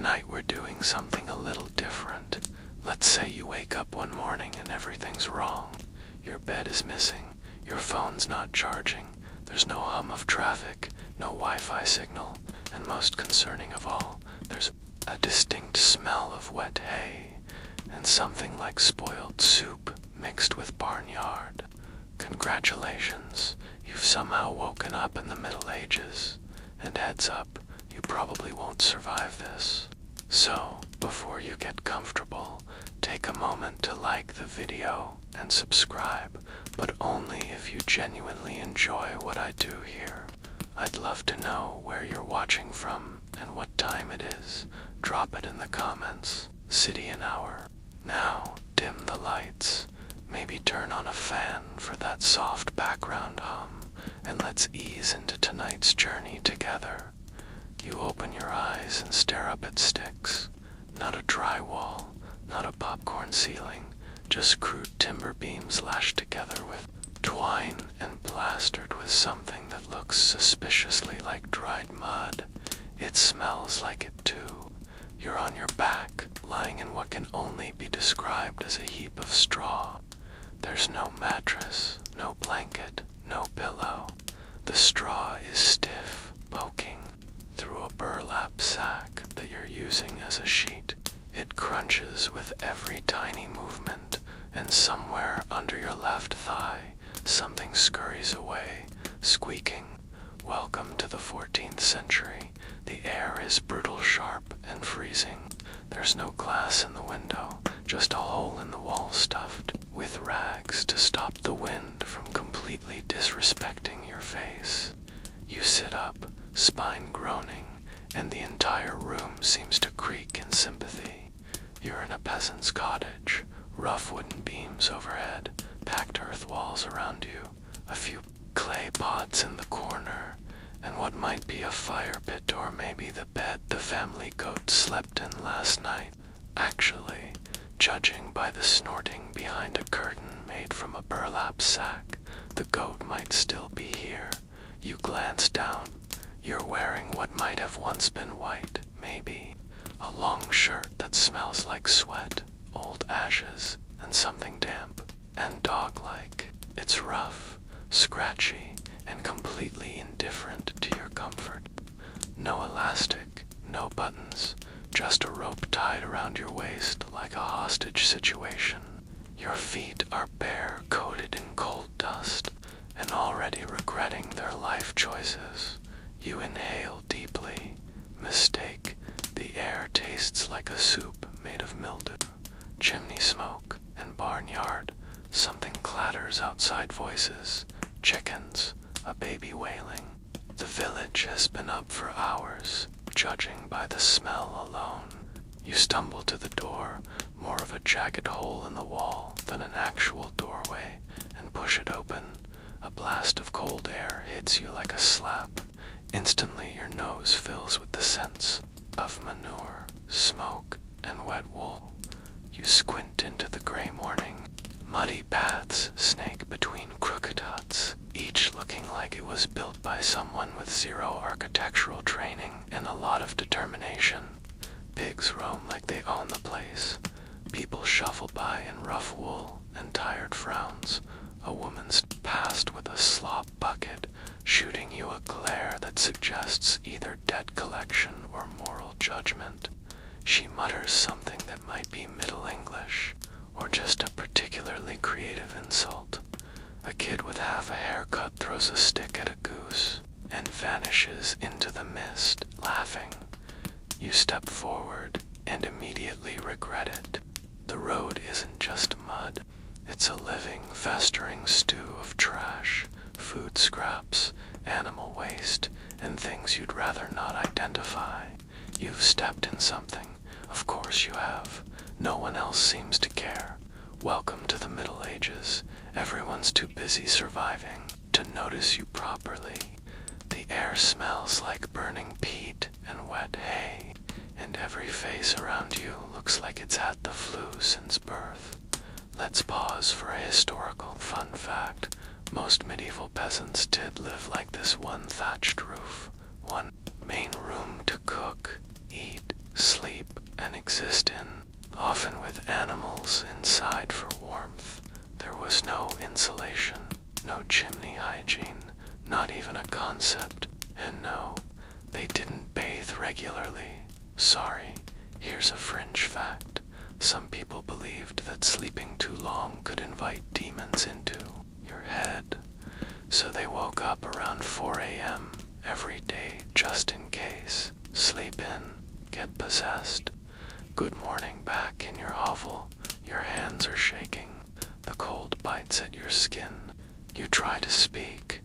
Tonight we're doing something a little different. Let's say you wake up one morning and everything's wrong. Your bed is missing, your phone's not charging, there's no hum of traffic, no Wi-Fi signal, and most concerning of all, there's a distinct smell of wet hay, and something like spoiled soup mixed with barnyard. Congratulations, you've somehow woken up in the Middle Ages, and heads up, you probably won't survive this. So, before you get comfortable, take a moment to like the video and subscribe, but only if you genuinely enjoy what I do here. I'd love to know where you're watching from and what time it is. Drop it in the comments. City and hour. Now, dim the lights. Maybe turn on a fan for that soft background hum, and let's ease into tonight's journey together. You open your eyes and stare up at sticks. Not a drywall, not a popcorn ceiling, just crude timber beams lashed together with twine and plastered with something that looks suspiciously like dried mud. It smells like it too. You're on your back, lying in what can only be described as a heap of straw. There's no mattress, no blanket, no pillow. The straw is stiff, poking through a burlap sack that you're using as a sheet. It crunches with every tiny movement, and somewhere under your left thigh, something scurries away, squeaking. Welcome to the 14th century. The air is brutal sharp and freezing. There's no glass in the window, just a hole in the wall stuffed with rags to stop the wind from completely disrespecting your face. You sit up, spine groaning, and the entire room seems to creak in sympathy. You're in a peasant's cottage, rough wooden beams overhead, packed earth walls around you, a few clay pots in the corner, and what might be a fire pit or maybe the bed the family goat slept in last night. Actually, judging by the snorting behind a curtain made from a burlap sack, the goat might still be here. You glance down. You're wearing what might have once been white, maybe. A long shirt that smells like sweat, old ashes, and something damp and dog-like. It's rough, scratchy, and completely indifferent to your comfort. No elastic, no buttons, just a rope tied around your waist like a hostage situation. Your feet are bare, coated in cold dust, and already regretting their life choices. You inhale deeply. Mistake. The air tastes like a soup made of mildew, chimney smoke, and barnyard. Something clatters outside voices. Chickens. A baby wailing. The village has been up for hours, judging by the smell alone. You stumble to the door, more of a jagged hole in the wall than an actual doorway, and push it open. A blast of cold air hits you like a slap. Instantly your nose fills with the scents of manure, smoke, and wet wool. You squint into the gray morning. Muddy paths snake between crooked huts, each looking like it was built by someone with zero architectural training and a lot of determination. Pigs roam like they own the place. People shuffle by in rough wool and tired frowns. A woman's passed with a slop bucket, shooting you a glare that suggests either debt collection or moral judgment. She mutters something that might be Middle English, or just a particularly creative insult. A kid with half a haircut throws a stick at a goose and vanishes into the mist, laughing. You step forward and immediately regret it. The road isn't just mud. It's a living, festering stew of trash, food scraps, animal waste, and things you'd rather not identify. You've stepped in something. Of course you have. No one else seems to care. Welcome to the Middle Ages. Everyone's too busy surviving to notice you properly. The air smells like burning peat and wet hay, and every face around you looks like it's had the flu since birth. Let's pause for a historical fun fact. Most medieval peasants did live like this: one thatched roof, one main room to cook, eat, sleep, exist in, often with animals inside for warmth. There was no insulation, no chimney hygiene, not even a concept, and no, they didn't bathe regularly. Sorry, here's a fringe fact. Some people believed that sleeping too long could invite demons into your head, so they woke up around 4 a.m. every day just in case. Sleep in, get possessed. Good morning back in your hovel. Your hands are shaking. The cold bites at your skin. You try to speak.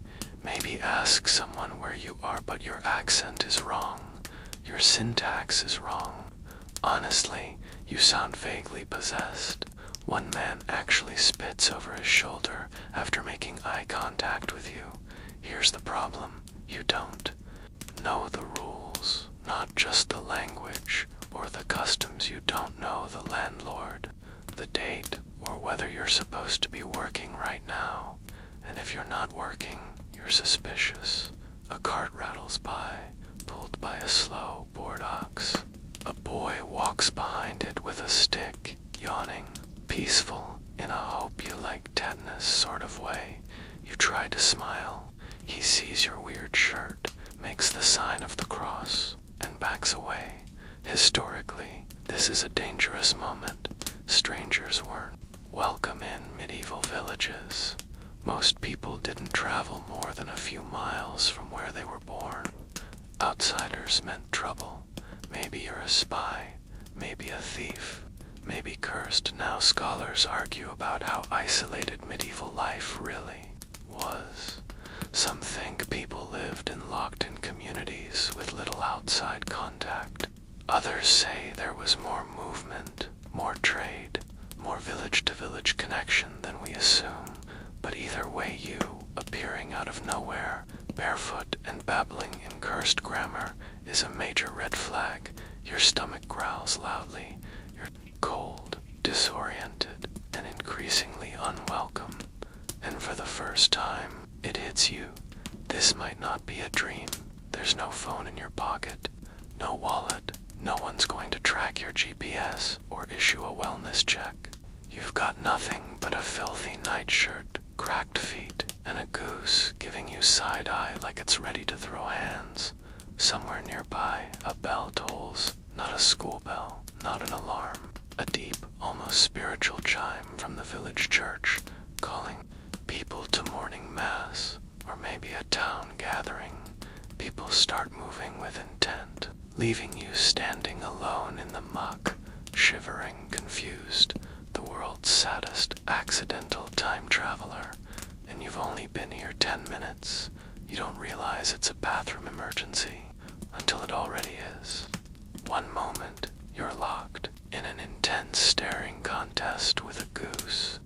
Maybe ask someone where you are, but your accent is wrong. Your syntax is wrong. Honestly, you sound vaguely possessed. One man actually spits over his shoulder after making eye contact with you. Here's the problem. You don't know the rules, not just the language or the customs. You don't know the landlord, the date, or whether you're supposed to be working right now. And if you're not working, you're suspicious. A cart rattles by, pulled by a slow, bored ox. A boy walks behind it with a stick, yawning, peaceful, in a hope you like tetanus sort of way. You try to smile. He sees your weird shirt, makes the sign of the cross, and backs away. Historically, this is a dangerous moment. Strangers weren't welcome in medieval villages. Most people didn't travel more than a few miles from where they were born. Outsiders meant trouble. Maybe you're a spy, maybe a thief, maybe cursed. Now scholars argue about how isolated medieval life really was. Some think people lived in locked-in communities with little outside contact. Others say there was more movement, more trade, more village-to-village connection than we assume. But either way, you, appearing out of nowhere, barefoot and babbling in cursed grammar, is a major red flag. Your stomach growls loudly. You're cold, disoriented, and increasingly unwelcome. And for the first time, it hits you. This might not be a dream. There's no phone in your pocket, no wallet. No one's going to track your GPS or issue a wellness check. You've got nothing but a filthy nightshirt, cracked feet, and a goose giving you side eye like it's ready to throw hands. Somewhere nearby, a bell tolls, not a school bell, not an alarm, a deep, almost spiritual chime from the village church, calling people to morning mass, or maybe a town gathering. People start moving with intent, leaving you standing alone in the muck, shivering, confused, the world's saddest accidental time traveler. And you've only been here 10 minutes. You don't realize it's a bathroom emergency until it already is. One moment, you're locked in an intense staring contest with a goose.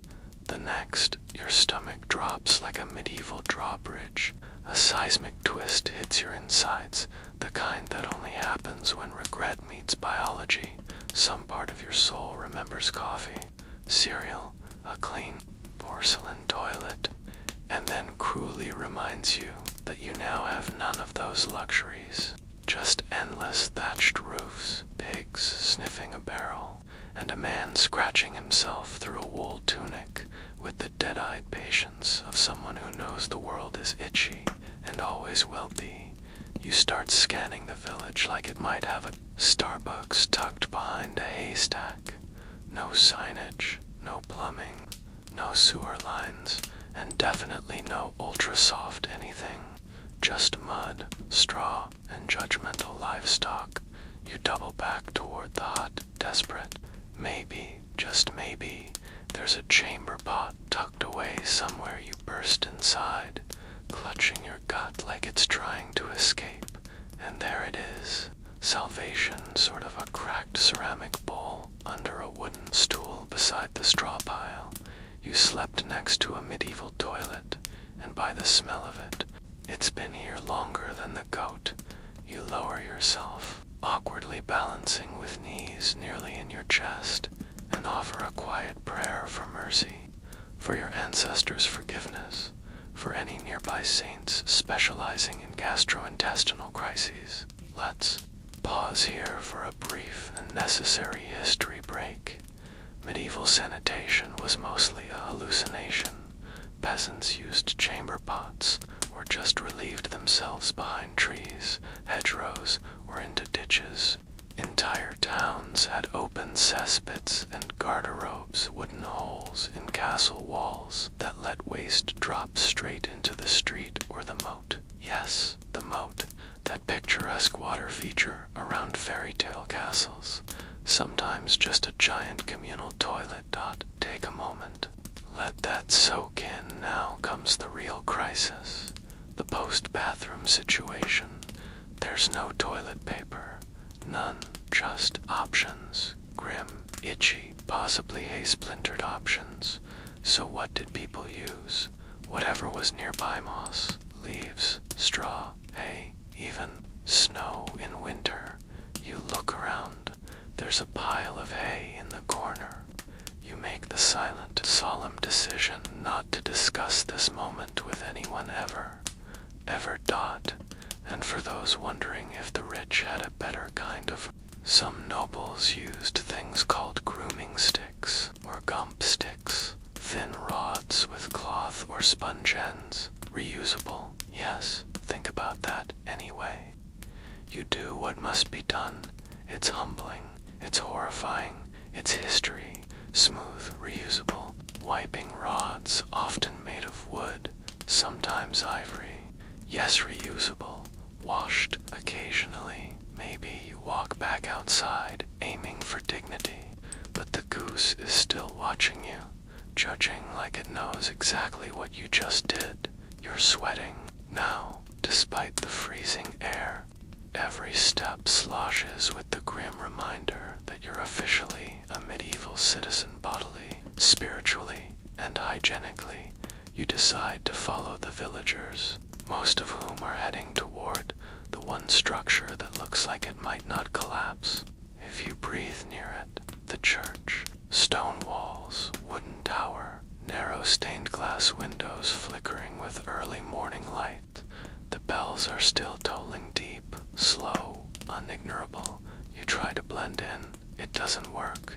The next, your stomach drops like a medieval drawbridge. A seismic twist hits your insides, the kind that only happens when regret meets biology. Some part of your soul remembers coffee, cereal, a clean porcelain toilet, and then cruelly reminds you that you now have none of those luxuries. Just endless thatched roofs, pigs sniffing a barrel, and a man scratching himself through a wool tunic with the dead-eyed patience of someone who knows the world is itchy and always will be. You start scanning the village like it might have a Starbucks tucked behind a haystack. No signage, no plumbing, no sewer lines, and definitely no ultra-soft anything. Just mud, straw, and judgmental livestock. You double back toward the hut, desperate. Maybe, just maybe, there's a chamber pot tucked away somewhere. You burst inside, clutching your gut like it's trying to escape. And there it is. Salvation, sort of a cracked ceramic bowl under a wooden stool beside the straw pile. You slept next to a medieval toilet, and by the smell of it, it's been here longer than the goat. You lower yourself, awkwardly balancing with knees nearly in your chest, and offer a quiet prayer for mercy, for your ancestors' forgiveness, for any nearby saints specializing in gastrointestinal crises. Let's Pause here for a brief and necessary history break. Medieval sanitation was mostly a hallucination. Peasants used chamber pots, or just relieved themselves behind trees, hedgerows, or into ditches. Entire towns had open cesspits and garderobes, wooden holes in castle walls that let waste drop straight into the street or the moat. Yes, the moat, that picturesque water feature around fairy tale castles. Sometimes just a giant communal toilet. Take a moment. Let that soak in. Now comes the real crisis. The post-bathroom situation. There's no toilet paper. None. Just options. Grim, itchy, possibly hay-splintered options. So what did people use? Whatever was nearby: moss, leaves, straw, hay, even snow in winter. You look around. There's a pile of hay in the corner. You make the silent, solemn decision not to discuss this moment with anyone ever. And for those wondering if the rich had a better kind of... Some nobles used things called grooming sticks or gump sticks, thin rods with cloth or sponge ends, reusable. Yes, think about that anyway. You do what must be done. It's humbling, it's horrifying, it's history. Smooth, reusable, wiping rods, often made of wood, sometimes ivory. Yes, reusable, washed occasionally. Maybe you walk back outside, aiming for dignity, but the goose is still watching you, judging like it knows exactly what you just did. You're sweating now, despite the freezing air. Every step sloshes with the grim reminder that you're officially a medieval citizen. Bodily, spiritually, and hygienically. You decide to follow the villagers, most of whom are heading toward the one structure that looks like it might not collapse if you breathe near it. The church. Stone walls, wooden tower, narrow stained glass windows flickering with early morning light. The bells are still tolling deep, slow, unignorable. You try to blend in. It doesn't work.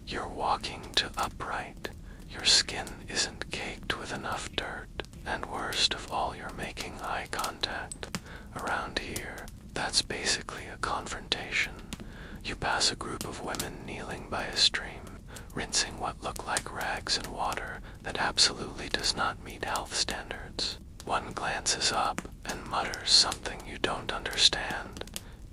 You're walking to upright. Your skin isn't caked with enough dirt. And worst of all, you're making eye contact. Around here, that's basically a confrontation. You pass a group of women kneeling by a stream, rinsing what look like rags in water that absolutely does not meet health standards. One glances up and mutters something you don't understand.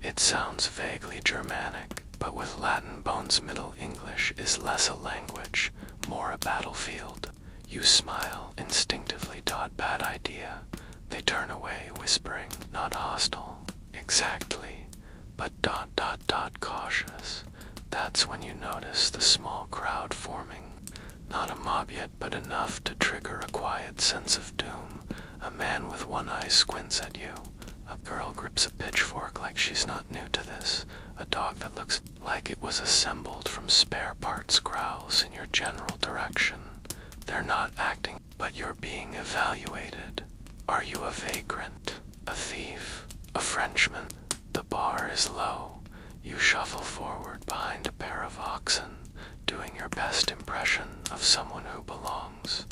It sounds vaguely Germanic, but with Latin bones Middle English is less a language, more a battlefield. You smile instinctively. Bad idea. They turn away, whispering, not hostile. Exactly. But cautious. That's when you notice the small crowd forming. Not a mob yet, but enough to trigger a quiet sense of doom. A man with one eye squints at you. A girl grips a pitchfork like she's not new to this. A dog that looks like it was assembled from spare parts growls in your general direction. They're not acting, but you're being evaluated. Are you a vagrant? A thief? A Frenchman? The bar is low. You shuffle forward behind a pair of oxen, doing your best impression of someone who belongs.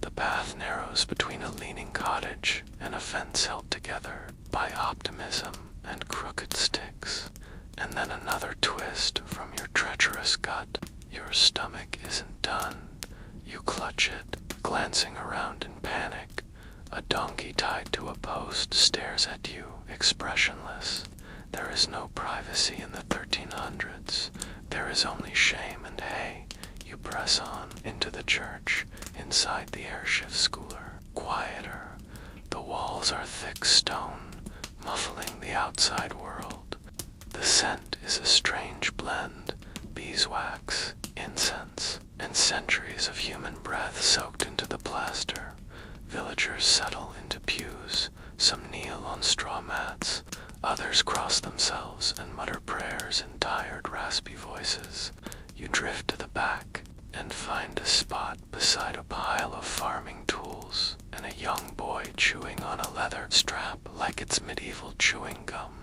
The path narrows between a leaning cottage and a fence held together by optimism and crooked sticks. And then another twist from your treacherous gut. Your stomach isn't done. You clutch it, glancing around in panic. A donkey tied to a post stares at you, expressionless. There is no privacy in the 1300s. There is only shame and hay. You press on into the church, inside the airshift schooner. Quieter. The walls are thick stone, muffling the outside world. The scent is a strange blend. Beeswax, incense, and centuries of human breath soaked into the plaster. Villagers settle into pews. Some kneel on straw mats. Others cross themselves and mutter prayers in tired, raspy voices. You drift to the back and find a spot beside a pile of farming tools and a young boy chewing on a leather strap like it's medieval chewing gum.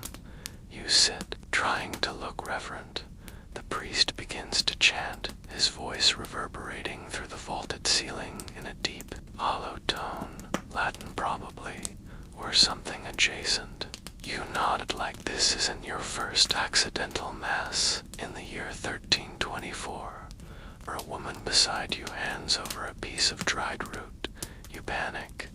You sit, Trying to look reverent, the priest begins to chant, his voice reverberating through the vaulted ceiling in a deep, hollow tone, Latin probably, or something adjacent. You nodded like this isn't your first accidental mass in the year 1324, or a woman beside you hands over a piece of dried root. You panic.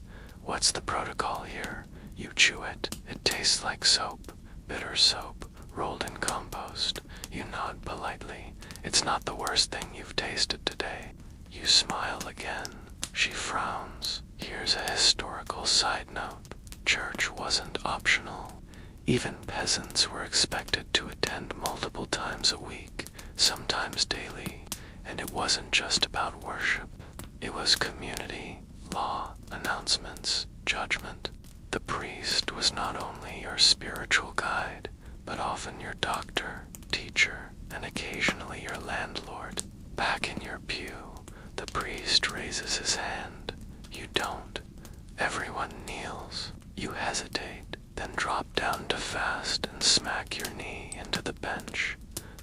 What's the protocol here? You chew it. It tastes like soap, bitter soap, rolled in compost. You nod politely. It's not the worst thing you've tasted today. You smile again. She frowns. Here's a historical side note. Church wasn't optional. Even peasants were expected to attend multiple times a week, sometimes daily, and it wasn't just about worship. It was community, law, announcements, judgment. The priest was not only your spiritual guide, but often your doctor, teacher, and occasionally your landlord. Back in your pew, the priest raises his hand. You don't. Everyone kneels. You hesitate, then drop down to fast and smack your knee into the bench.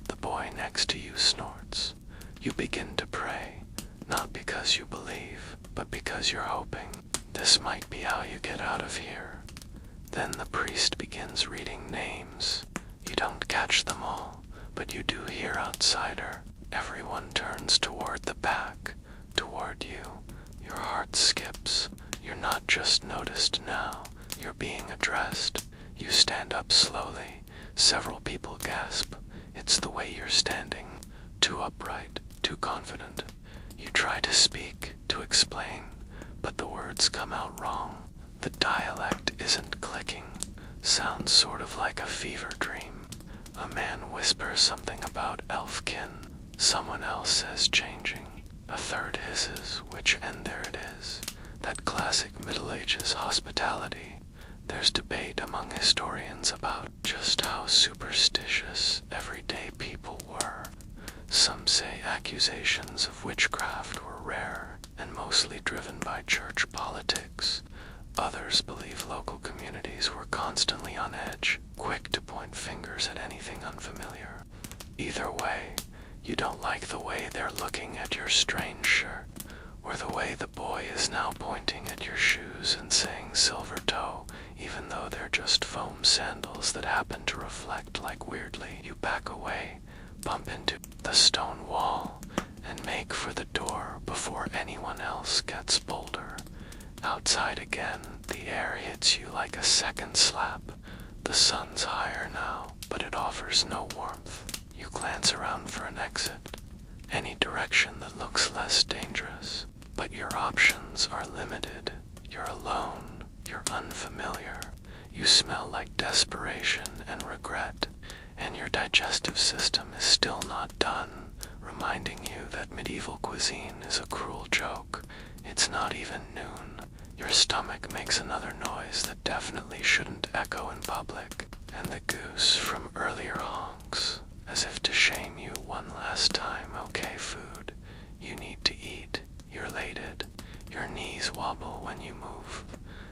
The boy next to you snorts. You begin to pray, not because you believe, but because you're hoping. This might be how you get out of here. Then the priest begins reading names. You don't catch them all, but you do hear outsider. Everyone turns toward the back, toward you. Your heart skips. You're not just noticed now, you're being addressed. You stand up slowly. Several people gasp. It's the way you're standing. Too upright, too confident. You try to speak, to explain, but the words come out wrong. The dialect isn't clicking. Sounds sort of like a fever dream. A man whispers something about elfkin. Someone else says changing. A third hisses, and there it is. That classic Middle Ages hospitality. There's debate among historians about just how superstitious everyday people were. Some say accusations of witchcraft were rare and mostly driven by church politics. Others believe local communities were constantly on edge, quick to point fingers at anything unfamiliar. Either way, you don't like the way they're looking at your strange shirt, or the way the boy is now pointing at your shoes and saying silver toe, even though they're just foam sandals that happen to reflect like weirdly. You back away, bump into the stone wall, and make for the door before anyone else gets bolder. Outside again, the air hits you like a second slap. The sun's higher now, but it offers no warmth. You glance around for an exit, any direction that looks less dangerous. But your options are limited. You're alone. You're unfamiliar. You smell like desperation and regret, and your digestive system is still not done, reminding you that medieval cuisine is a cruel joke. It's not even noon. Your stomach makes another noise that definitely shouldn't echo in public, and the goose from earlier honks, as if to shame you one last time. Okay, food. You need to eat. You're elated. Your knees wobble when you move,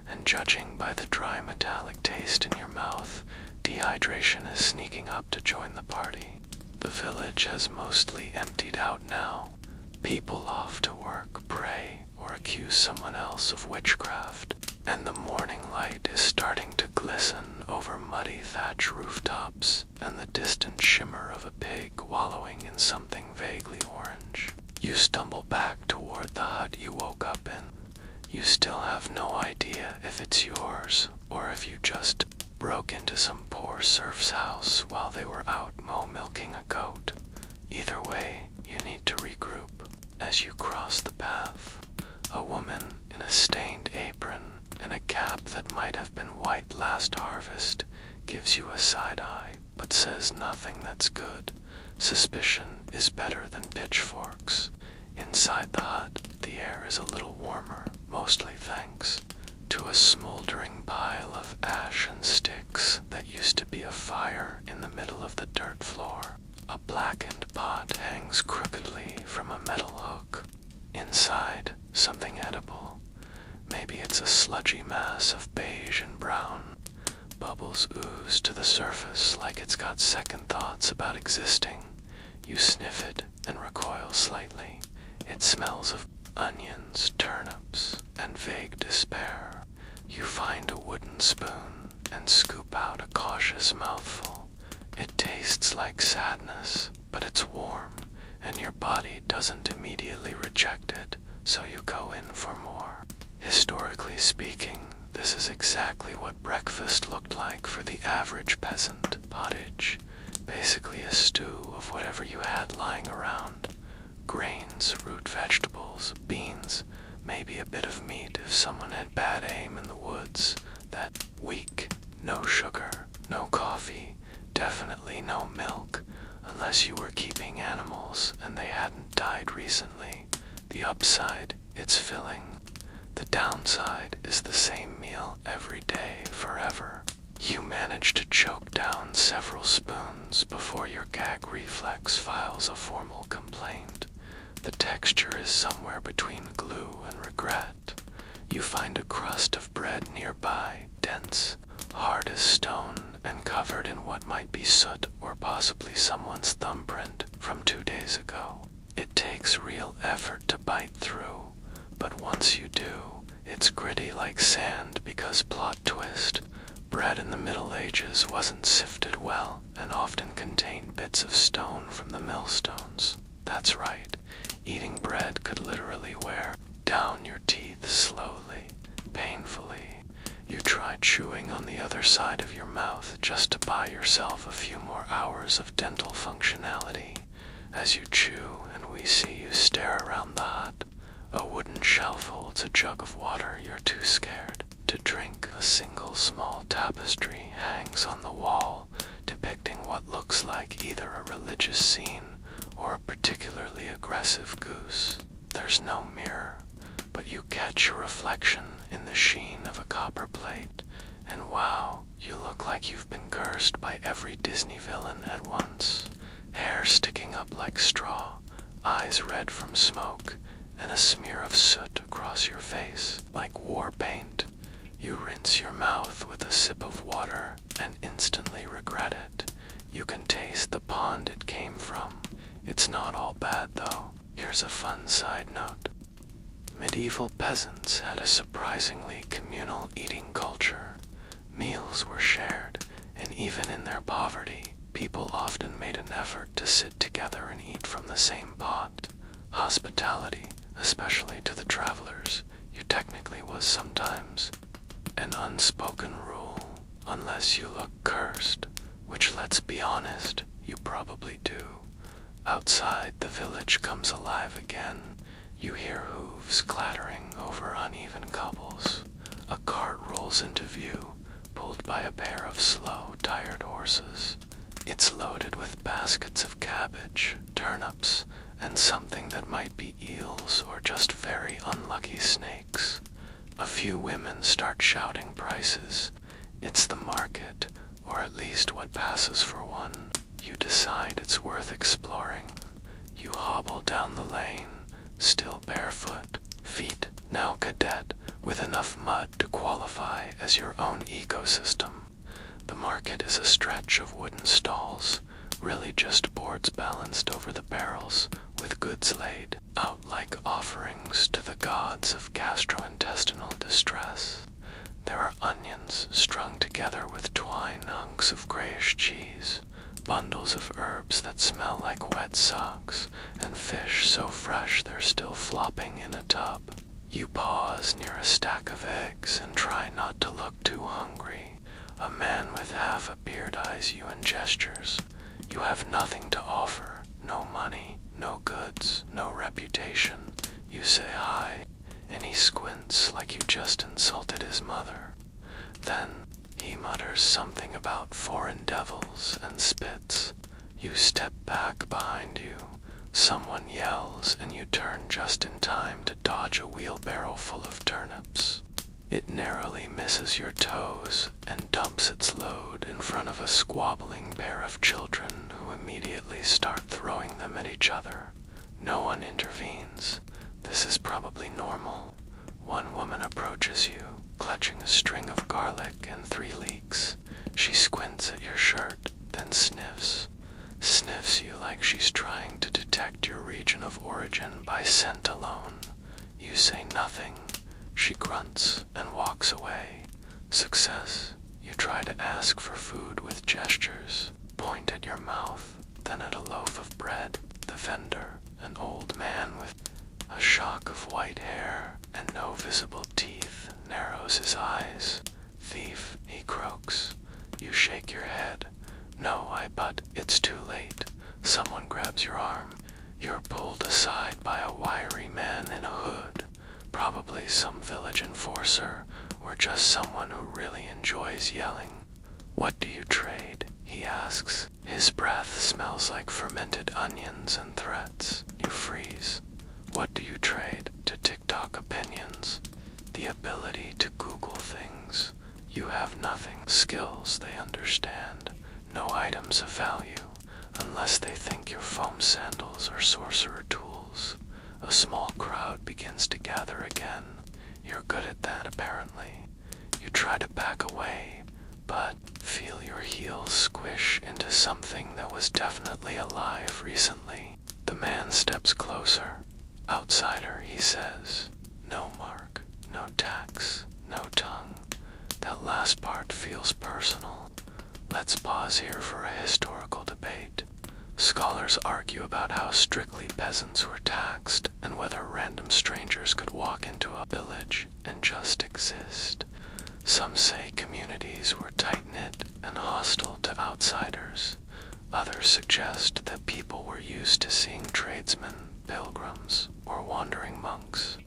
and judging by the dry metallic taste in your mouth, dehydration is sneaking up to join the party. The village has mostly emptied out now. People off to work, pray, or accuse someone else of witchcraft, and the morning light is starting to glisten over muddy thatch rooftops and the distant shimmer of a pig wallowing in something vaguely orange. You stumble back toward the hut you woke up in. You still have no idea if it's yours or if you just broke into some poor serf's house while they were out milking a goat. Either way, you need to regroup. As you cross the path, a woman in a stained apron and a cap that might have been white last harvest gives you a side eye but says nothing that's good. Suspicion is better than pitchforks. Inside the hut, the air is a little warmer, mostly thanks to a smoldering pile of ash and sticks that used to be a fire in the middle of the dirt floor. A blackened pot hangs crookedly from a metal hook. Inside, something edible. Maybe it's a sludgy mass of beige and brown. bubbles ooze to the surface like it's got second thoughts about existing. You sniff it and recoil slightly. It smells of onions, turnips, and vague despair. You find a wooden spoon and scoop out a cautious mouthful. It tastes like sadness, but it's warm, and your body doesn't immediately reject it, so you go in for more. Historically speaking, this is exactly what breakfast looked like for the average peasant. Pottage, basically a stew of whatever you had lying around. Grains, root vegetables, beans, maybe a bit of meat if someone had bad aim in the woods that week. No sugar, no coffee, definitely no milk, unless you were keeping animals and they hadn't died recently. The upside, it's filling. The downside is the same meal every day forever. You manage to choke down several spoons before your gag reflex files a formal complaint. The texture is somewhere between glue and regret. You find a crust of bread nearby, dense, hard as stone, and covered in what might be soot or possibly someone's thumbprint from 2 days ago. It takes real effort to bite through, but once you do, it's gritty like sand because plot twist. Bread in the Middle Ages wasn't sifted well and often contained bits of stone from the millstones. That's right, eating bread could literally wear down your teeth slowly, painfully. You try chewing on the other side of your mouth just to buy yourself a few more hours of dental functionality. As you chew and we see you stare around the hut, a wooden shelf holds a jug of water you're too scared to drink. A single small tapestry hangs on the wall, depicting what looks like either a religious scene or a particularly aggressive goose. There's no mirror, but you catch your reflection in the sheen of a copper plate, and wow, you look like you've been cursed by every Disney villain at once. Hair sticking up like straw, eyes red from smoke, and a smear of soot across your face like war paint. You rinse your mouth with a sip of water and instantly regret it. You can taste the pond it came from. It's not all bad though. Here's a fun side note. Medieval peasants had a surprisingly communal eating culture. Meals were shared, and even in their poverty, people often made an effort to sit together and eat from the same pot. Hospitality, especially to the travelers, you technically was sometimes an unspoken rule, unless you look cursed, which, let's be honest, you probably do. Outside, the village comes alive again. You hear hooves clattering over uneven cobbles. A cart rolls into view, pulled by a pair of slow, tired horses. It's loaded with baskets of cabbage, turnips, and something that might be eels or just very unlucky snakes. A few women start shouting prices. It's the market, or at least what passes for one. You decide it's worth exploring. You hobble down the lane, still barefoot, feet now cadet, with enough mud to qualify as your own ecosystem. The market is a stretch of wooden stalls, really just boards balanced over the barrels, with goods laid out like offerings to the gods of gastrointestinal distress. There are onions strung together with twine, hunks of grayish cheese, bundles of herbs that smell like wet socks, and fish so fresh they're still flopping in a tub. You pause near a stack of eggs and try not to look too hungry. A man with half a beard eyes you and gestures. You have nothing to offer, no money, no goods, no reputation. You say hi, and he squints like you just insulted his mother. Then he mutters something about foreign devils and spits. You step back behind you. Someone yells and you turn just in time to dodge a wheelbarrow full of turnips. It narrowly misses your toes and dumps its load in front of a squabbling pair of children who immediately start throwing them at each other. No one intervenes. This is probably normal. One woman approaches you, clutching a string of garlic and 3 leeks. She squints at your shirt, then sniffs. Sniffs you like she's trying to detect your region of origin by scent alone. You say nothing. She grunts and walks away. Success. You try to ask for food with gestures. Point at your mouth, then at a loaf of bread. The vendor, an old man with a shock of white hair and no visible teeth, narrows his eyes. Thief, he croaks. You shake your head. No, but it's too late. Someone grabs your arm. You're pulled aside by a wiry man in a hood. Probably some village enforcer, or just someone who really enjoys yelling. What do you trade? He asks. His breath smells like fermented onions and threats. You freeze. What do you trade? To TikTok opinions. The ability to Google things. You have nothing. Skills they understand. No items of value, unless they think your foam sandals are sorcerer tools. A small crowd begins to gather again. You're good at that, apparently. You try to back away, but feel your heels squish into something that was definitely alive recently. The man steps closer. Outsider, he says. No mark, no tax, no tongue. That last part feels personal. Let's pause here for a historical debate. Scholars argue about how strictly peasants were taxed and whether random strangers could walk into a village and just exist. Some say communities were tight-knit and hostile to outsiders. Others suggest that people were used to seeing tradesmen, pilgrims, or wandering monks.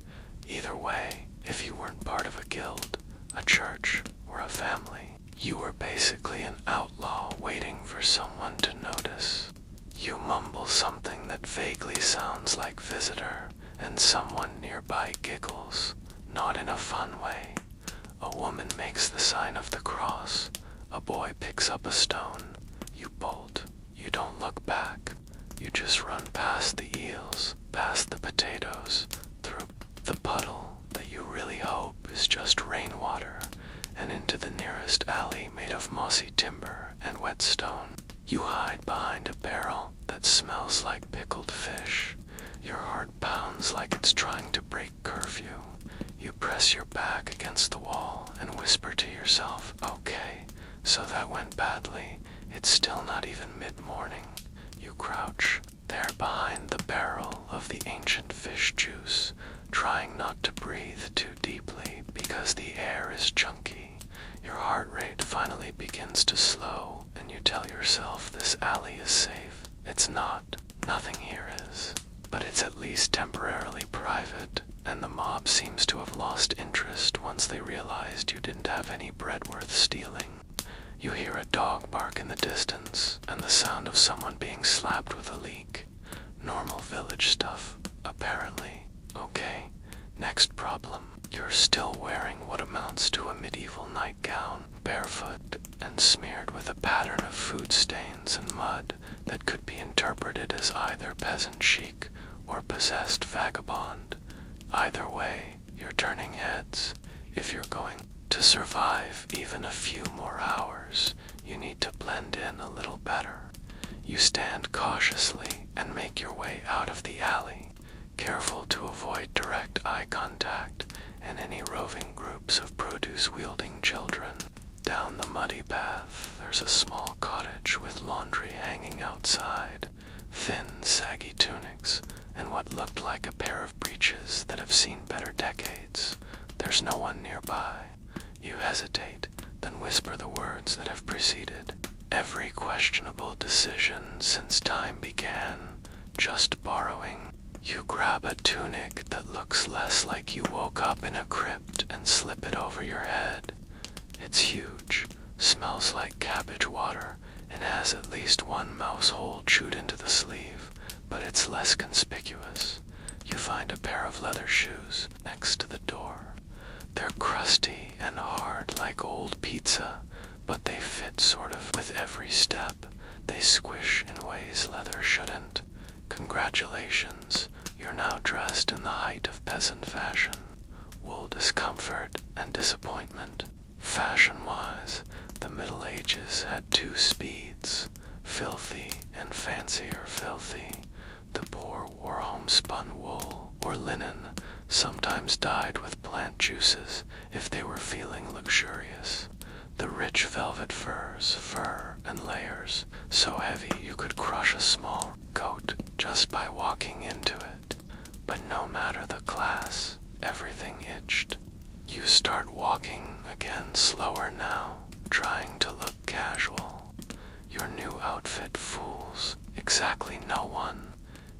Either way, if you weren't part of a guild, a church, or a family, you were basically an outlaw waiting for someone to notice. You mumble something that vaguely sounds like visitor, and someone nearby giggles, not in a fun way. A woman makes the sign of the cross. A boy picks up a stone. You bolt. You don't look back. You just run past the eels, past the potatoes, through the puddle that you really hope is just rainwater, and into the nearest alley made of mossy timber and wet stone. You hide behind a barrel that smells like pickled fish. Your heart pounds like it's trying to break curfew. You press your back against the wall and whisper to yourself, okay, so that went badly. It's still not even mid-morning. You crouch there behind the barrel of the ancient fish juice, trying not to breathe too deeply because the air is chunky. Your heart rate finally begins to slow, and you tell yourself this alley is safe. It's not. Nothing here is. But it's at least temporarily private, and the mob seems to have lost interest once they realized you didn't have any bread worth stealing. You hear a dog bark in the distance, and the sound of someone being slapped with a leak. Normal village stuff, apparently. Okay, next problem. You're still wearing what amounts to a medieval nightgown, barefoot, and smeared with a pattern of food stains and mud that could be interpreted as either peasant chic or possessed vagabond. Either way, you're turning heads. If you're going to survive even a few more hours, you need to blend in a little better. You stand cautiously and make your way out of the alley, careful to avoid direct eye contact and any roving groups of produce-wielding children. Down the muddy path, there's a small cottage with laundry hanging outside, thin, saggy tunics, and what looked like a pair of breeches that have seen better decades. There's no one nearby. You hesitate, then whisper the words that have preceded. Every questionable decision since time began, just borrowing. You grab a tunic that looks less like you woke up in a crypt and slip it over your head. It's huge, smells like cabbage water, and has at least one mouse hole chewed into the sleeve, but it's less conspicuous. You find a pair of leather shoes next to the door. They're crusty and hard like old pizza, but they fit sort of with every step. They squish in ways leather shouldn't. Congratulations, you're now dressed in the height of peasant fashion. Wool discomfort and disappointment. Fashion-wise, the Middle Ages had two speeds, filthy and fancier filthy. The poor wore homespun wool or linen, sometimes dyed with plant juices if they were feeling luxurious. The rich velvet fur and layers, so heavy you could crush a small goat just by walking into it. But no matter the class, everything itched. You start walking again slower now, trying to look casual. Your new outfit fools exactly no one.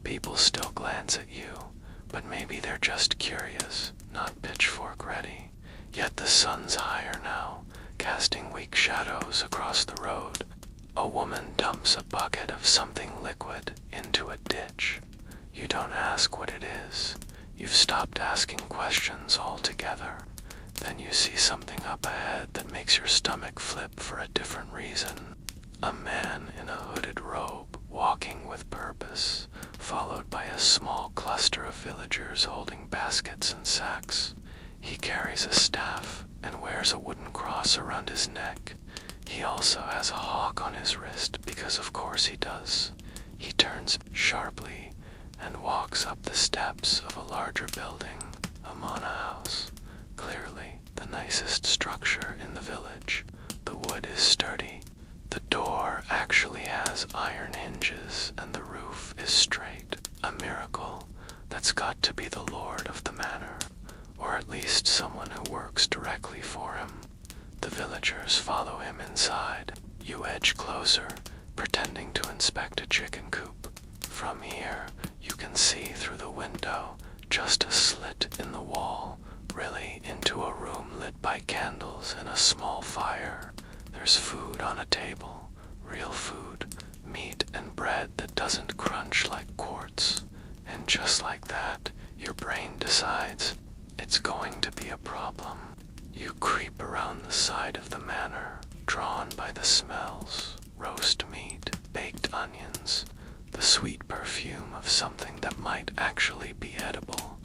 People still glance at you, but maybe they're just curious, not pitchfork ready. Yet the sun's higher now, casting weak shadows across the road. A woman dumps a bucket of something liquid into a ditch. You don't ask what it is. You've stopped asking questions altogether. Then you see something up ahead that makes your stomach flip for a different reason. A man in a hooded robe, walking with purpose, followed by a small cluster of villagers holding baskets and sacks. He carries a staff and wears a wooden cross around his neck. He also has a hawk on his wrist, because of course he does. He turns sharply and walks up the steps of a larger building, a manor house. Clearly the nicest structure in the village. The wood is sturdy. The door actually has iron hinges and the roof is straight. A miracle. That's got to be the lord of the manor, or at least someone who works directly for him. The villagers follow him inside. You edge closer, pretending to inspect a chicken coop. From here, you can see through the window just a slit in the wall, really into a room lit by candles and a small fire. There's food on a table, real food, meat and bread that doesn't crunch like quartz. And just like that, your brain decides it's going to be a problem. You creep around the side of the manor, drawn by the smells, roast meat, baked onions, the sweet perfume of something that might actually be edible.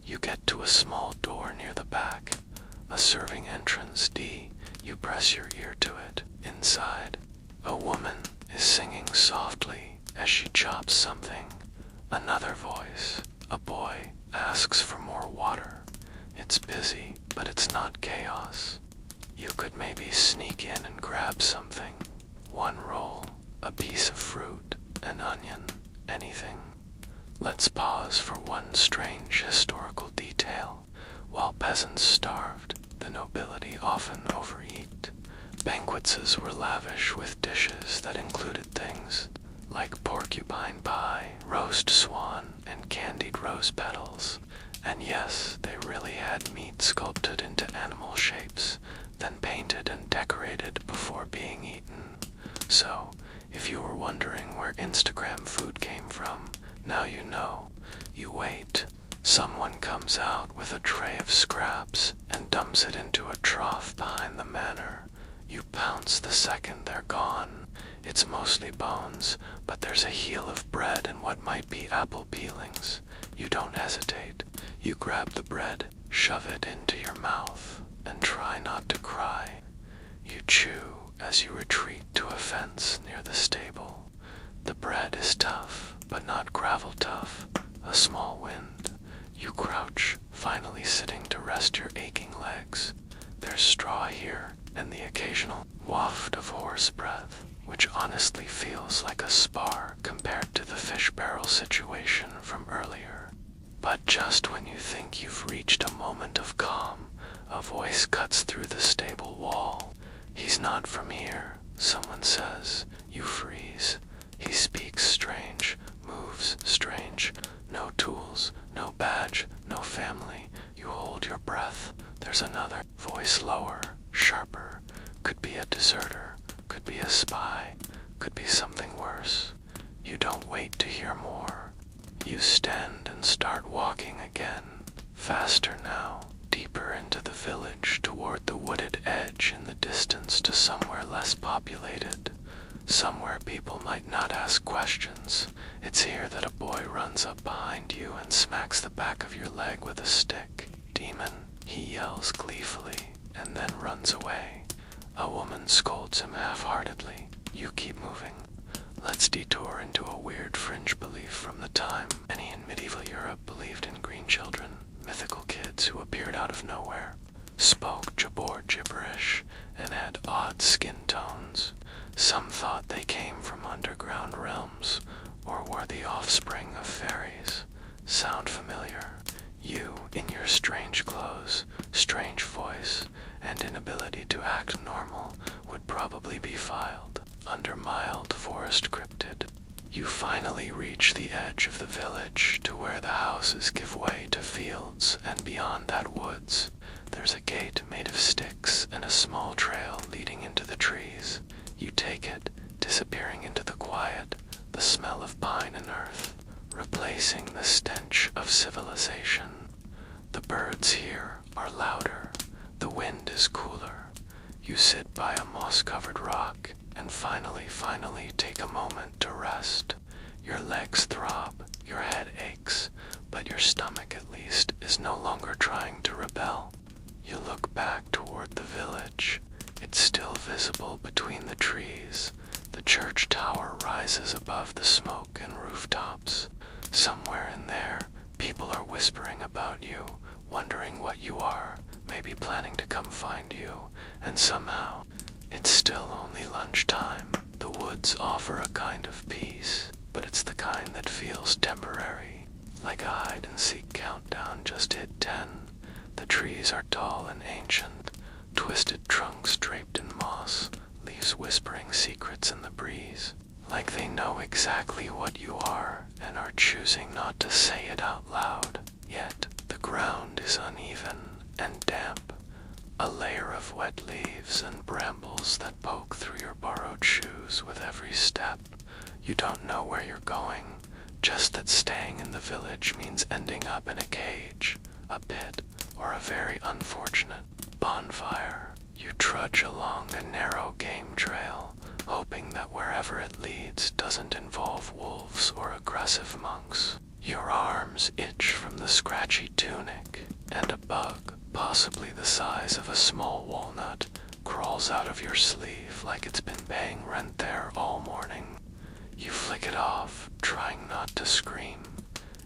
You get to a small door near the back, a serving entrance D. You press your ear to it. Inside, a woman is singing softly as she chops something. Another voice, a boy, asks for more water. It's busy, but it's not chaos. You could maybe sneak in and grab something. One roll, a piece of fruit, an onion, anything. Let's pause for one strange historical detail. While peasants starved, the nobility often overeat. Banquets were lavish with dishes that included things like porcupine pie, roast swan, and candied rose petals. And yes, they really had meat sculpted into animal shapes, then painted and decorated before being eaten. So, if you were wondering where Instagram food came from, now you know. You wait. Someone comes out with a tray of scraps and dumps it into a trough behind the manor. You pounce the second they're gone. It's mostly bones, but there's a heel of bread and what might be apple peelings. You don't hesitate. You grab the bread, shove it into your mouth, and try not to cry. You chew as you retreat to a fence near the stable. The bread is tough, but not gravel tough. A small wind. You crouch, finally sitting to rest your aching legs. There's straw here, and the occasional waft of horse breath, which honestly feels like a spar compared to the fish barrel situation from earlier. But just when you think you've reached a moment of calm, a voice cuts through the stable wall. He's not from here, someone says. You freeze. He speaks strange, moves strange. No tools, no badge, no family. You hold your breath. There's another voice, lower, sharper. Could be a deserter, could be a spy, could be something worse. You don't wait to hear more. You stand and start walking again, faster now, deeper into the village toward the wooded edge in the distance to somewhere less populated. Somewhere people might not ask questions. It's here that a boy runs up behind you and smacks the back of your leg with a stick. Demon, he yells gleefully, and then runs away. A woman scolds him half-heartedly. You keep moving. Let's detour into a weird fringe belief from the time many in medieval Europe believed in green children, mythical kids who appeared out of nowhere, spoke Jabor gibberish, and had odd skin tones. Some thought they came from underground realms, or were the offspring of fairies. Sound familiar? You, in your strange clothes, strange voice, and inability to act normal, would probably be filed under mild forest cryptid. You finally reach the edge of the village to where the houses give way to fields, and beyond that woods, there's a gate made of sticks and a small trail leading into the trees. You take it, disappearing into the quiet, the smell of pine and earth, replacing the stench of civilization. The birds here are louder, the wind is cooler. You sit by a moss-covered rock and finally take a moment to rest. Your legs throb, your head aches, but your stomach at least is no longer trying to rebel. You look back toward the village. It's still visible between the trees. The church tower rises above the smoke and rooftops. Somewhere in there, people are whispering about you, wondering what you are, maybe planning to come find you, and somehow, it's still only lunchtime. The woods offer a kind of peace, but it's the kind that feels temporary, like a hide-and-seek countdown just hit 10. The trees are tall and ancient, twisted trunks draped in moss, leaves whispering secrets in the breeze, like they know exactly what you are and are choosing not to say it out loud. Yet the ground is uneven and damp, a layer of wet leaves and brambles that poke through your borrowed shoes with every step. You don't know where you're going, just that staying in the village means ending up in a cage, a pit, or a very unfortunate bonfire. You trudge along a narrow game trail, hoping that wherever it leads doesn't involve wolves or aggressive monks. Your arms itch from the scratchy tunic, and a bug, possibly the size of a small walnut, crawls out of your sleeve like it's been paying rent there all morning. You flick it off, trying not to scream.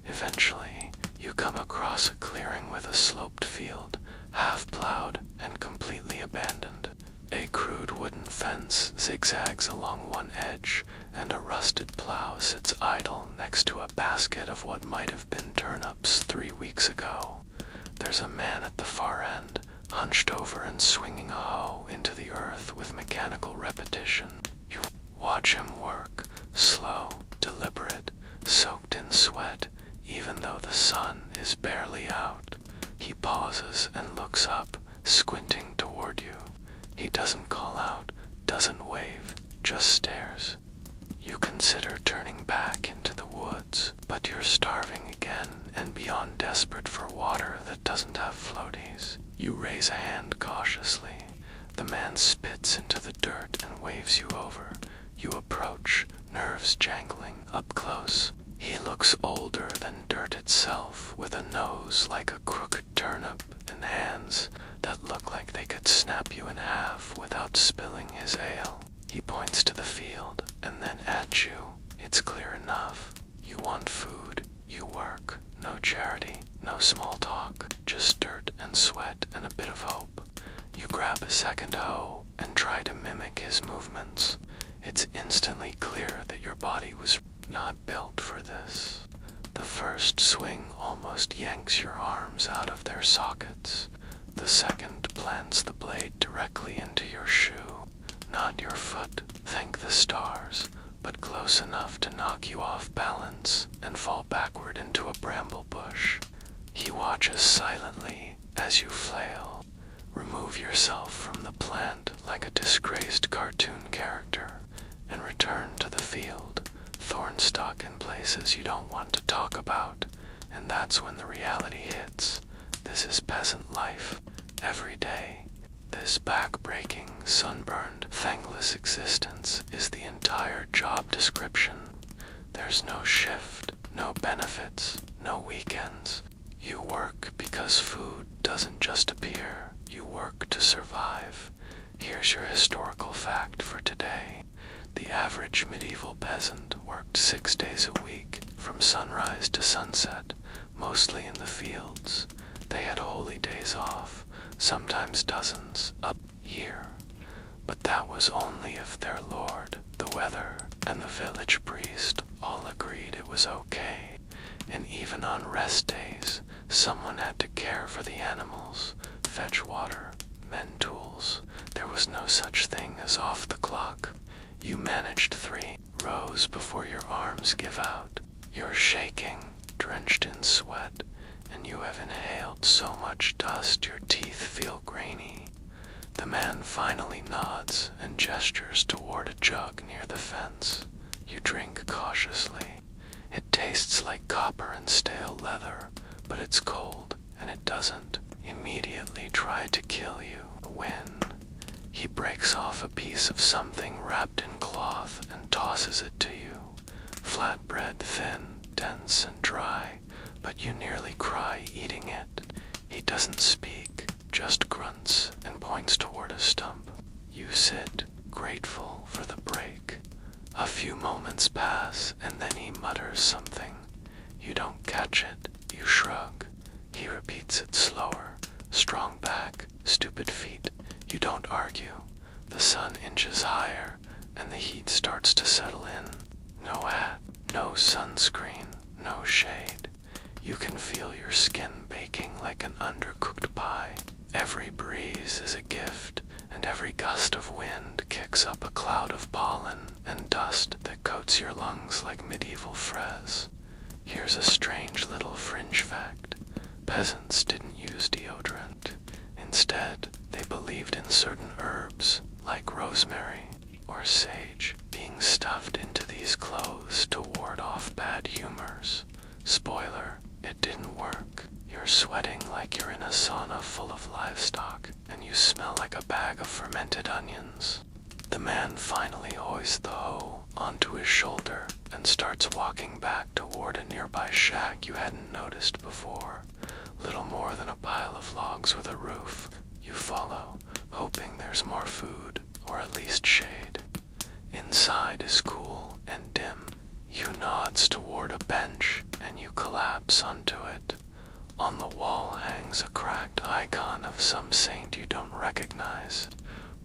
Eventually, you come across a clearing with a sloped field, half-plowed and completely abandoned. A crude wooden fence zigzags along one edge, and a rusted plow sits idle next to a basket of what might have been turnips 3 weeks ago. There's a man at the far end, hunched over and swinging a hoe into the earth with mechanical repetition. You watch him work, slow, deliberate, soaked in sweat, even though the sun is barely out. He pauses and looks up, squinting toward you. He doesn't call out, doesn't wave, just stares. You consider turning back into the woods, but you're starving again and beyond desperate for water that doesn't have floaties. You raise a hand cautiously. The man spits into the dirt and waves you over. You approach, nerves jangling, up close. He looks older than dirt itself, with a nose like a crooked turnip and hands that look like they could snap you in half without spilling his ale. He points to the field and then at you. It's clear enough. You want food, you work, no charity, no small talk, just dirt and sweat and a bit of hope. You grab a second hoe and try to mimic his movements. It's instantly clear that your body was not built for this. The first swing almost yanks your arms out of their sockets. The second plants the blade directly into your shoe. Not your foot, thank the stars, but close enough to knock you off balance and fall backward into a bramble bush. He watches silently as you flail. Remove yourself from the plant like a disgraced cartoon character and return to the field, thorn stuck in places you don't want to talk about, and that's when the reality hits. This is peasant life, every day. This back-breaking, sunburned, thankless existence is the entire job description. There's no shift, no benefits, no weekends. You work because food doesn't just appear. You work to survive. Here's your historical fact for today. The average medieval peasant worked 6 days a week, from sunrise to sunset, mostly in the fields. They had holy days off, sometimes dozens, up here. But that was only if their lord, the weather, and the village priest all agreed it was okay. And even on rest days, someone had to care for the animals, fetch water, mend tools. There was no such thing as off the clock. You managed 3 rows before your arms give out. You're shaking, drenched in sweat, and you have inhaled so much dust your teeth feel grainy. The man finally nods and gestures toward a jug near the fence. You drink cautiously. It tastes like copper and stale leather, but it's cold, and it doesn't immediately try to kill you. When he breaks off a piece of something wrapped in cloth and tosses it to you. Flatbread, thin, dense, and dry, but you nearly cry eating it. He doesn't speak, just grunts and points toward a stump. You sit, grateful for the break. A few moments pass, and then he mutters something. You don't catch it, you shrug. He repeats it slower. Strong back, stupid feet. You don't argue. The sun inches higher, and the heat starts to settle in. No hat, no sunscreen, no shade. You can feel your skin baking like an undercooked pie. Every breeze is a gift, and every gust of wind kicks up a cloud of pollen and dust that coats your lungs like medieval frizz. Here's a strange little fringe fact. Peasants didn't use deodorant. Instead, they believed in certain herbs, like rosemary or sage, being stuffed into these clothes to ward off bad humors. Spoiler, it didn't work. You're sweating like you're in a sauna full of livestock, and you smell like a bag of fermented onions. The man finally hoists the hoe onto his shoulder and starts walking back toward a nearby shack you hadn't noticed before. Little more than a pile of logs with a roof. You follow, hoping there's more food, or at least shade. Inside is cool and dim. You nods toward a bench, and you collapse onto it. On the wall hangs a cracked icon of some saint you don't recognize.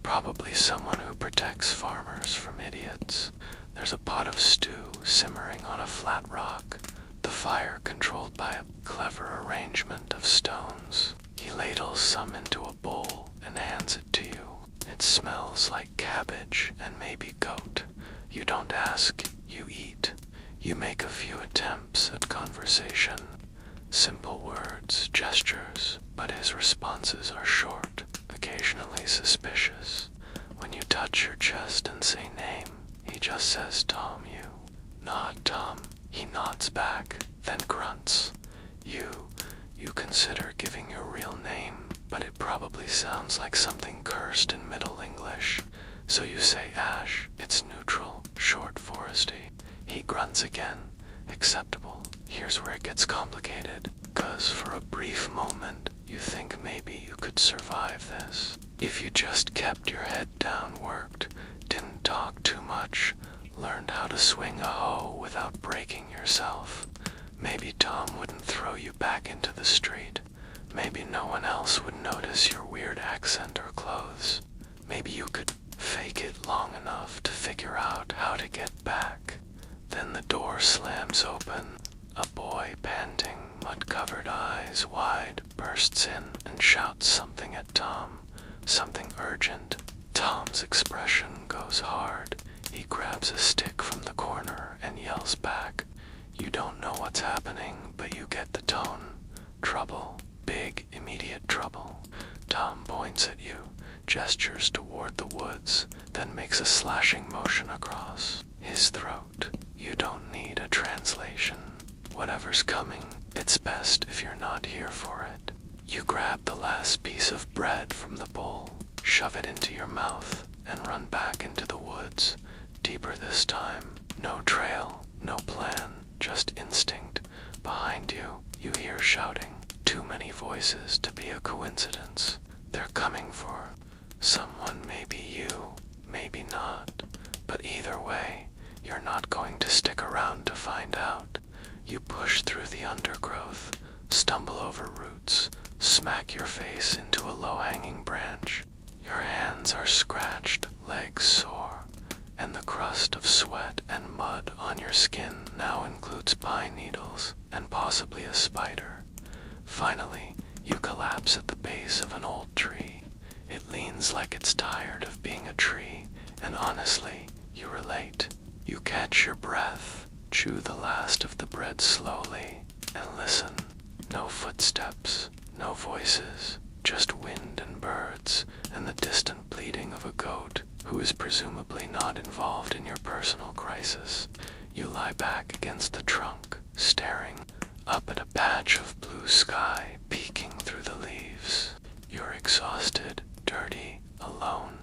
Probably someone who protects farmers from idiots. There's a pot of stew simmering on a flat rock, the fire controlled by a clever arrangement of stones. He ladles some into a bowl and hands it to you. It smells like cabbage and maybe goat. You don't ask, you eat. You make a few attempts at conversation. Simple words, gestures, but his responses are short, occasionally suspicious. When you touch your chest and say name, he just says Tom. You nod Tom. He nods back, then grunts. You consider giving your real name, but it probably sounds like something cursed in Middle English. So you say Ash. It's neutral, short, foresty. He grunts again. Acceptable. Here's where it gets complicated, 'cause for a brief moment, you think maybe you could survive this. If you just kept your head down, worked, didn't talk too much, learned how to swing a hoe without breaking yourself, maybe Tom wouldn't throw you back into the street. Maybe no one else would notice your weird accent or clothes. Maybe you could fake it long enough to figure out how to get back. Then the door slams open. A boy, panting, mud-covered eyes wide, bursts in and shouts something at Tom. Something urgent. Tom's expression goes hard. He grabs a stick from the corner and yells back. You don't know what's happening, but you get the tone. Trouble. Big, immediate trouble. Tom points at you, gestures toward the woods, then makes a slashing motion across his throat. You don't need a translation. Whatever's coming, it's best if you're not here for it. You grab the last piece of bread from the bowl, shove it into your mouth, and run back into the woods. Deeper this time. No trail, no plan, just instinct. Behind you, you hear shouting. Too many voices to be a coincidence. They're coming for Someone may be you, maybe not, but either way, you're not going to stick around to find out. You push through the undergrowth, stumble over roots, smack your face into a low-hanging branch. Your hands are scratched, legs sore, and the crust of sweat and mud on your skin now includes pine needles and possibly a spider. Finally, you collapse at the base of an old tree. It leans like it's tired of being a tree, and honestly, you relate. You catch your breath, chew the last of the bread slowly, and listen. No footsteps, no voices, just wind and birds, and the distant bleating of a goat who is presumably not involved in your personal crisis. You lie back against the trunk, staring up at a patch of blue sky peeking through the leaves. You're exhausted, dirty, alone,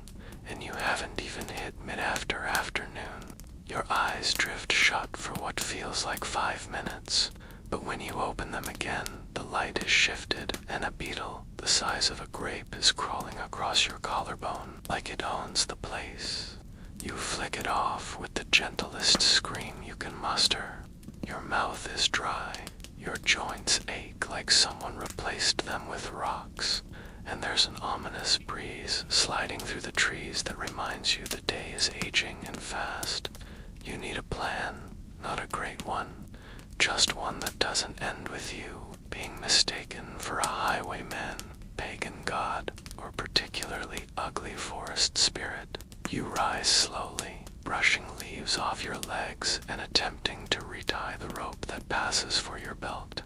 and you haven't even hit mid-afternoon. Your eyes drift shut for what feels like 5 minutes, but when you open them again, the light is shifted and a beetle the size of a grape is crawling across your collarbone like it owns the place. You flick it off with the gentlest scream you can muster. Your mouth is dry, your joints ache like someone replaced them with rocks, and there's an ominous breeze sliding through the trees that reminds you the day is aging and fast. You need a plan, not a great one, just one that doesn't end with you being mistaken for a highwayman, pagan god, or particularly ugly forest spirit. You rise slowly, brushing leaves off your legs and attempting to retie the rope that passes for your belt.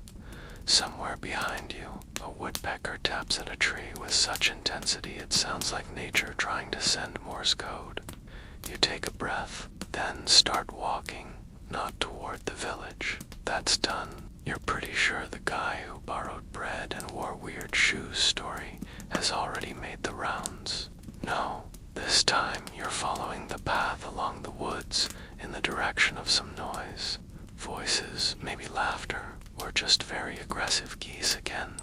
Somewhere behind you, a woodpecker taps at a tree with such intensity it sounds like nature trying to send Morse code. You take a breath, then start walking, not toward the village. That's done. You're pretty sure the guy who borrowed bread and wore weird shoes story has already made the rounds. No, this time you're following the path along the woods in the direction of some noise. Voices, maybe laughter, or just very aggressive geese again.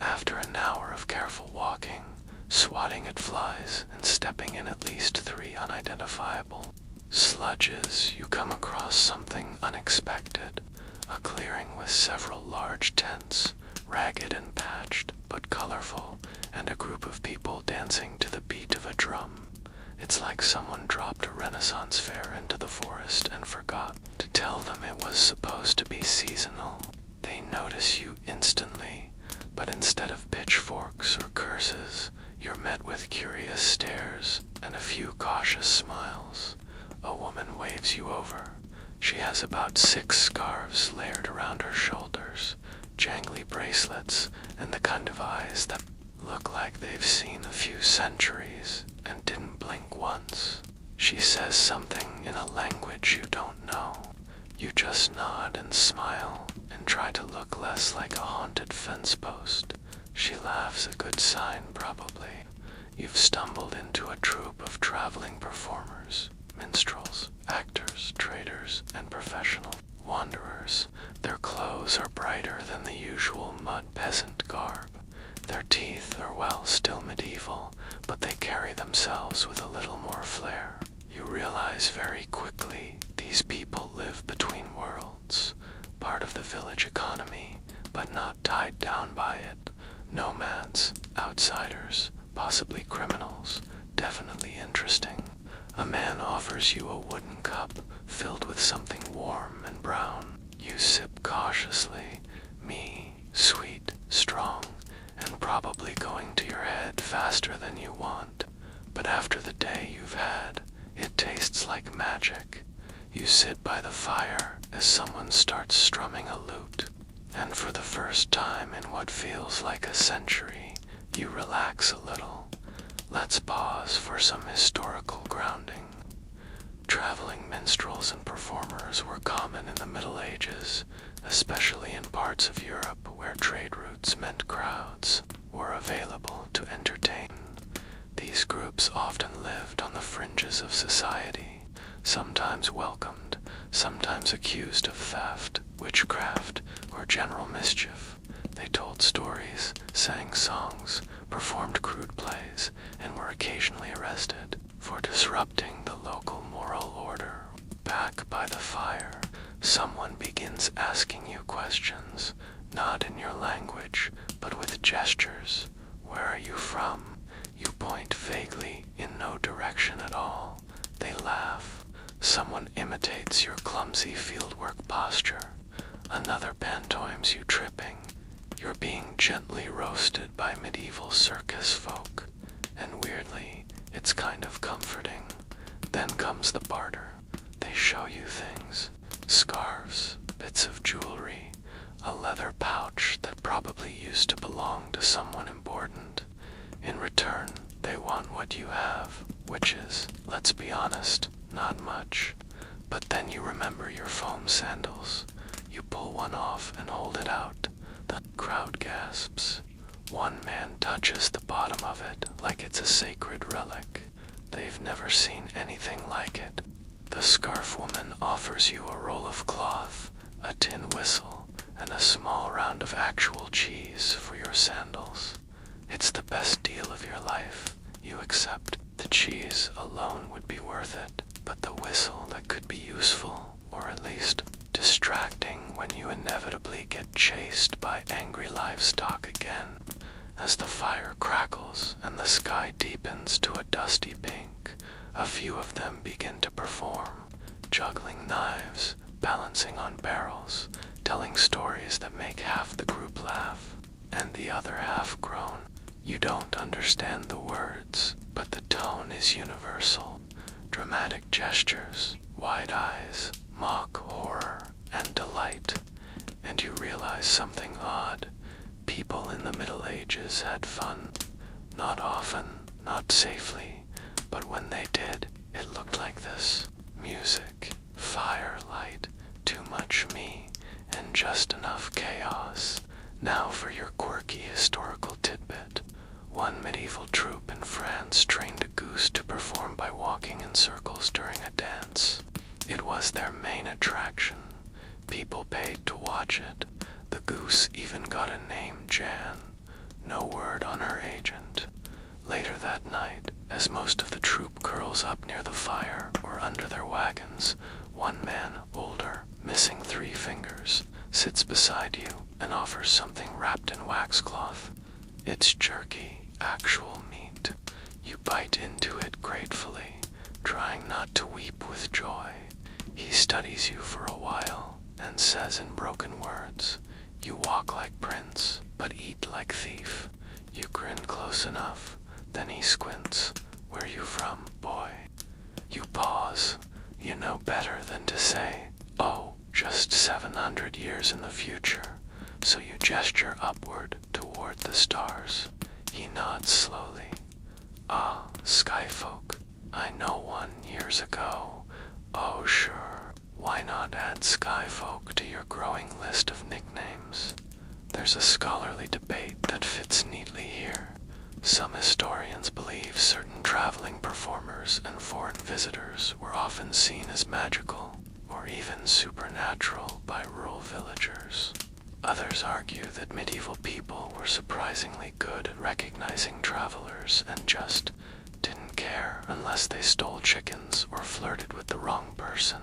After an hour of careful walking, swatting at flies and stepping in at least 3 unidentifiable sludges, you come across something unexpected. A clearing with several large tents, ragged and patched, but colorful, and a group of people dancing to the beat of a drum. It's like someone dropped a Renaissance fair into the forest and forgot to tell them it was supposed to be seasonal. They notice you instantly, but instead of pitchforks or curses, you're met with curious stares and a few cautious smiles. A woman waves you over. She has about 6 scarves layered around her shoulders, jangly bracelets, and the kind of eyes that look like they've seen a few centuries and didn't blink once. She says something in a language you don't know. You just nod and smile and try to look less like a haunted fence post. She laughs, a good sign probably. You've stumbled into a troupe of traveling performers, minstrels, actors, traders, and professional wanderers. Their clothes are brighter than the usual mud peasant garb. Their teeth are, well, still medieval, but they carry themselves with a little more flair. You realize very quickly these people live between worlds, part of the village economy, but not tied down by it. Nomads, outsiders, possibly criminals, definitely interesting. A man offers you a wooden cup filled with something warm and brown. You sip cautiously, sweet, strong, and probably going to your head faster than you want. But after the day you've had, it tastes like magic. You sit by the fire as someone starts strumming a lute, and for the first time in what feels like a century, you relax a little. Let's pause for some historical grounding. Traveling minstrels and performers were common in the Middle Ages, especially in parts of Europe where trade routes meant crowds were available to entertain. These groups often lived on the fringes of society, sometimes welcomed, sometimes accused of theft, witchcraft, or general mischief. They told stories, sang songs, performed crude plays, and were occasionally arrested for disrupting the local moral order. Back by the fire, someone begins asking you questions, not in your language, but with gestures. Where are you from? You point vaguely in no direction at all. They laugh. Someone imitates your clumsy fieldwork posture. Another pantomimes you tripping. You're being gently roasted by medieval circus folk. And weirdly, it's kind of comforting. Then comes the barter. They show you things. Scarves, bits of jewelry, a leather pouch that probably used to belong to someone important. In return, they want what you have, which is, let's be honest, not much. But then you remember your foam sandals. You pull one off and hold it out. The crowd gasps. One man touches the bottom of it like it's a sacred relic. They've never seen anything like it. The scarf woman offers you a roll of cloth, a tin whistle, and a small round of actual cheese for your sandals. It's the best deal of your life. You accept. The cheese alone would be worth it, but the whistle that could be useful, or at least distracting when you inevitably get chased by angry livestock again. As the fire crackles and the sky deepens to a dusty pink, a few of them begin to perform, juggling knives, balancing on barrels, telling stories that make half the group laugh, and the other half groan. You don't understand the words, but the tone is universal. Dramatic gestures, wide eyes, mock horror, and delight. And you realize something odd. People in the Middle Ages had fun. Not often, not safely, but when they did, it looked like this. Music, fire, light, too much me, and just enough chaos. Now for your quirky historical tidbit. One medieval troupe in France trained a goose to perform by walking in circles during a dance. It was their main attraction. People paid to watch it. The goose even got a name, Jan. No word on her agent. Later that night, as most of the troupe curls up near the fire or under their wagons, one man, older, missing 3 fingers, sits beside you and offers something wrapped in waxcloth. It's jerky, actual meat. You bite into it gratefully, trying not to weep with joy. He studies you for a while and says in broken words, "You walk like prince, but eat like thief." You grin close enough, then he squints. "Where you from, boy?" You pause. You know better than to say, "Oh, just 700 years in the future." So you gesture upward toward the stars. He nods slowly. "Ah, skyfolk. I know one years ago." "Oh, sure. Why not add skyfolk to your growing list of nicknames?" There's a scholarly debate that fits neatly here. Some historians believe certain traveling performers and foreign visitors were often seen as magical or even supernatural by rural villagers. Others argue that medieval people were surprisingly good at recognizing travelers and just didn't care unless they stole chickens or flirted with the wrong person.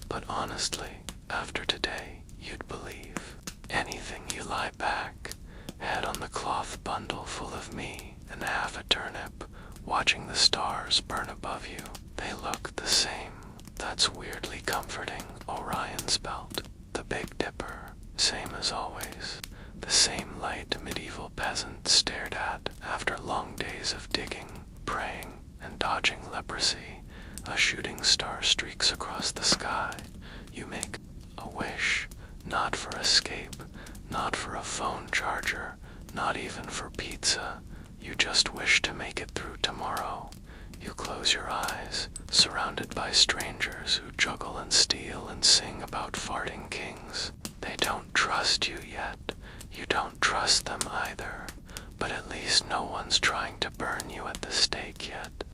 But honestly, after today, you'd believe anything. You lie back, head on the cloth bundle full of me and half a turnip, watching the stars burn above you. They look the same. That's weirdly comforting. Orion's belt, the Big Dipper, same as always. The same light medieval peasant stared at after long days of digging, praying, and dodging leprosy. A shooting star streaks across the sky. You make a wish, not for escape, not for a phone charger, not even for pizza. You just wish to make it through tomorrow. You close your eyes, surrounded by strangers who juggle and steal and sing about farting kings. They don't trust you yet. You don't trust them either. But at least no one's trying to burn you at the stake yet.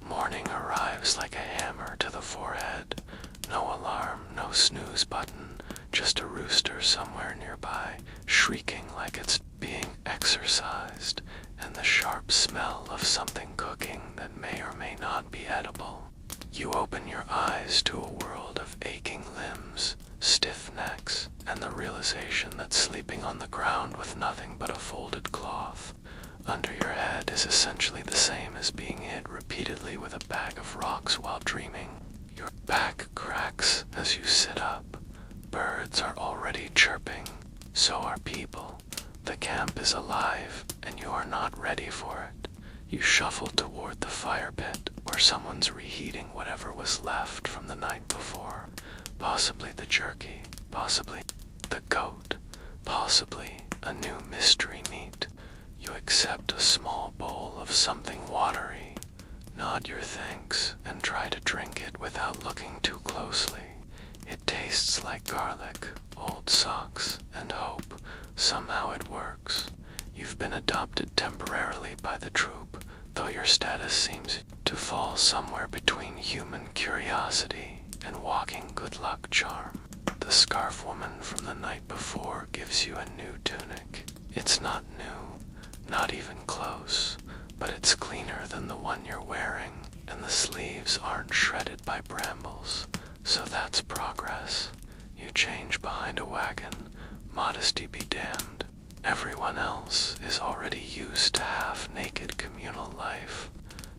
Morning arrives like a hammer to the forehead. No alarm, no snooze button, just a rooster somewhere nearby, shrieking like it's being exorcised. and the sharp smell of something cooking that may or may not be edible. You open your eyes to a world of aching limbs, stiff necks, and the realization that sleeping on the ground with nothing but a folded cloth under your head is essentially the same as being hit repeatedly with a bag of rocks while dreaming. Your back cracks as you sit up. Birds are already chirping. So are people. The camp is alive, and you are not ready for it. You shuffle toward the fire pit, where someone's reheating whatever was left from the night before. Possibly the jerky, possibly the goat, possibly a new mystery meat. You accept a small bowl of something watery, nod your thanks, and try to drink it without looking too closely. It tastes like garlic, old socks, and hope. Somehow it works. You've been adopted temporarily by the troop, though your status seems to fall somewhere between human curiosity and walking good luck charm. The scarf woman from the night before gives you a new tunic. It's not new, not even close, but it's cleaner than the one you're wearing, and the sleeves aren't shredded by brambles. So that's progress. You change behind a wagon, modesty be damned. Everyone else is already used to half-naked communal life.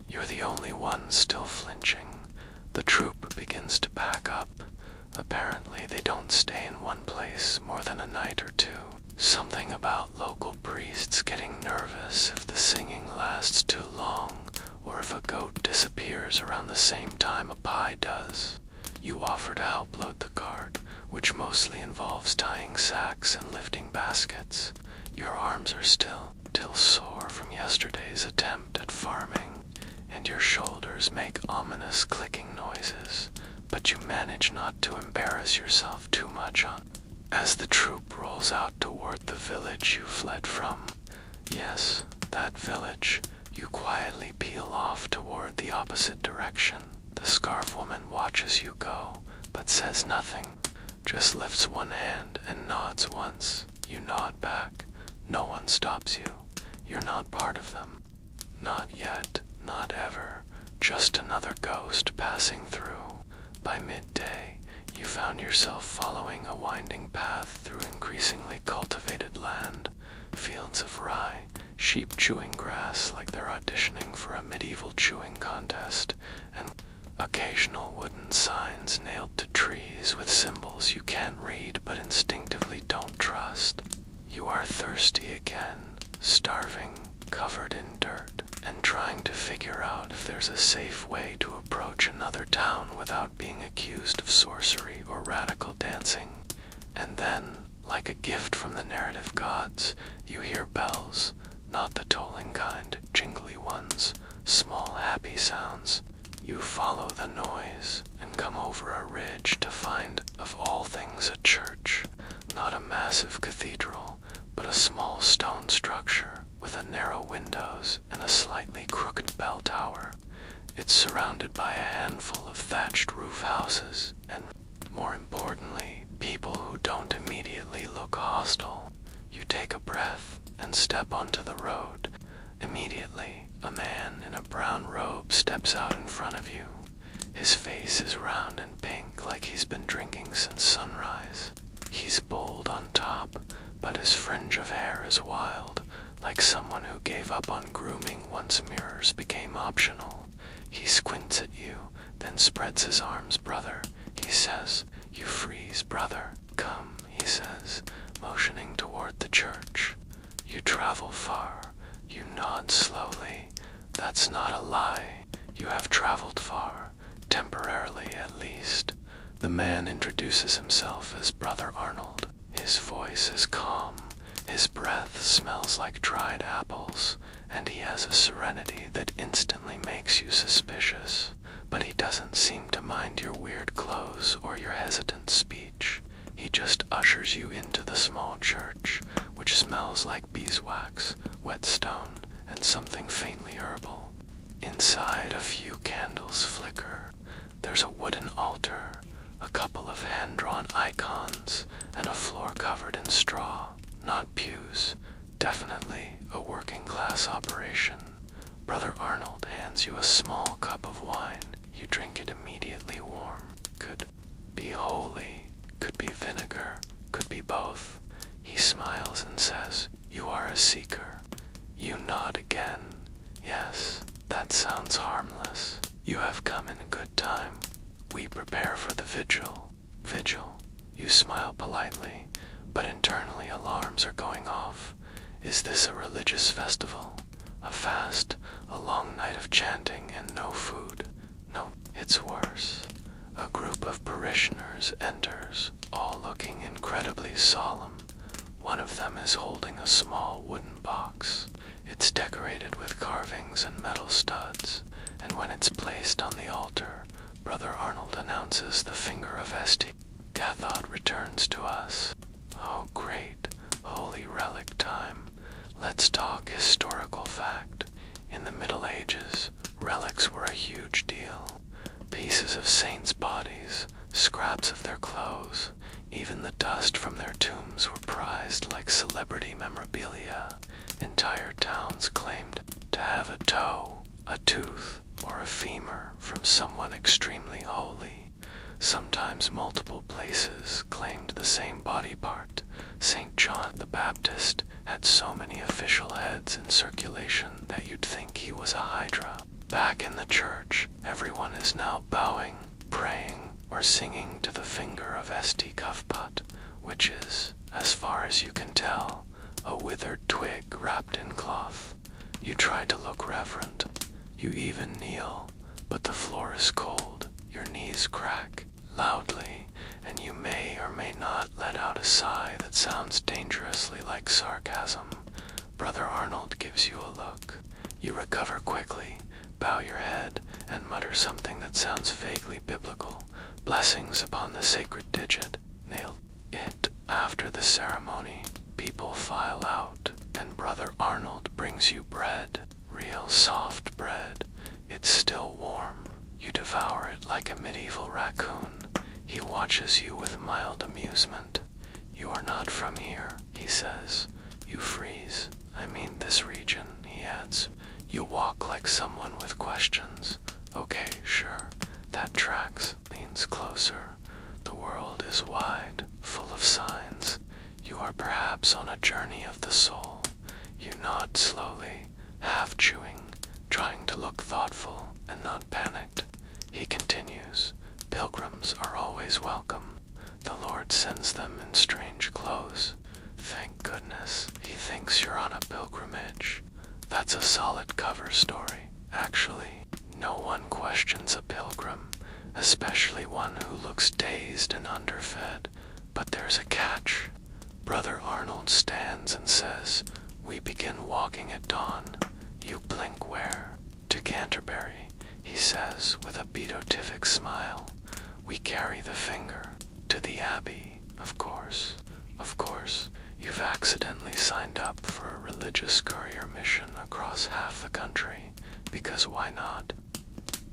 You're the only one still flinching. The troop begins to pack up. Apparently they don't stay in one place more than a night or two. Something about local priests getting nervous if the singing lasts too long, or if a goat disappears around the same time a pie does. You offer to help load the cart, which mostly involves tying sacks and lifting baskets. Your arms are still sore from yesterday's attempt at farming, and your shoulders make ominous clicking noises, but you manage not to embarrass yourself too much as the troop rolls out toward the village you fled from. Yes, that village. You quietly peel off toward the opposite direction. The scarf woman watches you go, but says nothing, just lifts one hand and nods once. You nod back. No one stops you. You're not part of them. Not yet, not ever, just another ghost passing through. By midday, you found yourself following a winding path through increasingly cultivated land, fields of rye, sheep chewing grass like they're auditioning for a medieval chewing contest, and occasional wooden signs nailed to trees with symbols you can't read but instinctively don't trust. You are thirsty again, starving, covered in dirt, and trying to figure out if there's a safe way to approach another town without being accused of sorcery or radical dancing. And then, like a gift from the narrative gods, you hear bells, not the tolling kind, jingly ones, small happy sounds. You follow the noise and come over a ridge to find, of all things, a church. Not a massive cathedral, but a small stone structure with a narrow windows and a slightly crooked bell tower. It's surrounded by a handful of thatched roof houses and, more importantly, people who don't immediately look hostile. You take a breath and step onto the road. Immediately, a man in a brown robe steps out in front of you. His face is round and pink like he's been drinking since sunrise. He's bold on top, but his fringe of hair is wild, like someone who gave up on grooming once mirrors became optional. He squints at you, then spreads his arms. "Brother," he says. "You freeze, brother. Come," he says, motioning toward the church. You travel far. You nod slowly. That's not a lie. You have traveled far, temporarily at least. The man introduces himself as Brother Arnold. His voice is calm. His breath smells like dried apples, and he has a serenity that instantly makes you suspicious. But he doesn't seem to mind your weird clothes or your hesitant speech. He just ushers you into the small church, which smells like beeswax, wet stone, and something faintly herbal. Inside, a few candles flicker. There's a wooden altar, a couple of hand-drawn icons, and a floor covered in straw. Not pews. Definitely a working-class operation. you a small cup of wine. You drink it immediately warm. Could be holy, could be vinegar, could be both. He smiles and says, "You are a seeker." You nod again. "Yes, that sounds harmless. You have come in a good time. We prepare for the vigil." "Vigil?" You smile politely, but internally alarms are going off. Is this a religious festival? A fast? A long night of chanting and no food? No, it's worse. A group of parishioners enters, all looking incredibly solemn. One of them is holding a small wooden box. It's decorated with carvings and metal studs, and when it's placed on the altar, Brother Arnold announces the finger of St. Cathod returns to us. Oh, great, holy relic time. Let's talk historical fact. In the Middle Ages, relics were a huge deal. Pieces of saints' bodies, scraps of their clothes, even the dust from their tombs were prized like celebrity memorabilia. Entire towns claimed to have a toe, a tooth, or a femur from someone extremely holy. Sometimes multiple places claimed the same body part. St. John the Baptist had so many official heads in circulation that you'd think he was a hydra. Back in the church, everyone is now bowing, praying, or singing to the finger of St. Cuthbert, which is, as far as you can tell, a withered twig wrapped in cloth. You try to look reverent. You even kneel, but the floor is cold. Your knees crack loudly, and you may or may not let out a sigh that sounds dangerously like sarcasm. Brother Arnold gives you a look. You recover quickly, bow your head, and mutter something that sounds vaguely biblical. Blessings upon the sacred digit. Nail it. After the ceremony, people file out, and Brother Arnold brings you bread. Real soft bread. It's still warm. You devour it like a medieval raccoon. He watches you with mild amusement. "You are not from here," he says. You freeze. "I mean this region," he adds. You walk like someone with questions. "Okay, sure. That tracks." Leans closer. "The world is wide, full of signs. You are perhaps on a journey of the soul." You nod slowly, half chewing, trying to look thoughtful and not panicked. He continues, "Pilgrims are always welcome. The Lord sends them in strange clothes. Thank goodness, he thinks you're on a pilgrimage." That's a solid cover story, actually. No one questions a pilgrim, especially one who looks dazed and underfed. But there's a catch. Brother Arnold stands and says, "We begin walking at dawn." You blink. "Where?" "To Canterbury," he says with a beatific smile. "We carry the finger. To the Abbey, of course." Of course, you've accidentally signed up for a religious courier mission across half the country, because why not?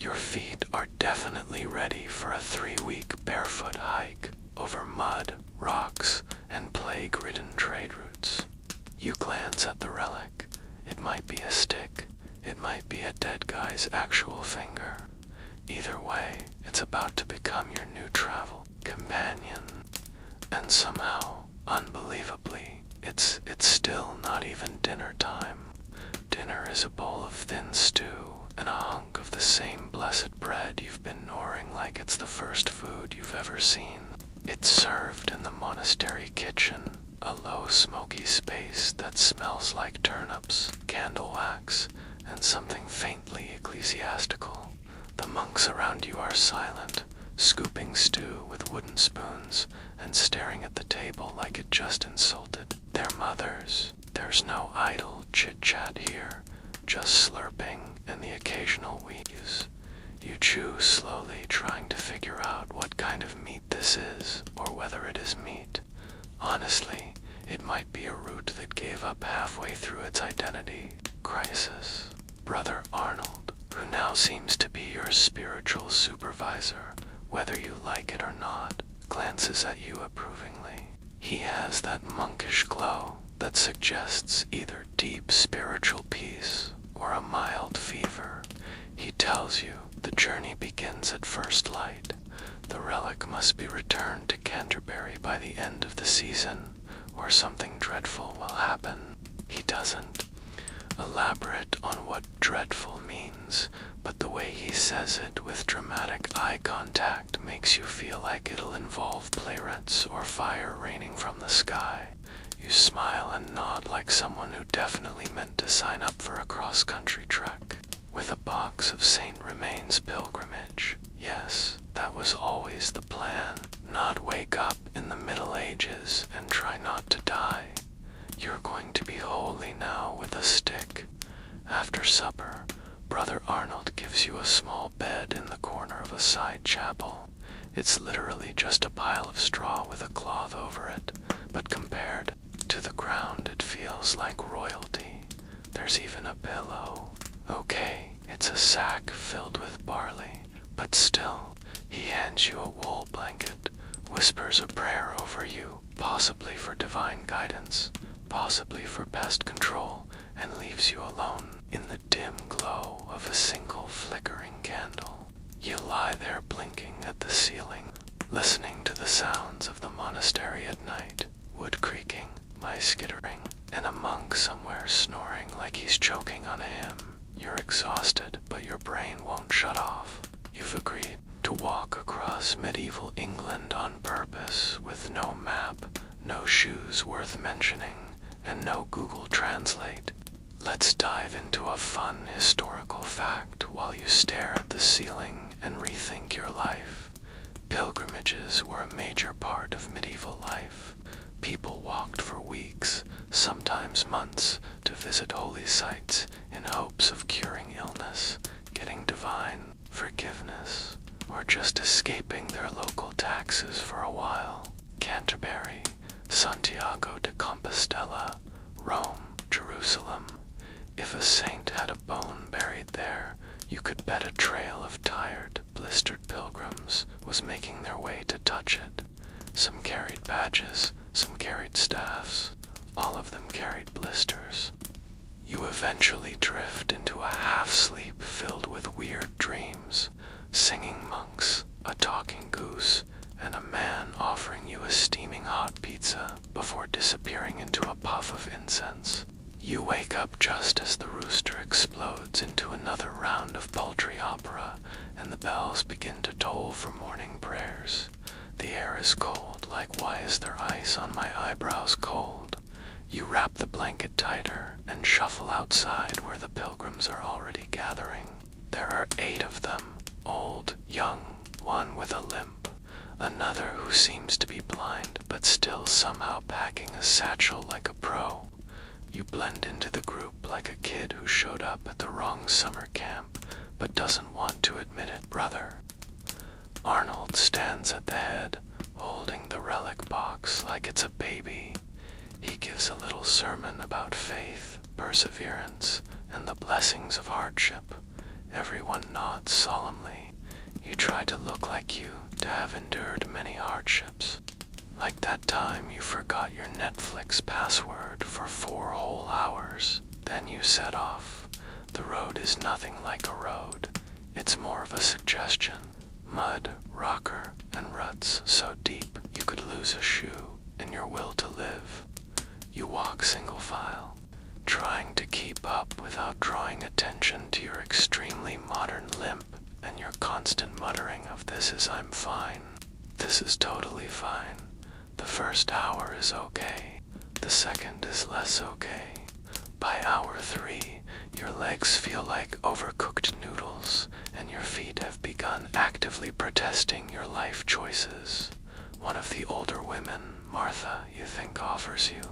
Your feet are definitely ready for a 3-week barefoot hike over mud, rocks, and plague-ridden trade routes. You glance at the relic. It might be a stick. It might be a dead guy's actual finger. Either way, it's about to become your new travel companion. And somehow, unbelievably, it's still not even dinner time. Dinner is a bowl of thin stew and a hunk of the same blessed bread you've been gnawing like it's the first food you've ever seen. It's served in the monastery kitchen, a low smoky space that smells like turnips, candle wax, and something faintly ecclesiastical. The monks around you are silent, scooping stew with wooden spoons and staring at the table like it just insulted their mothers. There's no idle chit-chat here, just slurping and the occasional wheeze. You chew slowly, trying to figure out what kind of meat this is, or whether it is meat. Honestly, it might be a root that gave up halfway through its identity crisis. Brother Arnold, who now seems to be your spiritual supervisor, whether you like it or not, glances at you approvingly. He has that monkish glow that suggests either deep spiritual peace or a mild fever. He tells you the journey begins at first light. The relic must be returned to Canterbury by the end of the season, or something dreadful will happen. He doesn't elaborate on what dreadful means, but the way he says it with dramatic eye contact makes you feel like it'll involve playwrights or fire raining from the sky. You smile and nod like someone who definitely meant to sign up for a cross-country trek. With a box of Saint Remain's pilgrimage. Yes, that was always the plan. Not wake up in the Middle Ages and try not to die. You're going to be holy now with a stick. After supper, Brother Arnold gives you a small bed in the corner of a side chapel. It's literally just a pile of straw with a cloth over it, but compared to the ground it feels like royalty. There's even a pillow. Okay, it's a sack filled with barley, but still, he hands you a wool blanket, whispers a prayer over you, possibly for divine guidance, possibly for pest control, and leaves you alone in the dim glow of a single flickering candle. You lie there blinking at the ceiling, listening to the sounds of the monastery at night, wood creaking, mice skittering, and a monk somewhere snoring like he's choking on a hymn. You're exhausted, but your brain won't shut off. You've agreed to walk across medieval England on purpose with no map, no shoes worth mentioning, and no Google Translate. Let's dive into a fun historical fact while you stare at the ceiling and rethink your life. Pilgrimages were a major part of medieval life. People walked for weeks, sometimes months, to visit holy sites in hopes of curing illness, getting divine forgiveness, or just escaping their local taxes for a while. Canterbury, Santiago de Compostela, Rome, Jerusalem. If a saint had a bone buried there, you could bet a trail of tired, blistered pilgrims was making their way to touch it. Some carried badges, some carried staffs, all of them carried blisters. You eventually drift into a half-sleep filled with weird dreams, singing monks, a talking goose, and a man offering you a steaming hot pizza before disappearing into a puff of incense. You wake up just as the rooster explodes into another round of poultry opera, and the bells begin to toll for morning prayers. The air is cold, like why is there ice on my eyebrows cold? You wrap the blanket tighter and shuffle outside where the pilgrims are already gathering. There are 8 of them, old, young, one with a limp, another who seems to be blind but still somehow packing a satchel like a pro. You blend into the group like a kid who showed up at the wrong summer camp but doesn't want to admit it, brother. Arnold stands at the head, holding the relic box like it's a baby. He gives a little sermon about faith, perseverance, and the blessings of hardship. Everyone nods solemnly. You try to look like you, to have endured many hardships. Like that time you forgot your Netflix password for 4 whole hours. Then you set off. The road is nothing like a road. It's more of a suggestion. Mud, rocker, and ruts so deep you could lose a shoe in your will to live. You walk single file, trying to keep up without drawing attention to your extremely modern limp and your constant muttering of "this is I'm fine, this is totally fine." The first hour is okay, the second is less okay. By hour 3, your legs feel like overcooked noodles, and your feet have begun actively protesting your life choices. One of the older women, Martha, you think offers you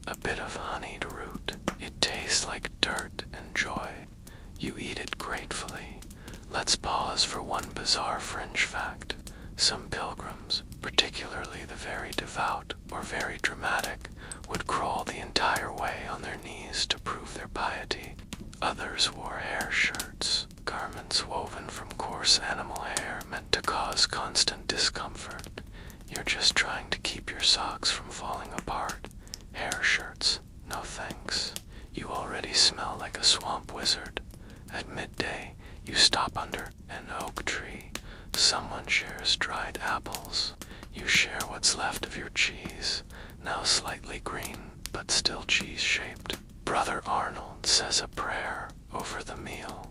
a bit of honeyed root. It tastes like dirt and joy. You eat it gratefully. Let's pause for one bizarre fringe fact. Some pilgrims, particularly the very devout or very dramatic, would crawl the entire way on their knees to prove their piety. Others wore hair shirts, garments woven from coarse animal hair meant to cause constant discomfort. You're just trying to keep your socks from falling apart. Hair shirts, no thanks. You already smell like a swamp wizard. At midday, you stop shares dried apples. You share what's left of your cheese, now slightly green, but still cheese-shaped. Brother Arnold says a prayer over the meal.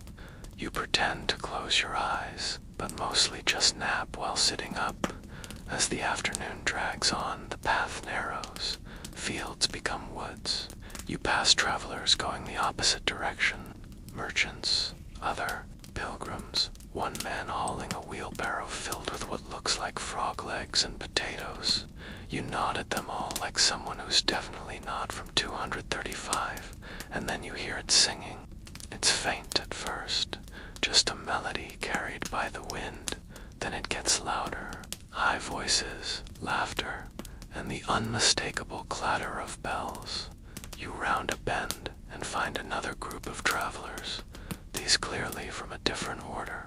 You pretend to close your eyes, but mostly just nap while sitting up. As the afternoon drags on, the path narrows. Fields become woods. You pass travelers going the opposite direction. Merchants, other pilgrims, one man hauling a wheelbarrow filled with what looks like frog legs and potatoes. You nod at them all like someone who's definitely not from 235, and then you hear it singing. It's faint at first, just a melody carried by the wind. Then it gets louder, high voices, laughter, and the unmistakable clatter of bells. You round a bend and find another group of travelers, these clearly from a different order.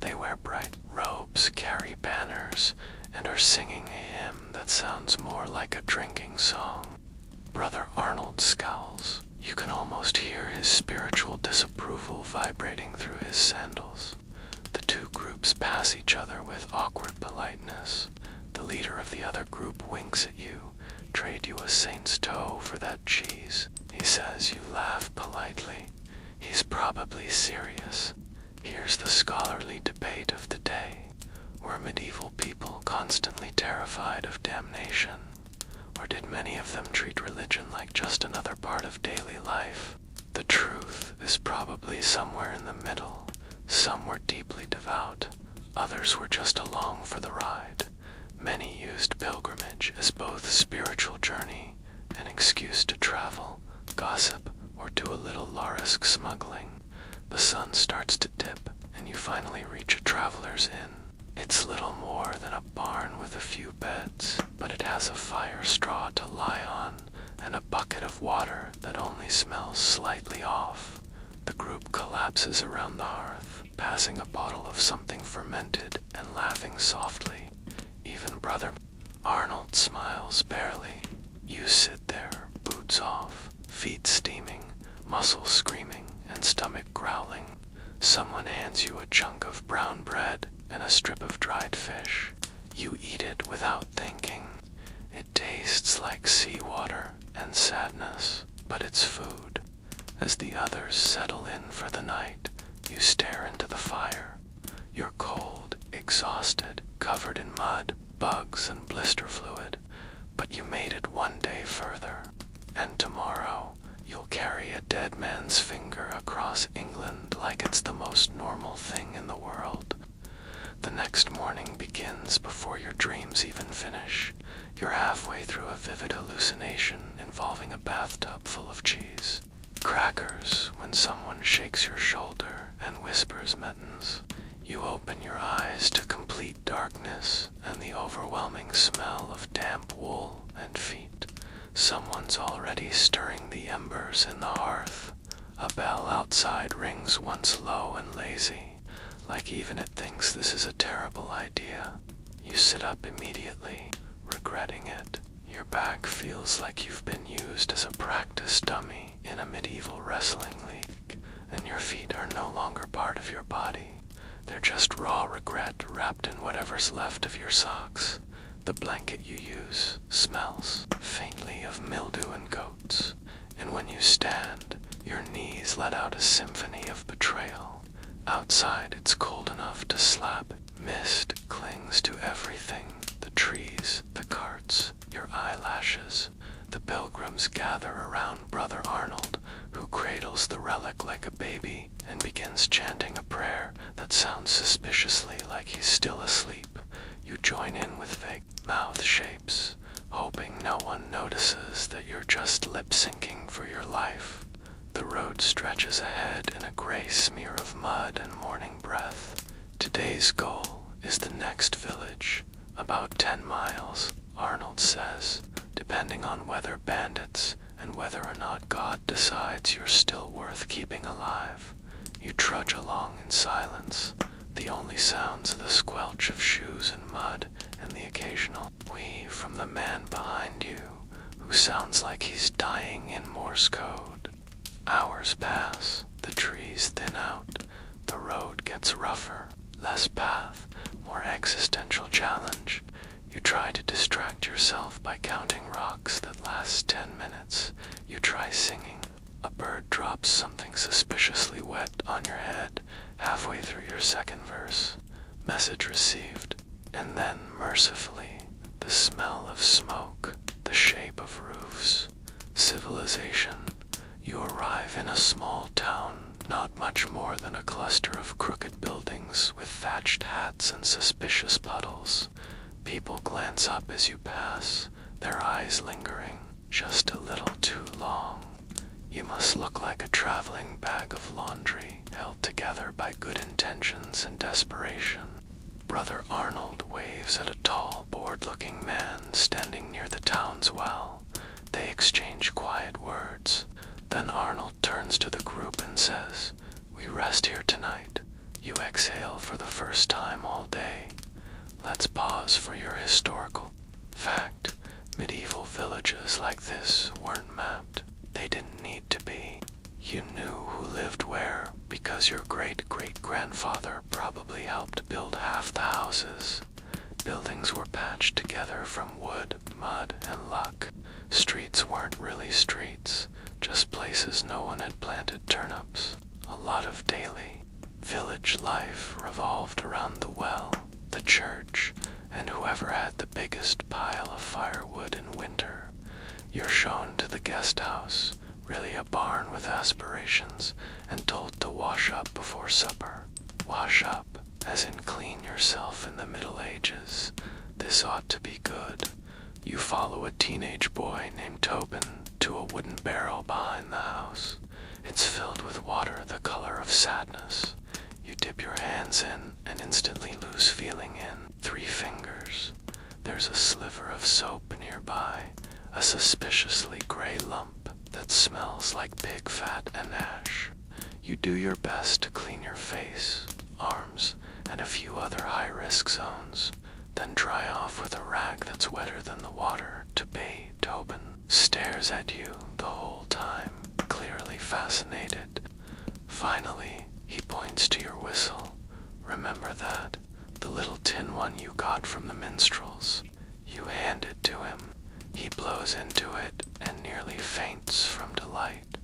They wear bright robes, carry banners, and are singing a hymn that sounds more like a drinking song. Brother Arnold scowls. You can almost hear his spiritual disapproval vibrating through his sandals. The two groups pass each other with awkward politeness. The leader of the other group winks at you. Trade you a saint's toe for that cheese, he says. You laugh politely. He's probably serious. Here's the scholarly debate of the day. Were medieval people constantly terrified of damnation? Or did many of them treat religion like just another part of daily life? The truth is probably somewhere in the middle. Some were deeply devout. Others were just along for the ride. Many used pilgrimage as both a spiritual journey, an excuse to travel, gossip, or do a little Larisk smuggling. The sun starts to dip, and you finally reach a traveler's inn. It's little more than a barn with a few beds, but it has a fire straw to lie on, and a bucket of water that only smells slightly off. The group collapses around the hearth, passing a bottle of something fermented and laughing softly. Even Brother Arnold smiles barely. You sit there, boots off, feet steaming, muscles screaming, and stomach growling. Someone hands you a chunk of brown bread and a strip of dried fish. You eat it without thinking. It tastes like seawater and sadness, but it's food. As the others settle in for the night, you stare into the fire. You're cold, exhausted, covered in mud, bugs, and blister fluid, but you made it one day further. And tomorrow, you'll carry a dead man's finger across England like it's the most normal thing in the world. The next morning begins before your dreams even finish. You're halfway through a vivid hallucination involving a bathtub full of cheese. Crackers when someone shakes your shoulder and whispers mittens. You open your eyes to complete darkness and the overwhelming smell of damp wool and feet. Someone's already stirring the embers in the hearth. A bell outside rings once low and lazy, like even it thinks this is a terrible idea. You sit up immediately, regretting it. Your back feels like you've been used as a practice dummy in a medieval wrestling league, and your feet are no longer part of your body. They're just raw regret wrapped in whatever's left of your socks. The blanket you use smells faintly of mildew and goats, and when you stand, your knees let out a symphony of betrayal. Outside, it's cold enough to slap. Mist clings to everything. The trees, the carts, your eyelashes. The pilgrims gather around Brother Arnold, who cradles the relic like a baby and begins chanting a prayer that sounds suspiciously like he's still asleep. You join in with vague mouth shapes, hoping no one notices that you're just lip-syncing for your life. The road stretches ahead in a gray smear of mud and morning breath. Today's goal is the next village, about 10 miles, Arnold says, depending on whether bandits and whether or not God decides you're still worth keeping alive. You trudge along in silence. The only sounds are the squelch of shoes in mud and the occasional wee from the man behind you, who sounds like he's dying in Morse code. Hours pass, the trees thin out, the road gets rougher. Less path, more existential challenge. You try to distract yourself by counting rocks that last 10 minutes. You try singing. A bird drops something suspiciously wet on your head halfway through your second verse. Message received. And then, mercifully, the smell of smoke, the shape of roofs. Civilization. You arrive in a small town, not much more than a cluster of crooked buildings with thatched hats and suspicious puddles. People glance up as you pass, their eyes lingering just a little too long. You must look like a traveling bag of laundry held together by good intentions and desperation. Brother Arnold waves at a tall, bored-looking man standing near the town's well. They exchange quiet words. Then Arnold turns to the group and says, "We rest here tonight." You exhale for the first time all day. Let's pause for your historical fact. Medieval villages like this weren't mapped. They didn't need to be. You knew who lived where because your great-great-grandfather probably helped build half the houses. Buildings were patched together from wood, mud, and luck. Streets weren't really streets, just places no one had planted turnips. A lot of daily village life revolved around the well, the church, and whoever had the biggest pile of firewood in winter. You're shown to the guest house, really a barn with aspirations, and told to wash up before supper. Wash up, as in clean yourself in the Middle Ages. This ought to be good. You follow a teenage boy named Tobin to a wooden barrel behind the house. It's filled with water the color of sadness. You dip your hands in and instantly lose feeling in 3 fingers. There's a sliver of soap nearby, a suspiciously gray lump that smells like pig fat and ash. You do your best to clean your face, arms, and a few other high-risk zones, then dry off with a rag that's wetter than the water to bathe. Tobin stares at you the whole time, clearly fascinated. Finally, he points to your whistle. Remember that, the little tin one you got from the minstrels. You hand it to him. He blows into it and nearly faints from delight.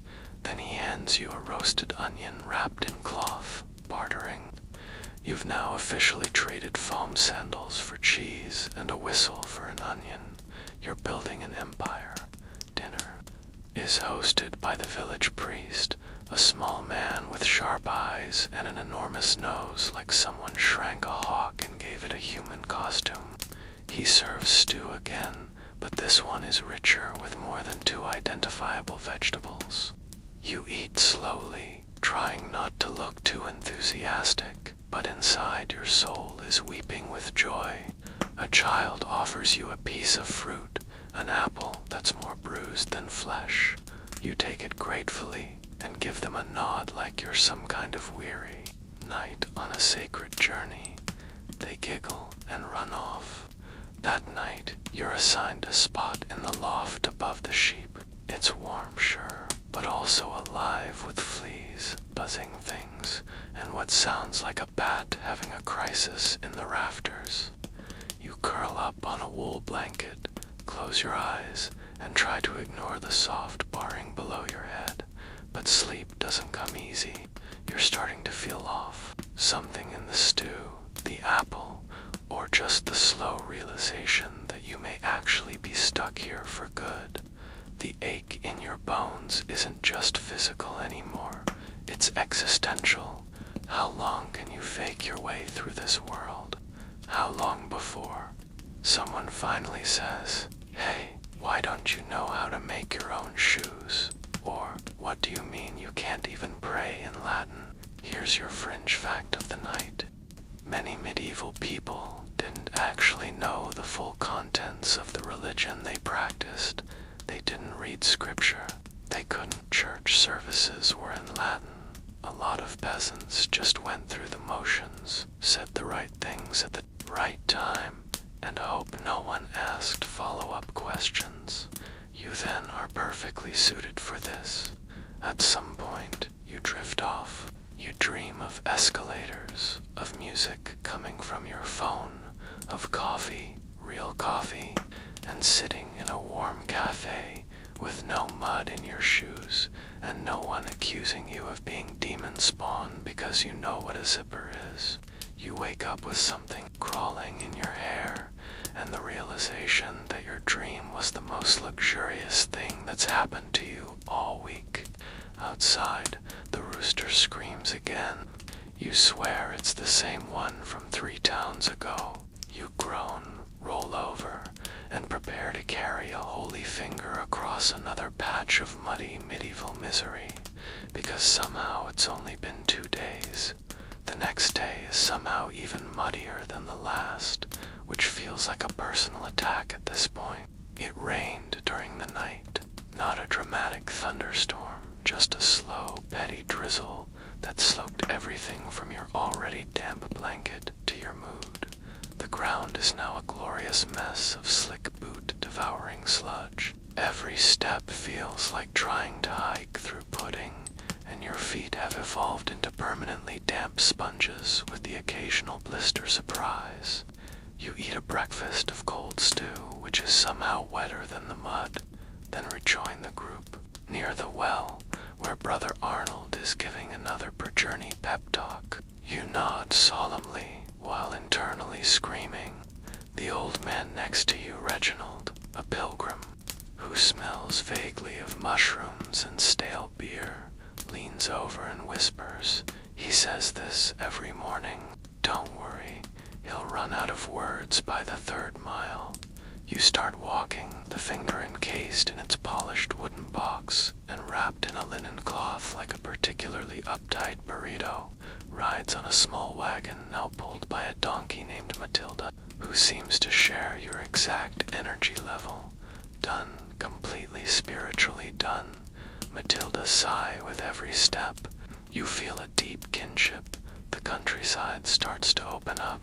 Then he hands you a roasted onion wrapped in cloth, bartering. You've now officially traded foam sandals for cheese and a whistle for an onion. You're building an empire. Dinner is hosted by the village priest, a small man with sharp eyes and an enormous nose like someone shrank a hawk and gave it a human costume. He serves stew again, but this one is richer with more than 2 identifiable vegetables. You eat slowly, trying not to look too enthusiastic, but inside your soul is weeping with joy. A child offers you a piece of fruit, an apple that's more bruised than flesh. You take it gratefully and give them a nod like you're some kind of weary knight on a sacred journey. They giggle and run off. That night, you're assigned a spot in the loft above the sheep. It's warm, sure, but also alive with fleas, buzzing things, and what sounds like a bat having a crisis in the rafters. You curl up on a wool blanket, close your eyes, and try to ignore the soft barring below your head. But sleep doesn't come easy. You're starting to feel off. Something in the stew, the apple, or just the slow realization that you may actually be stuck here for good. The ache in your bones isn't just physical anymore. It's existential. How long can you fake your way through this world? How long before someone finally says, "Hey, why don't you know how to make your own shoes?" Or, "What do you mean you can't even pray in Latin?" Here's your fringe fact of the night. Many medieval people didn't actually know the full contents of the religion they practiced. They didn't read scripture. They couldn't. Church services were in Latin. A lot of peasants just went through the motions, said the right things at the right time, and hope no one asked follow-up questions. You then are perfectly suited for this. At some point, you drift off, You dream of escalators, of music coming from your phone, of coffee, real coffee, and sitting in a warm cafe with no mud in your shoes and no one accusing you of being demon spawn because you know what a zipper is. You wake up with something crawling in your hair and the realization that your dream was the most luxurious thing that's happened to you all week. Outside, the rooster screams again. You swear it's the same one from 3 towns ago. You groan, roll over, and prepare to carry a holy finger across another patch of muddy medieval misery, because somehow it's only been 2 days. The next day is somehow even muddier than the last, which feels like a personal attack at this point. It rained during the night, not a dramatic thunderstorm, just a slow, petty drizzle that soaked everything from your already damp blanket to your mood. The ground is now a glorious mess of slick boot devouring sludge. Every step feels like trying to hike through pudding, and your feet have evolved into permanently damp sponges with the occasional blister surprise. You eat a breakfast of cold stew, which is somehow wetter than the mud, then rejoin the group near the well, where Brother Arnold is giving another per-journey pep talk. You nod solemnly while internally screaming. The old man next to you, Reginald, a pilgrim, who smells vaguely of mushrooms and stale beer, leans over and whispers. He says this every morning. Don't worry, he'll run out of words by the 3rd mile. You start walking, the finger encased in its polished wooden box and wrapped in a linen cloth like a particularly uptight burrito, rides on a small wagon now pulled by a donkey named Matilda, who seems to share your exact energy level. Done, completely spiritually done. Matilda sigh with every step. You feel a deep kinship. The countryside starts to open up.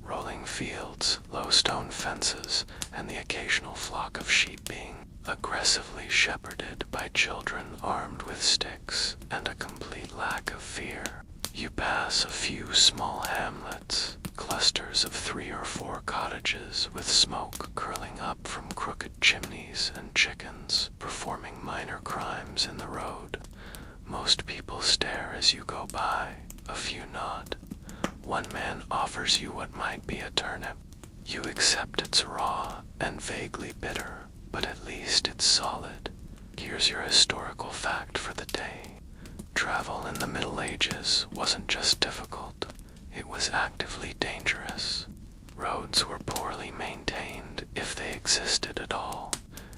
Rolling fields, low stone fences, and the occasional flock of sheep being aggressively shepherded by children armed with sticks, and a complete lack of fear. You pass a few small hamlets, clusters of 3 or 4 cottages with smoke curling up from crooked chimneys and chickens performing minor crimes in the road. Most people stare as you go by, a few nod. One man offers you what might be a turnip. You accept it's raw and vaguely bitter, but at least it's solid. Here's your historical fact for the day. Travel in the Middle Ages wasn't just difficult, it was actively dangerous. Roads were poorly maintained, if they existed at all,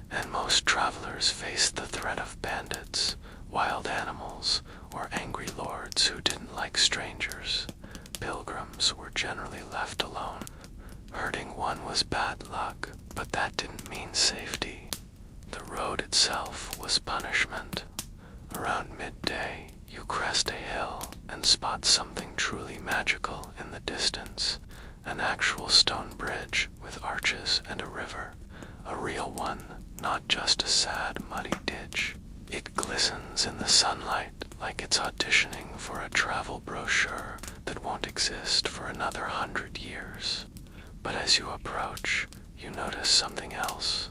and most travelers faced the threat of bandits, wild animals, or angry lords who didn't like strangers. Pilgrims were generally left alone. Hurting one was bad luck, but that didn't mean safety. The road itself was punishment. Around midday, you crest a hill and spot something truly magical in the distance. An actual stone bridge with arches and a river. A real one, not just a sad, muddy ditch. It glistens in the sunlight like it's auditioning for a travel brochure that won't exist for another 100 years. But as you approach, you notice something else.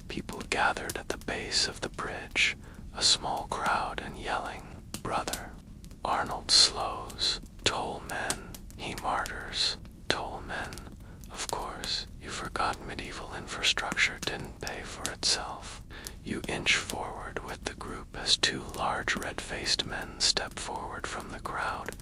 People gathered at the base of the bridge, a small crowd and yelling, "Brother!" Arnold slows. Toll men. He martyrs. Toll men. Of course, you forgot medieval infrastructure didn't pay for itself. You inch forward with the group as 2 large red-faced men step forward from the crowd.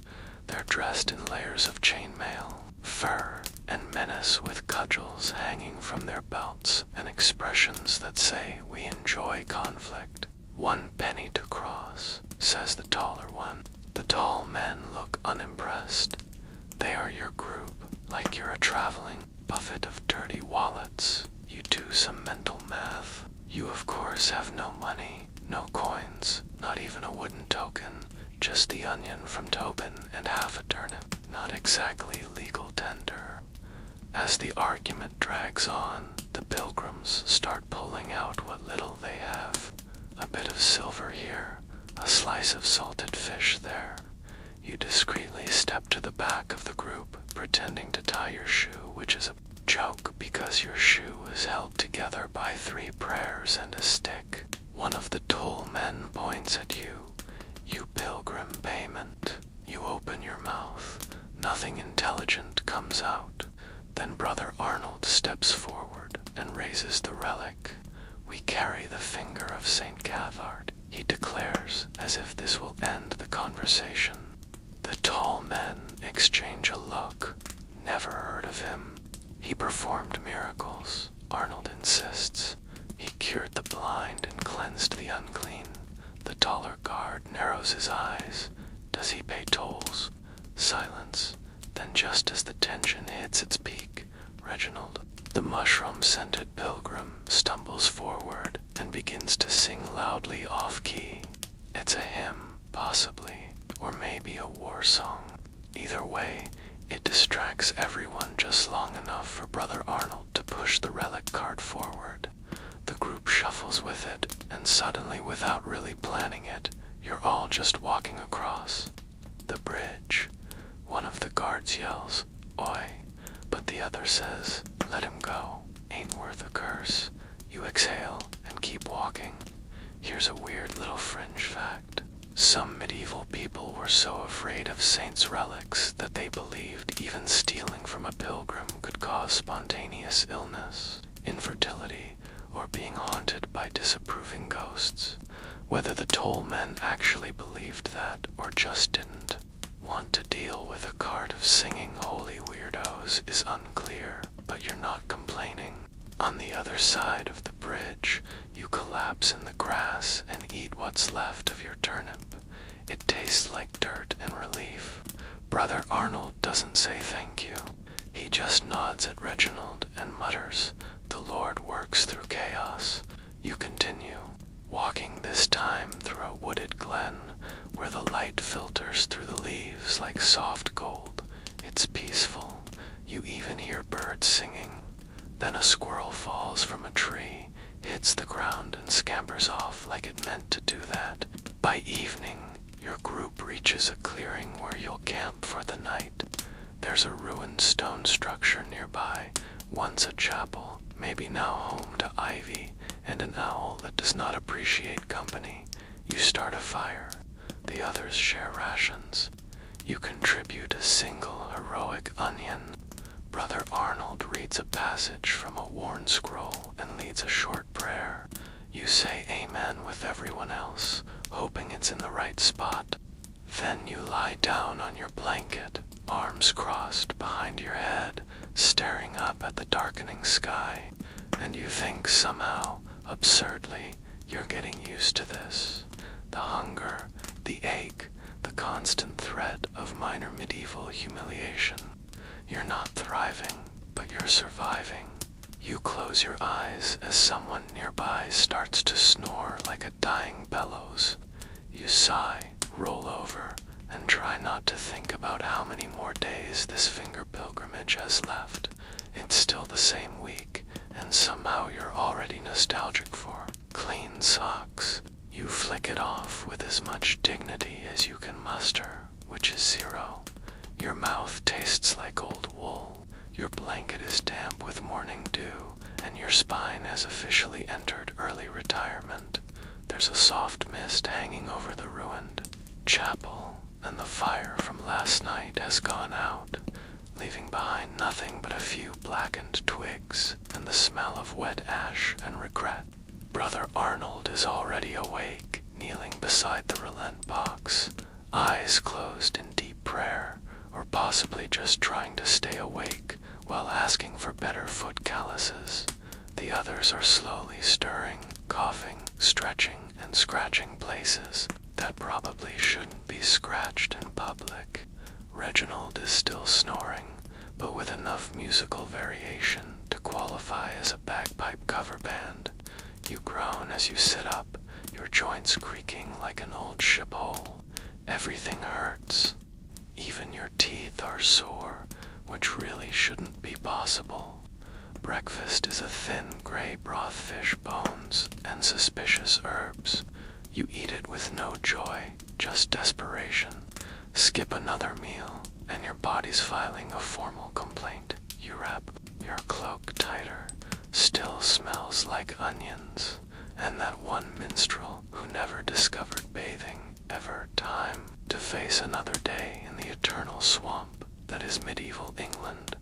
They're dressed in layers of chainmail, fur, and menace with cudgels hanging from their belts and expressions that say, "We enjoy conflict." "1 penny to cross," says the taller one. The tall men look unimpressed. They are your group, like you're a traveling buffet of dirty wallets. You do some mental math. You of course have no money, no coins, not even a wooden token, just the onion from Tobin and half a turnip. Not exactly legal tender. As the argument drags on, the pilgrims start pulling out what little they have. A bit of silver here, a slice of salted fish there. You discreetly step to the back of the group, pretending to tie your shoe, which is a joke because your shoe is held together by 3 prayers and a stick. One of the toll men points at you. You pilgrim payment. You open your mouth. Nothing intelligent comes out. Then Brother Arnold steps forward and raises the relic. We carry the finger of St. Cathard, he declares, as if this will end the conversation. The tall men exchange a look. Never heard of him. He performed miracles, Arnold insists. He cured the blind and cleansed the unclean. The taller guard narrows his eyes. Does he pay tolls? Silence. Then just as the tension hits its peak, Reginald, the mushroom-scented pilgrim, stumbles forward and begins to sing loudly off-key. It's a hymn, possibly, or maybe a war song. Either way, it distracts everyone just long enough for Brother Arnold to push the relic cart forward. The group shuffles with it, and suddenly, without really planning it, you're all just walking across the bridge. One of the guards yells, "Oi," but the other says, "Let him go. Ain't worth a curse." You exhale and keep walking. Here's a weird little fringe fact. Some medieval people were so afraid of saints' relics that they believed even stealing from a pilgrim could cause spontaneous illness, infertility, or being haunted by disapproving ghosts. Whether the toll men actually believed that or just didn't want to deal with a cart of singing holy weirdos is unclear, but you're not complaining. On the other side of the bridge, you collapse in the grass and eat what's left of your turnip. It tastes like dirt and relief. Brother Arnold doesn't say thank you. He just nods at Reginald and mutters, "The Lord works through chaos." You continue, walking this time through a wooded glen where the light filters through the leaves like soft gold. It's peaceful. You even hear birds singing. Then a squirrel falls from a tree, hits the ground, and scampers off like it meant to do that. By evening, your group reaches a clearing where you'll camp for the night. There's a ruined stone structure nearby, once a chapel, maybe now home to ivy and an owl that does not appreciate company. You start a fire. The others share rations. You contribute a single heroic onion. Brother Arnold reads a passage from a worn scroll and leads a short prayer. You say amen with everyone else, hoping it's in the right spot. Then you lie down on your blanket, arms crossed behind your head, staring up at the darkening sky, and you think somehow, absurdly, you're getting used to this. The hunger, the ache, the constant threat of minor medieval humiliation. You're not thriving, but you're surviving. You close your eyes as someone nearby starts to snore like a dying bellows. You sigh, roll over, and try not to think about how many more days this finger pilgrimage has left. It's still the same week, and somehow you're already nostalgic for clean socks. You flick it off with as much dignity as you can muster, which is 0. Your mouth tastes like old wool. Your blanket is damp with morning dew, and your spine has officially entered early retirement. There's a soft mist hanging over the ruined chapel, and the fire from last night has gone out, leaving behind nothing but a few blackened twigs and the smell of wet ash and regret. Brother Arnold is already awake, kneeling beside the relent box, eyes closed in deep prayer, or possibly just trying to stay awake while asking for better foot calluses. The others are slowly stirring, coughing, stretching, and scratching places that probably shouldn't be scratched in public. Reginald is still snoring, but with enough musical variation to qualify as a bagpipe cover band. You groan as you sit up, your joints creaking like an old ship hull. Everything hurts. Even your teeth are sore, which really shouldn't be possible. Breakfast is a thin gray broth, fish bones, and suspicious herbs. You eat it with no joy, just desperation. Skip another meal, and your body's filing a formal complaint. You wrap your cloak tighter, still smells like onions, and that one minstrel who never discovered bathing ever. Time to face another day in the eternal swamp that is medieval England.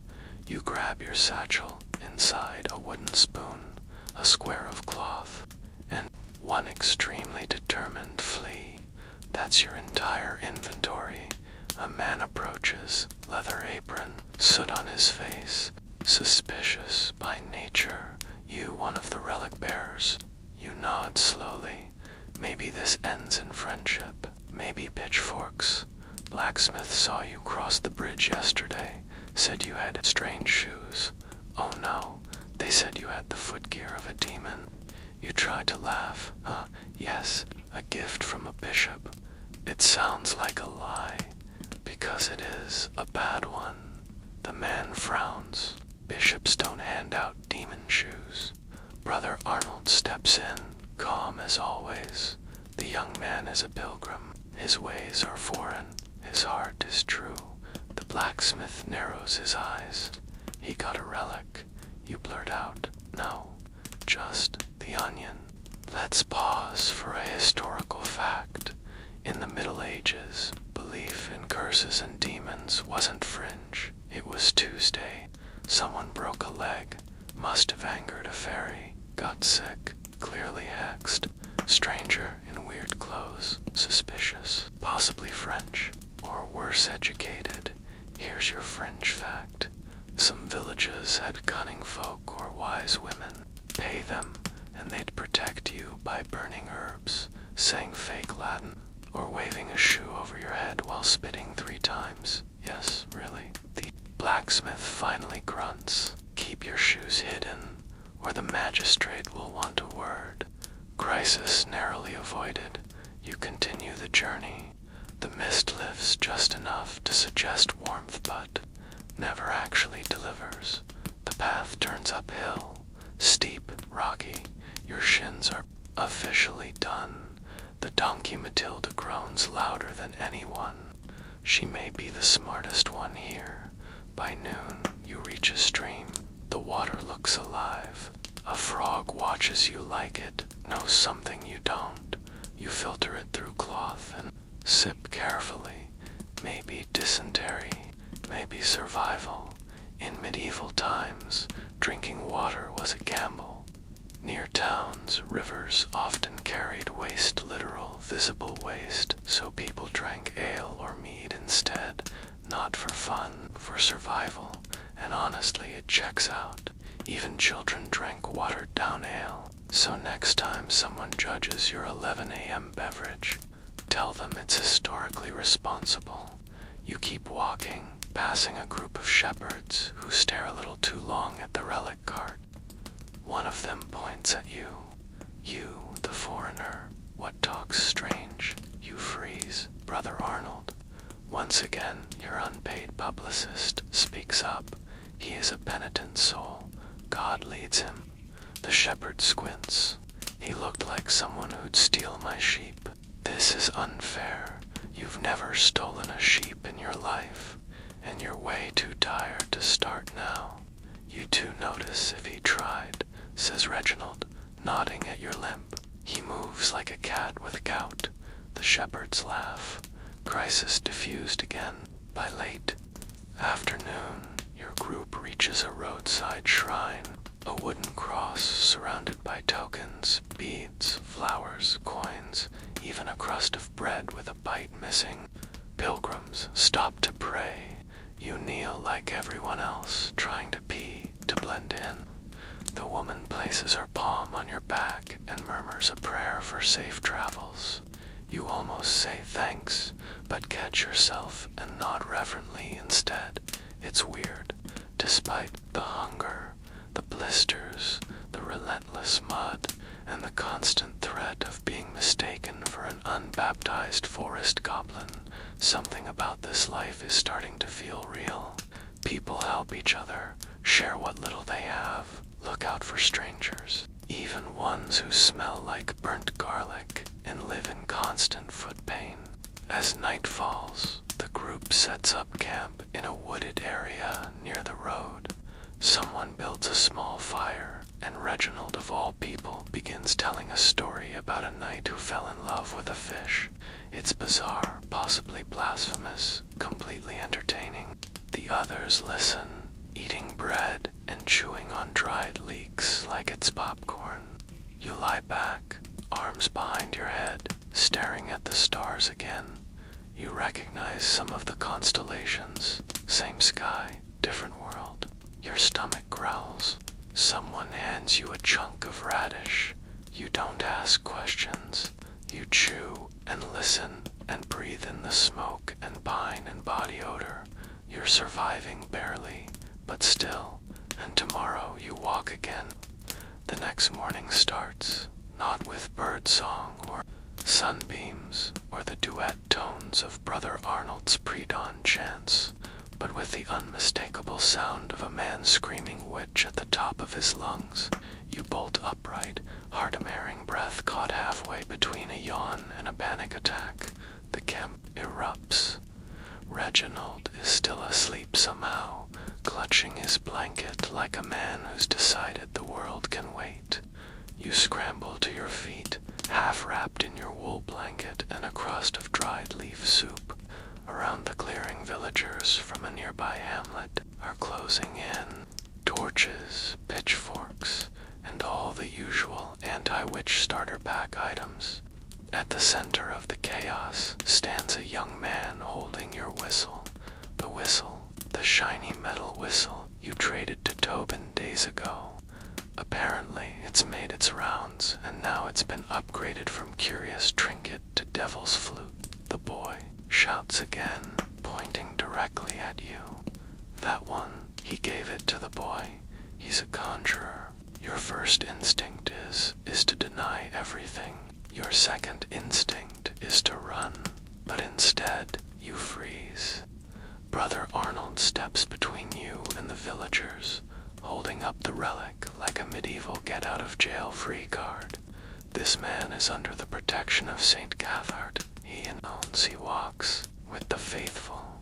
You grab your satchel, inside a wooden spoon, a square of cloth, and one extremely determined flea. That's your entire inventory. A man approaches, leather apron, soot on his face, suspicious by nature. You, one of the relic bearers. You nod slowly. Maybe this ends in friendship. Maybe pitchforks. Blacksmith saw you cross the bridge yesterday. Said you had strange shoes. Oh no, they said you had the footgear of a demon. You tried to laugh. Yes, a gift from a bishop. It sounds like a lie, because it is a bad one. The man frowns. Bishops don't hand out demon shoes. Brother Arnold steps in, calm as always. The young man is a pilgrim. His ways are foreign. His heart is true. The blacksmith narrows his eyes. He got a relic. You blurt out, no, just the onion. Let's pause for a historical fact. In the Middle Ages, belief in curses and demons wasn't fringe. It was Tuesday. Someone broke a leg, must have angered a fairy, got sick, clearly hexed. Stranger in weird clothes, suspicious, possibly French, or worse educated. Here's your fringe fact. Some villages had cunning folk or wise women. Pay them, and they'd protect you by burning herbs, saying fake Latin, or waving a shoe over your head while spitting 3 times. Yes, really. The blacksmith finally grunts. Keep your shoes hidden, or the magistrate will want a word. Crisis narrowly avoided. You continue the journey. The mist lifts just enough to suggest warmth, but never actually delivers. The path turns uphill, steep, rocky. Your shins are officially done. The donkey Matilda groans louder than anyone. She may be the smartest one here. By noon, you reach a stream. The water looks alive. A frog watches you like it, knows something you don't. You filter it through cloth and sip carefully. Maybe dysentery, maybe survival. In medieval times, drinking water was a gamble. Near towns, rivers often carried waste, literal, visible waste, so people drank ale or mead instead, not for fun, for survival, and honestly it checks out. Even children drank watered-down ale, so next time someone judges your 11 a.m. beverage, tell them it's historically responsible. You keep walking, passing a group of shepherds who stare a little too long at the relic cart. One of them points at you. You, the foreigner, what talks strange? You freeze. Brother Arnold. Once again, your unpaid publicist speaks up. He is a penitent soul. God leads him. The shepherd squints. He looked like someone who'd steal my sheep. This is unfair. You've never stolen a sheep in your life, and you're way too tired to start now. You two notice if he tried, says Reginald, nodding at your limp. He moves like a cat with gout. The shepherds laugh. Crisis diffused again. By late afternoon, your group reaches a roadside shrine, a wooden cross surrounded by tokens, beads, flowers, coins, even a crust of bread with a bite missing. Pilgrims stop to pray. You kneel like everyone else, trying to pee, to blend in. The woman places her palm on your back and murmurs a prayer for safe travels. You almost say thanks, but catch yourself and nod reverently instead. It's weird. Despite the hunger, the blisters, the relentless mud, and the constant threat of being mistaken for an unbaptized forest goblin, something about this life is starting to feel real. People help each other, share what little they have, look out for strangers, even ones who smell like burnt garlic and live in constant foot pain. As night falls, the group sets up camp in a wooded area near the road. Someone builds a small fire, and Reginald, of all people, begins telling a story about a knight who fell in love with a fish. It's bizarre, possibly blasphemous, completely entertaining. The others listen, eating bread and chewing on dried leeks like it's popcorn. You lie back, arms behind your head, staring at the stars again. You recognize some of the constellations. Same sky, different world. Your stomach growls. Someone hands you a chunk of radish. You don't ask questions. You chew and listen and breathe in the smoke and pine and body odor. You're surviving barely, but still, and tomorrow you walk again. The next morning starts, not with bird song or sunbeams or the duet tones of Brother Arnold's pre-dawn chants, but with the unmistakable sound of a man screaming witch at the top of his lungs. You bolt upright, heart-tearing breath caught halfway between a yawn and a panic attack. The camp erupts. Reginald is still asleep somehow, clutching his blanket like a man who's decided the world can wait. You scramble to your feet, half wrapped in your wool blanket and a crust of dried leaf soup. Around the clearing, villagers from a nearby hamlet are closing in. Torches, pitchforks, and all the usual anti-witch starter pack items. At the center of the chaos stands a young man holding your whistle. The whistle, the shiny metal whistle you traded to Tobin days ago. Apparently, it's made its rounds, and now it's been upgraded from curious trinket to devil's flute. The boy shouts again, pointing directly at you. That one, he gave it to the boy. He's a conjurer. Your first instinct is to deny everything. Your second instinct is to run, but instead, you freeze. Brother Arnold steps between you and the villagers, holding up the relic like a medieval get-out-of-jail-free card. This man is under the protection of St. Cathart. He knows he walks with the faithful.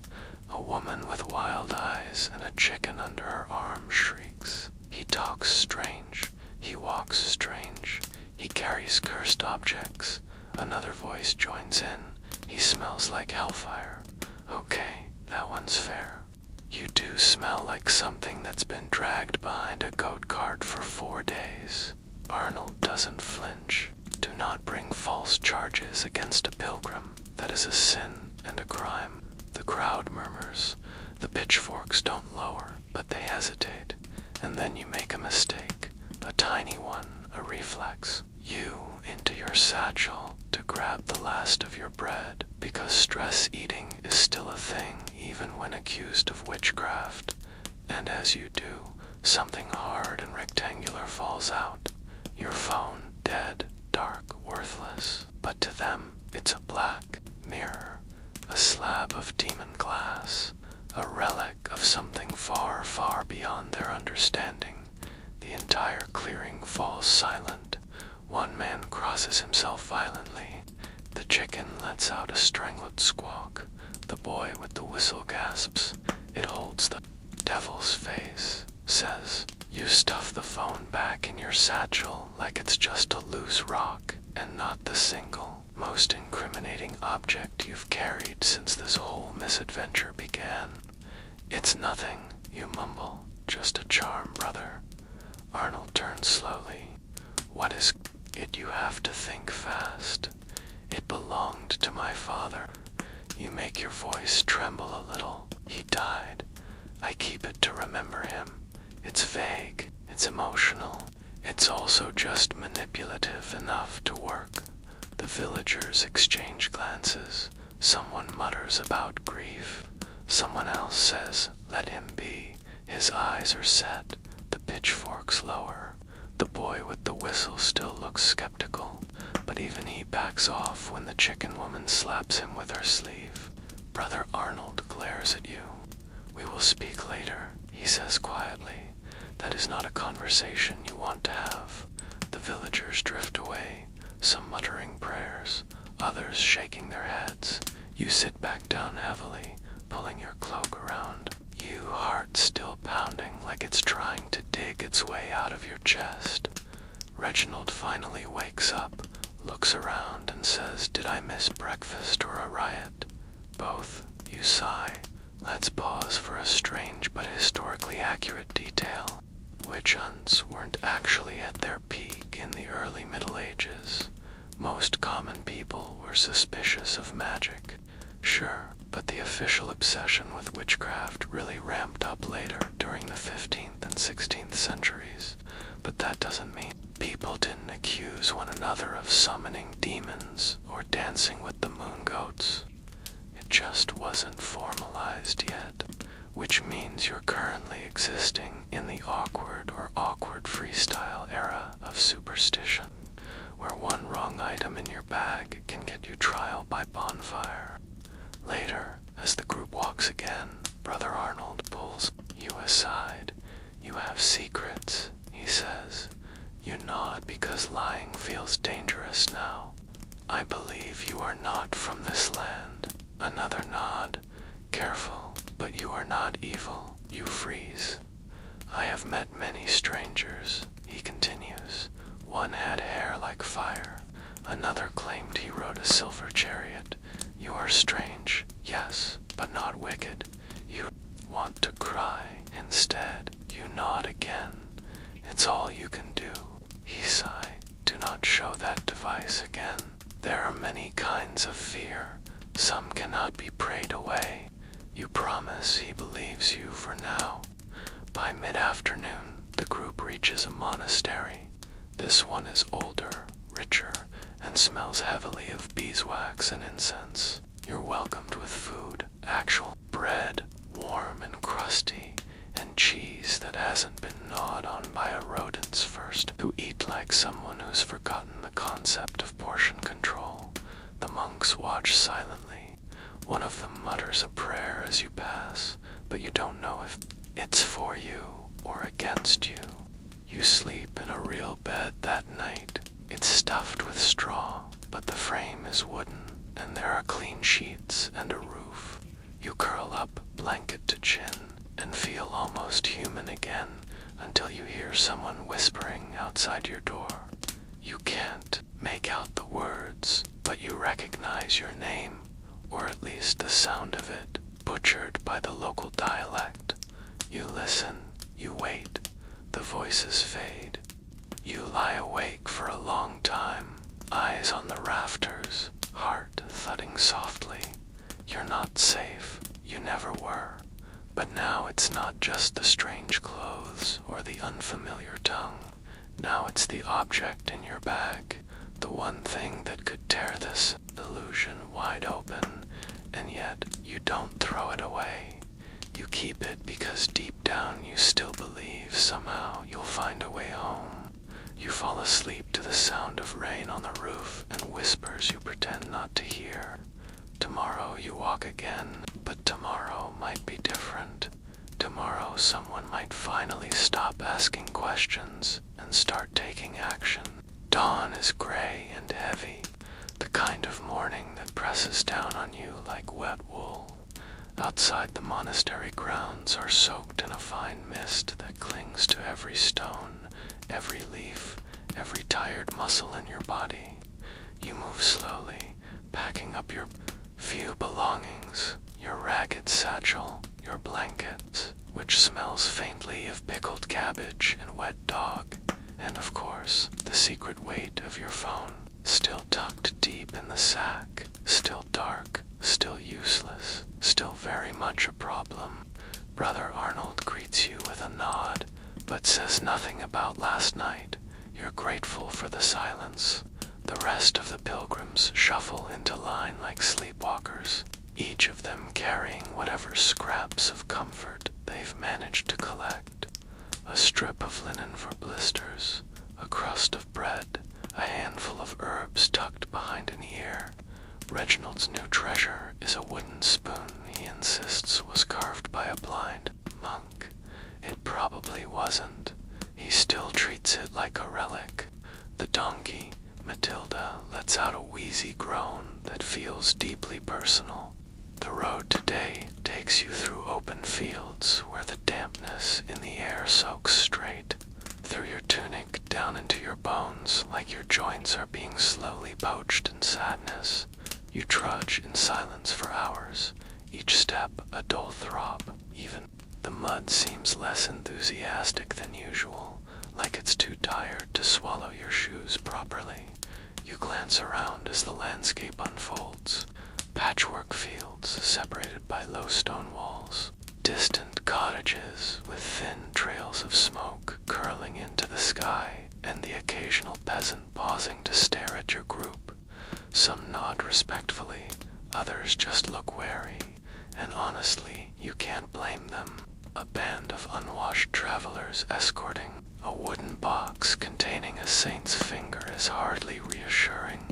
A woman with wild eyes and a chicken under her arm shrieks. He talks strange. He walks strange. He carries cursed objects. Another voice joins in. He smells like hellfire. Okay, that one's fair. You do smell like something that's been dragged behind a goat cart for 4 days. Arnold doesn't flinch. Do not bring false charges against a pilgrim. That is a sin and a crime. The crowd murmurs. The pitchforks don't lower, but they hesitate. And then you make a mistake. A tiny one, a reflex. You into your satchel to grab the last of your bread, because stress eating is still a thing even when accused of witchcraft. And as you do, something hard and rectangular falls out. Your phone, dead, dark, worthless. But to them, it's a black mirror, a slab of demon glass, a relic of something far, far beyond their understanding. The entire clearing falls silent. One man crosses himself violently. The chicken lets out a strangled squawk. The boy with the whistle gasps. It holds the devil's face, says, "You stuff the phone back in your satchel like it's just a loose rock and not the single, most incriminating object you've carried since this whole misadventure began." "It's nothing," you mumble, "just a charm, brother." Arnold turns slowly. "What is it? You have to think fast. It belonged to my father." You make your voice tremble a little. "He died. I keep it to remember him. It's vague. It's emotional. It's also just manipulative enough to work." The villagers exchange glances. Someone mutters about grief. Someone else says, "Let him be." His eyes are set. The pitchforks lower. The boy with the whistle still looks skeptical, but even he backs off when the chicken woman slaps him with her sleeve. Brother Arnold glares at you. "We will speak later," he says quietly. That is not a conversation you want to have. The villagers drift away, some muttering prayers, others shaking their heads. You sit back down heavily, pulling your cloak around you, heart still pounding like it's trying to dig its way out of your chest. Reginald finally wakes up, looks around, and says, "Did I miss breakfast or a riot?" "Both," you sigh. Let's pause for a strange but historically accurate detail. Witch hunts weren't actually at their peak in the early Middle Ages. Most common people were suspicious of magic, sure, but the official obsession with witchcraft really ramped up later during the 15th and 16th centuries. But that doesn't mean people didn't accuse one another of summoning demons or dancing with the moon goats. It just wasn't formalized yet, which means you're currently existing in the awkward or awkward freestyle era of superstition, where one wrong item in your bag can get you trial by bonfire. Later, as the group walks again, Brother Arnold pulls you aside. "You have secrets," he says. You nod because lying feels dangerous now. "I believe you are not from this land." Another nod. "Careful, but you are not evil." You freeze. "I have met many strangers," he continues. "One had hair like fire. Another claimed he rode a silver chariot. You are strange, yes, but not wicked. You want to cry. Instead, you nod again. It's all you can do." He sighed. "Do not show that device again. There are many kinds of fear. Some cannot be prayed away." You promise he believes you for now. By mid-afternoon, the group reaches a monastery. This one is older, richer, and smells heavily of beeswax and incense. You're welcomed with food, actual bread, warm and crusty, and cheese that hasn't been gnawed on by a rodent's first, who eat like someone who's forgotten the concept of portion control. The monks watch silently. One of them mutters a prayer as you pass, but you don't know if it's for you or against you. You sleep in a real bed that night. It's stuffed with straw, but the frame is wooden, and there are clean sheets and a roof. You curl up, blanket to chin, and feel almost human again until you hear someone whispering outside your door. You can't make out the words, but you recognize your name, or at least the sound of it, butchered by the local dialect. You listen, you wait, the voices fade. You lie awake for a long time, eyes on the rafters, heart thudding softly. You're not safe, you never were. But now it's not just the strange clothes or the unfamiliar tongue. Now it's the object in your bag, the one thing that could tear this illusion wide open, and yet you don't throw it away. You keep it because deep down you still believe somehow you'll find a way home. You fall asleep to the sound of rain on the roof and whispers you pretend not to hear. Tomorrow you walk again, but tomorrow might be different. Tomorrow someone might finally stop asking questions and start taking action. Dawn is gray and heavy, the kind of morning that presses down on you like wet wool. Outside, the monastery grounds are soaked in a fine mist that clings to every stone, every leaf, every tired muscle in your body. You move slowly, packing up your few belongings, your ragged satchel, your blankets, which smells faintly of pickled cabbage and wet dog, and of course, the secret weight of your phone, still tucked deep in the sack, still dark, still useless, still very much a problem. Brother Arnold greets you with a nod, but says nothing about last night. You're grateful for the silence. The rest of the pilgrims shuffle into line like sleepwalkers, each of them carrying whatever scraps of comfort they've managed to collect. A strip of linen for blisters, a crust of bread, a handful of herbs tucked behind an ear. Reginald's new treasure is a wooden spoon he insists was carved by a blind monk. It probably wasn't. He still treats it like a relic. The donkey, Matilda, lets out a wheezy groan that feels deeply personal. The road today takes you through open fields where the dampness in the air soaks straight through your tunic down into your bones, like your joints are being slowly poached in sadness. You trudge in silence for hours, each step a dull throb. Even the mud seems less enthusiastic than usual, like it's too tired to swallow your shoes properly. You glance around as the landscape unfolds. Patchwork fields separated by low stone walls. Distant cottages with thin trails of smoke curling into the sky, and the occasional peasant pausing to stare at your group. Some nod respectfully, others just look wary, and honestly, you can't blame them. A band of unwashed travelers escorting a wooden box containing a saint's finger is hardly reassuring,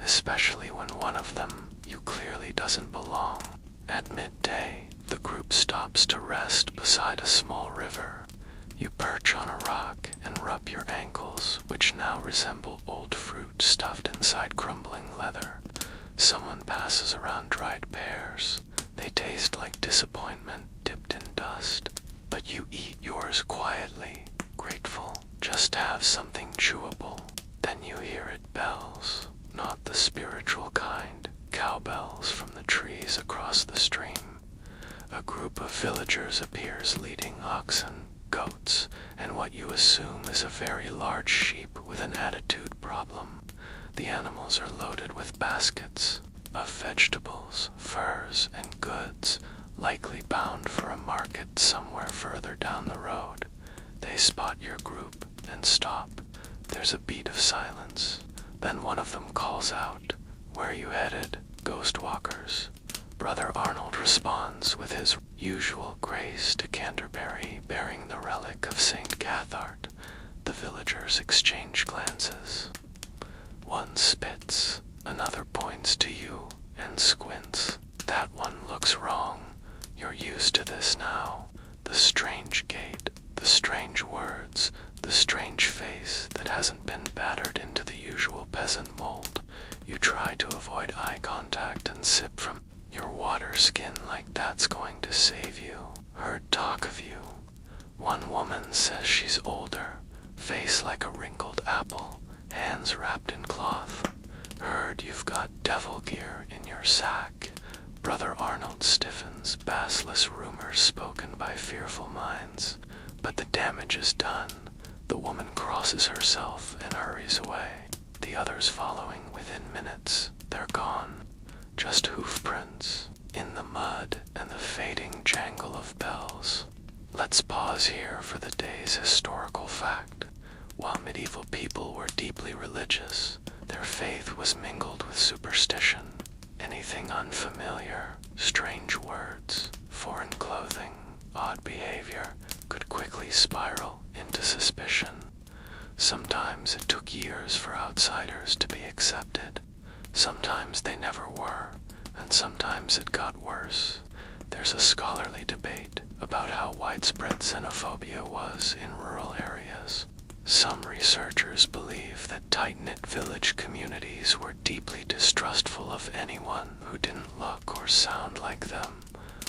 especially when one of them you clearly doesn't belong. At midday, the group stops to rest beside a small river. You perch on a rock and rub your ankles, which now resemble old fruit stuffed inside crumbling leather. Someone passes around dried pears. They taste like disappointment dipped in dust, but you eat yours quietly, grateful just to have something chewable. Then you hear it bells, not the spiritual kind, cowbells from the trees across the stream. A group of villagers appears leading oxen, goats, and what you assume is a very large sheep with an attitude problem. The animals are loaded with baskets of vegetables, furs, and goods, likely bound for a market somewhere further down the road. They spot your group and stop. There's a beat of silence. Then one of them calls out, "Where you headed, ghost walkers?" Brother Arnold responds with his usual grace to Canterbury bearing the relic of St. Cathart. The villagers exchange glances. One spits, another points to you and squints. That one looks wrong. You're used to this now. The strange gait, the strange words, the strange face that hasn't been battered into the usual peasant mold. You try to avoid eye contact and sip from your water skin like that's going to save you. Heard talk of you. One woman says she's older, face like a wrinkled apple, hands wrapped in cloth. Heard you've got devil gear in your sack. Brother Arnold stiffens, bassless rumors spoken by fearful minds. But the damage is done. The woman crosses herself and hurries away. The others following within minutes. They're gone. Just hoof prints in the mud and the fading jangle of bells. Let's pause here for the day's historical fact. While medieval people were deeply religious, their faith was mingled with superstition. Anything unfamiliar, strange words, foreign clothing, odd behavior could quickly spiral into suspicion. Sometimes it took years for outsiders to be accepted. Sometimes they never were, and sometimes it got worse. There's a scholarly debate about how widespread xenophobia was in rural areas. Some researchers believe that tight-knit village communities were deeply distrustful of anyone who didn't look or sound like them,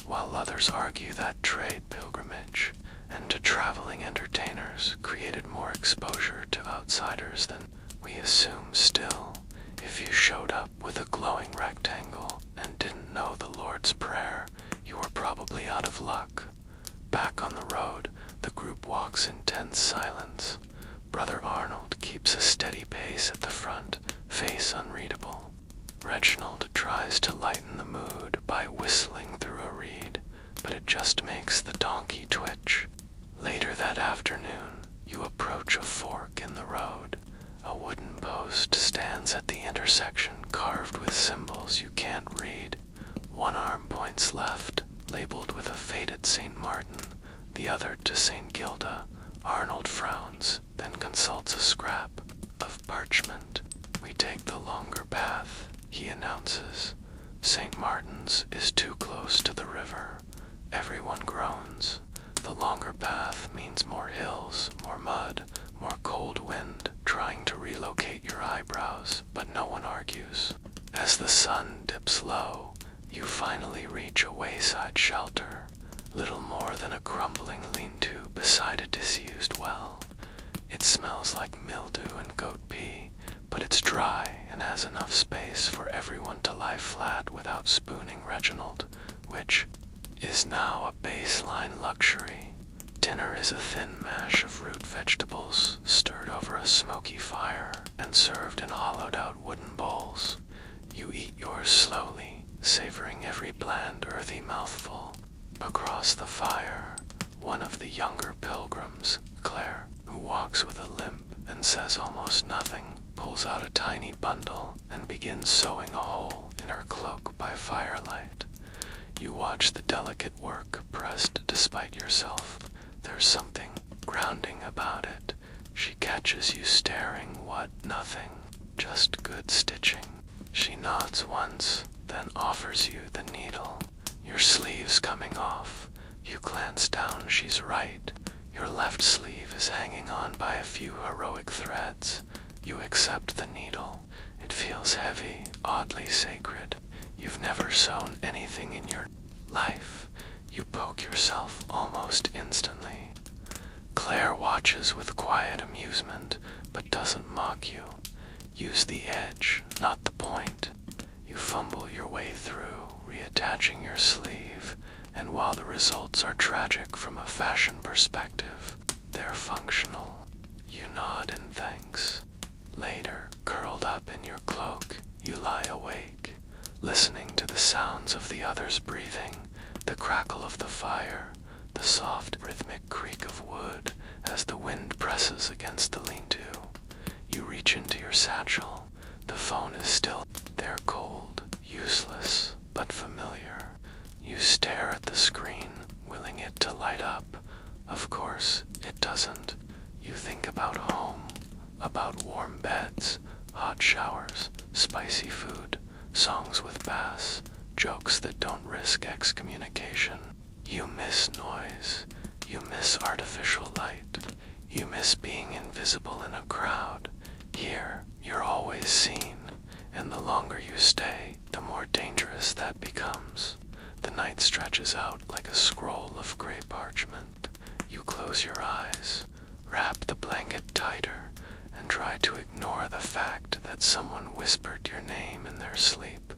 while others argue that trade pilgrimage and to traveling entertainers created more exposure to outsiders than we assume. Still, if you showed up with a glowing rectangle and didn't know the Lord's Prayer, you were probably out of luck. Back on the road, the group walks in tense silence. Brother Arnold keeps a steady pace at the front, face unreadable. Reginald tries to lighten the mood by whistling through a reed, but it just makes the donkey twitch. Later that afternoon, you approach a fork in the road. A wooden post stands at the intersection carved with symbols you can't read. One arm points left, labeled with a faded St. Martin, the other to St. Gilda. Arnold frowns, then consults a scrap of parchment. "We take the longer path," he announces. "St. Martin's is too close to the river." Everyone groans. The longer path means more hills, more mud, more cold wind trying to relocate your eyebrows, but no one argues. As the sun dips low, You finally reach a wayside shelter, little more than a crumbling lean-to beside a disused well. It smells like mildew and goat pee, but it's dry and has enough space for everyone to lie flat without spooning Reginald, which is now a baseline luxury. Dinner is a thin mash of root vegetables stirred over a smoky fire and served in hollowed-out wooden bowls. You eat yours slowly, savoring every bland, earthy mouthful. Across the fire, one of the younger pilgrims, Claire, who walks with a limp and says almost nothing, pulls out a tiny bundle and begins sewing a hole in her cloak by firelight. You watch the delicate work pressed despite yourself. There's something grounding about it. She catches you staring. What? Nothing. Just good stitching. She nods once, then offers you the needle. Your sleeve's coming off. You glance down. She's right. Your left sleeve is hanging on by a few heroic threads. You accept the needle. It feels heavy, oddly sacred. You've never sewn anything in your life. You poke yourself almost instantly. Claire watches with quiet amusement, but doesn't mock you. Use the edge, not the point. You fumble your way through, reattaching your sleeve, and while the results are tragic from a fashion perspective, they're functional. You nod in thanks. Later, curled up in your cloak, you lie awake, listening to the sounds of the others breathing, the crackle of the fire, the soft rhythmic creak of wood as the wind presses against the lean-to. You reach into your satchel. The phone is still there, cold, useless, but familiar. You stare at the screen, willing it to light up. Of course, it doesn't. You think about home, about warm beds, hot showers, spicy food, songs with bass, jokes that don't risk excommunication. You miss noise. You miss artificial light. You miss being invisible in a crowd. Here, you're always seen, and the longer you stay, the more dangerous that becomes. The night stretches out like a scroll of gray parchment. You close your eyes, wrap the blanket tighter, and try to ignore the fact that someone whispered your name in their sleep.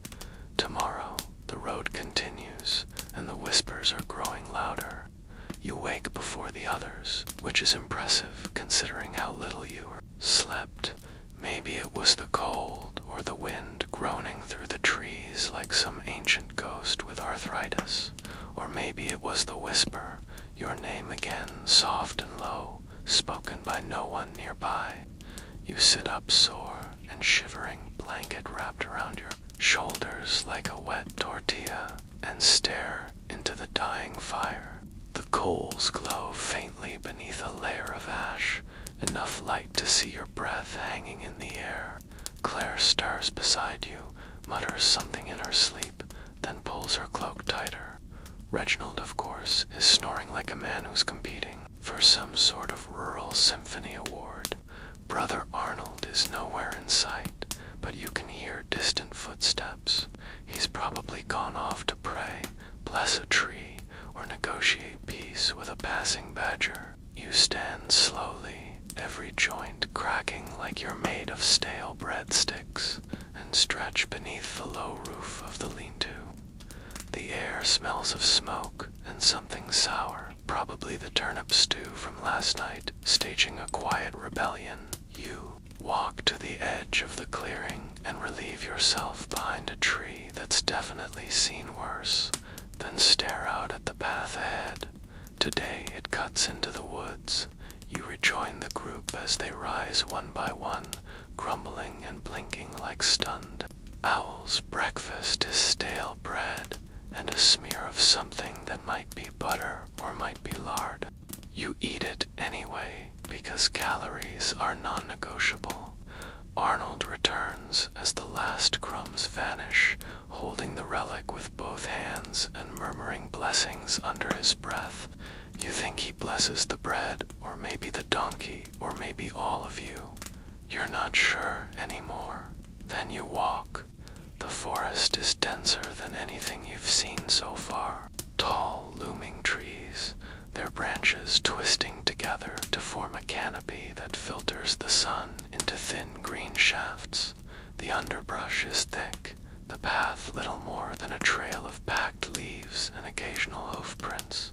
Tomorrow, the road continues, and the whispers are growing louder. You wake before the others, which is impressive considering how little you slept. Maybe it was the cold or the wind groaning through the trees like some ancient ghost with arthritis. Or maybe it was the whisper, your name again, soft and low, spoken by no one nearby. You sit up sore and shivering, blanket wrapped around your shoulders like a wet tortilla, and stare into the dying fire. The coals glow faintly beneath a layer of ash, enough light to see your breath hanging in the air. Claire stirs beside you, mutters something in her sleep, then pulls her cloak tighter. Reginald, of course, is snoring like a man who's competing for some sort of rural symphony award. Brother Arnold is nowhere in sight, but you can hear distant footsteps. He's probably gone off to pray, bless a tree, or negotiate peace with a passing badger. You stand slowly, every joint cracking like you're made of stale breadsticks, and stretch beneath the low roof of the lean-to. The air smells of smoke and something sour, probably the turnip stew from last night, staging a quiet rebellion. You walk to the edge of the clearing and relieve yourself behind a tree that's definitely seen worse, then stare out at the path ahead. Today it cuts into the woods. You rejoin the group as they rise one by one, grumbling and blinking like stunned owls. Breakfast is stale bread and a smear of something that might be butter or might be lard. You eat it anyway because calories are non-negotiable. Arnold returns as the last crumbs vanish, holding the relic with both hands and murmuring blessings under his breath. You think he blesses the bread, or maybe the donkey, or maybe all of you. You're not sure anymore. Then you walk. The forest is denser than anything seen so far. Tall, looming trees, their branches twisting together to form a canopy that filters the sun into thin green shafts. The underbrush is thick, the path little more than a trail of packed leaves and occasional hoofprints.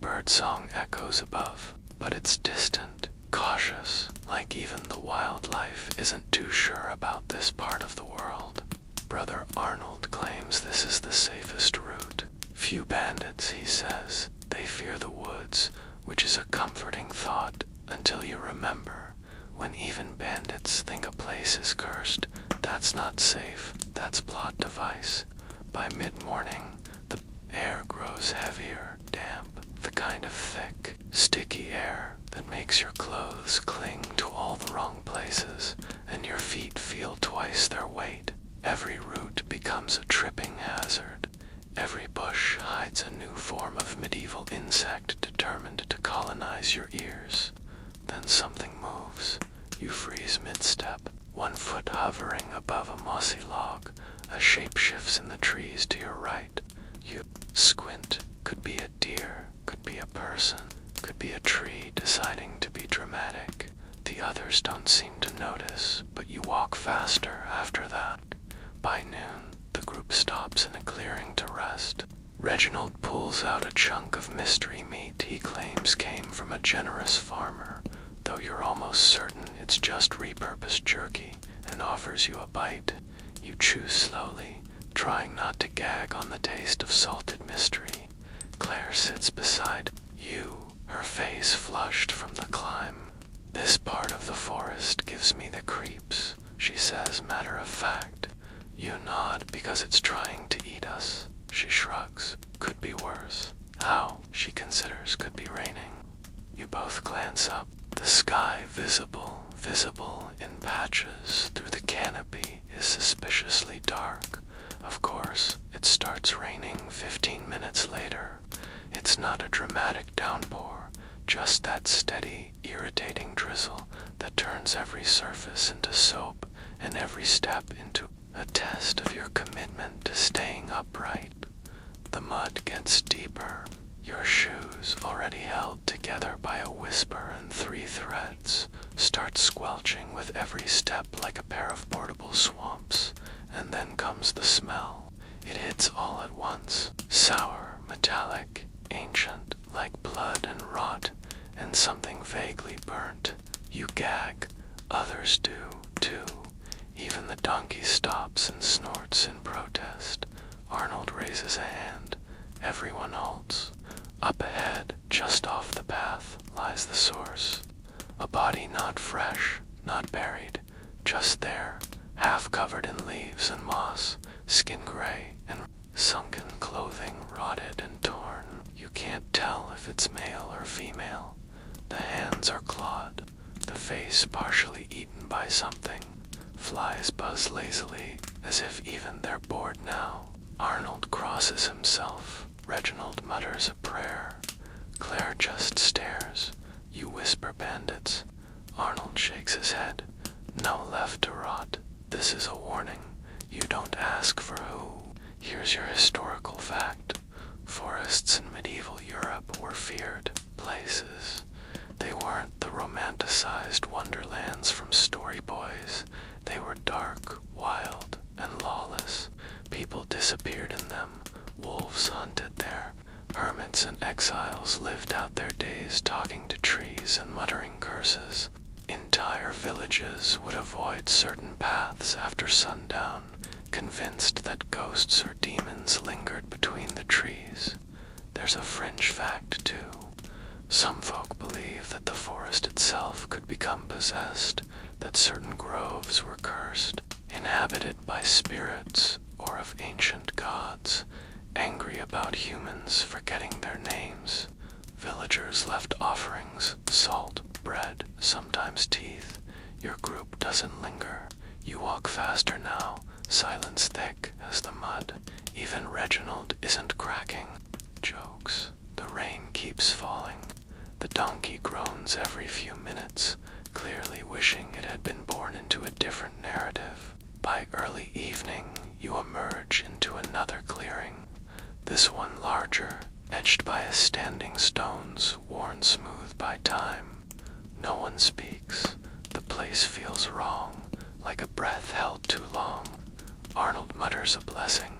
Birdsong echoes above, but it's distant, cautious, like even the wildlife isn't too sure about this part of the world. Brother Arnold claims this is the safest route. Few bandits, he says. They fear the woods, which is a comforting thought until you remember, when even bandits think a place is cursed, that's not safe, that's plot device. By mid-morning, the air grows heavier, damp, the kind of thick, sticky air that makes your clothes cling to all the wrong places, and your feet feel twice their weight. Every route becomes a tripping hazard. Every bush hides a new form of medieval insect determined to colonize your ears. Then something moves. You freeze mid-step, 1 foot hovering above a mossy log. A shape shifts in the trees to your right. You squint. Could be a deer, could be a person, could be a tree deciding to be dramatic. The others don't seem to notice, but you walk faster after that. By noon, the group stops in a clearing to rest. Reginald pulls out a chunk of mystery meat he claims came from a generous farmer, though you're almost certain it's just repurposed jerky, and offers you a bite. You chew slowly, trying not to gag on the taste of salted mystery. Claire sits beside you, her face flushed from the climb. This part of the forest gives me the creeps, she says matter of fact. You nod because it's trying to eat us. She shrugs. Could be worse. How, she considers, could be raining. You both glance up. The sky visible in patches through the canopy is suspiciously dark. Of course, it starts raining 15 minutes later. It's not a dramatic downpour, just that steady, irritating drizzle that turns every surface into soap and every step into a test of your commitment to staying upright. The mud gets deeper. Your shoes, already held together by a whisper and 3 threads, start squelching with every step like a pair of portable swamps, and then comes the smell. It hits all at once, sour, metallic, ancient, like blood and rot, and something vaguely burnt. You gag. Others do, too. Even the donkey stops and snorts in protest. Arnold raises a hand. Everyone halts. Up ahead, just off the path, lies the source. A body not fresh, not buried, just there, half covered in leaves and moss, skin gray and sunken clothing rotted and torn. You can't tell if it's male or female. The hands are clawed, the face partially eaten by something. Flies buzz lazily, as if even they're bored now. Arnold crosses himself. Reginald mutters a prayer. Claire just stares. You whisper bandits. Arnold shakes his head. No left to rot. This is a warning. You don't ask for who. Here's your historical fact. Forests in medieval Europe were feared places. They weren't the romanticized wonderlands from storyboys. They were dark, wild, and lawless. People disappeared in them. Wolves hunted there. Hermits and exiles lived out their days talking to trees and muttering curses. Entire villages would avoid certain paths after sundown, convinced that ghosts or demons lingered between the trees. There's a fringe fact, too. Some folk believe that the forest itself could become possessed, that certain groves were cursed, inhabited by spirits or of ancient gods, angry about humans forgetting their names. Villagers left offerings, salt, bread, sometimes teeth. Your group doesn't linger. You walk faster now, silence thick as the mud. Even Reginald isn't cracking jokes. The rain keeps falling. The donkey groans every few minutes, clearly wishing it had been born into a different narrative. By early evening, you emerge into another clearing. this one larger, etched by standing stones, worn smooth by time. No one speaks. The place feels wrong, like a breath held too long. Arnold mutters a blessing.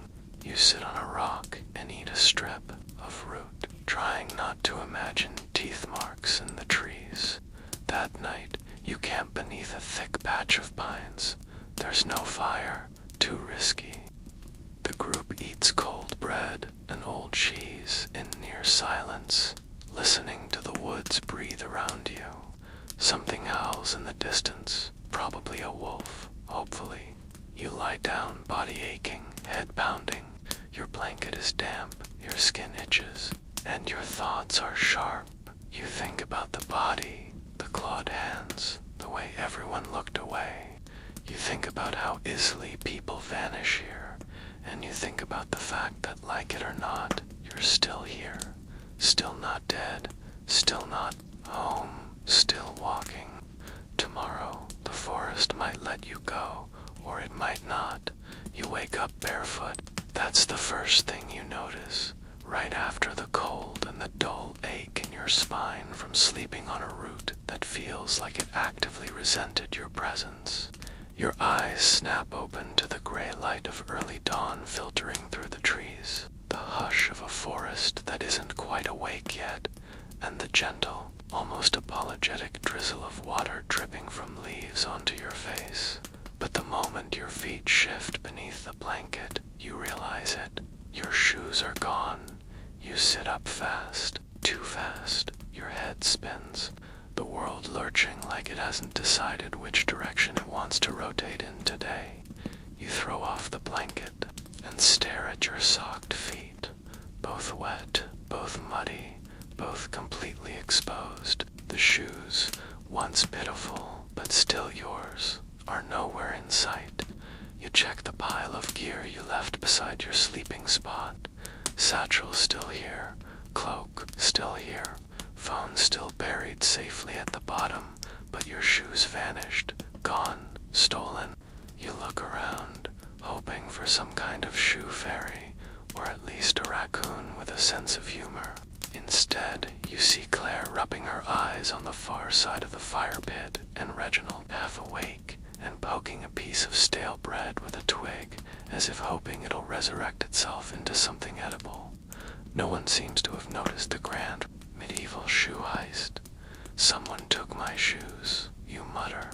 You sit on a rock and eat a strip of root, trying not to imagine teeth marks in the trees. That night, you camp beneath a thick patch of pines. There's no fire, too risky. The group eats cold bread and old cheese in near silence, listening to the woods breathe around you. Something howls in the distance, probably a wolf, hopefully. You lie down, body aching, head pounding. Your blanket is damp, your skin itches, and your thoughts are sharp. You think about the body, the clawed hands, the way everyone looked away. You think about how easily people vanish here, and you think about the fact that, like it or not, you're still here, still not dead, still not home, still walking. Tomorrow, the forest might let you go, or it might not. You wake up barefoot. That's the first thing you notice, right after the cold and the dull ache in your spine from sleeping on a root that feels like it actively resented your presence. Your eyes snap open to the gray light of early dawn filtering through the trees, the hush of a forest that isn't quite awake yet, and the gentle, almost apologetic drizzle of water dripping from leaves onto your face. But the moment your feet shift beneath the blanket, you realize it. Your shoes are gone. You sit up fast, too fast. Your head spins, the world lurching like it hasn't decided which direction it wants to rotate in today. You throw off the blanket and stare at your socked feet, both wet, both muddy, both completely exposed. The shoes, once pitiful but still yours, are nowhere in sight. You check the pile of gear you left beside your sleeping spot. Satchel still here, cloak still here, phone still buried safely at the bottom, but your shoes vanished, gone, stolen. You look around, hoping for some kind of shoe fairy, or at least a raccoon with a sense of humor. Instead, you see Claire rubbing her eyes on the far side of the fire pit, and Reginald half awake and poking a piece of stale bread with a twig, as if hoping it'll resurrect itself into something edible. No one seems to have noticed the grand medieval shoe heist. Someone took my shoes, you mutter.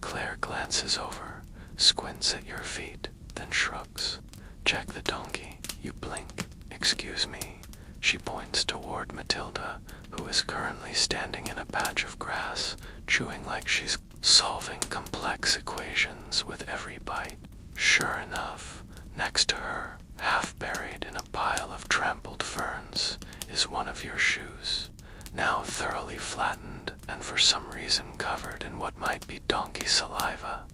Claire glances over, squints at your feet, then shrugs. Check the donkey. You blink. Excuse me. She points toward Matilda, who is currently standing in a patch of grass, chewing like she's solving complex equations with every bite. Sure enough, next to her, half buried in a pile of trampled ferns, is one of your shoes, now thoroughly flattened and for some reason covered in what might be donkey saliva.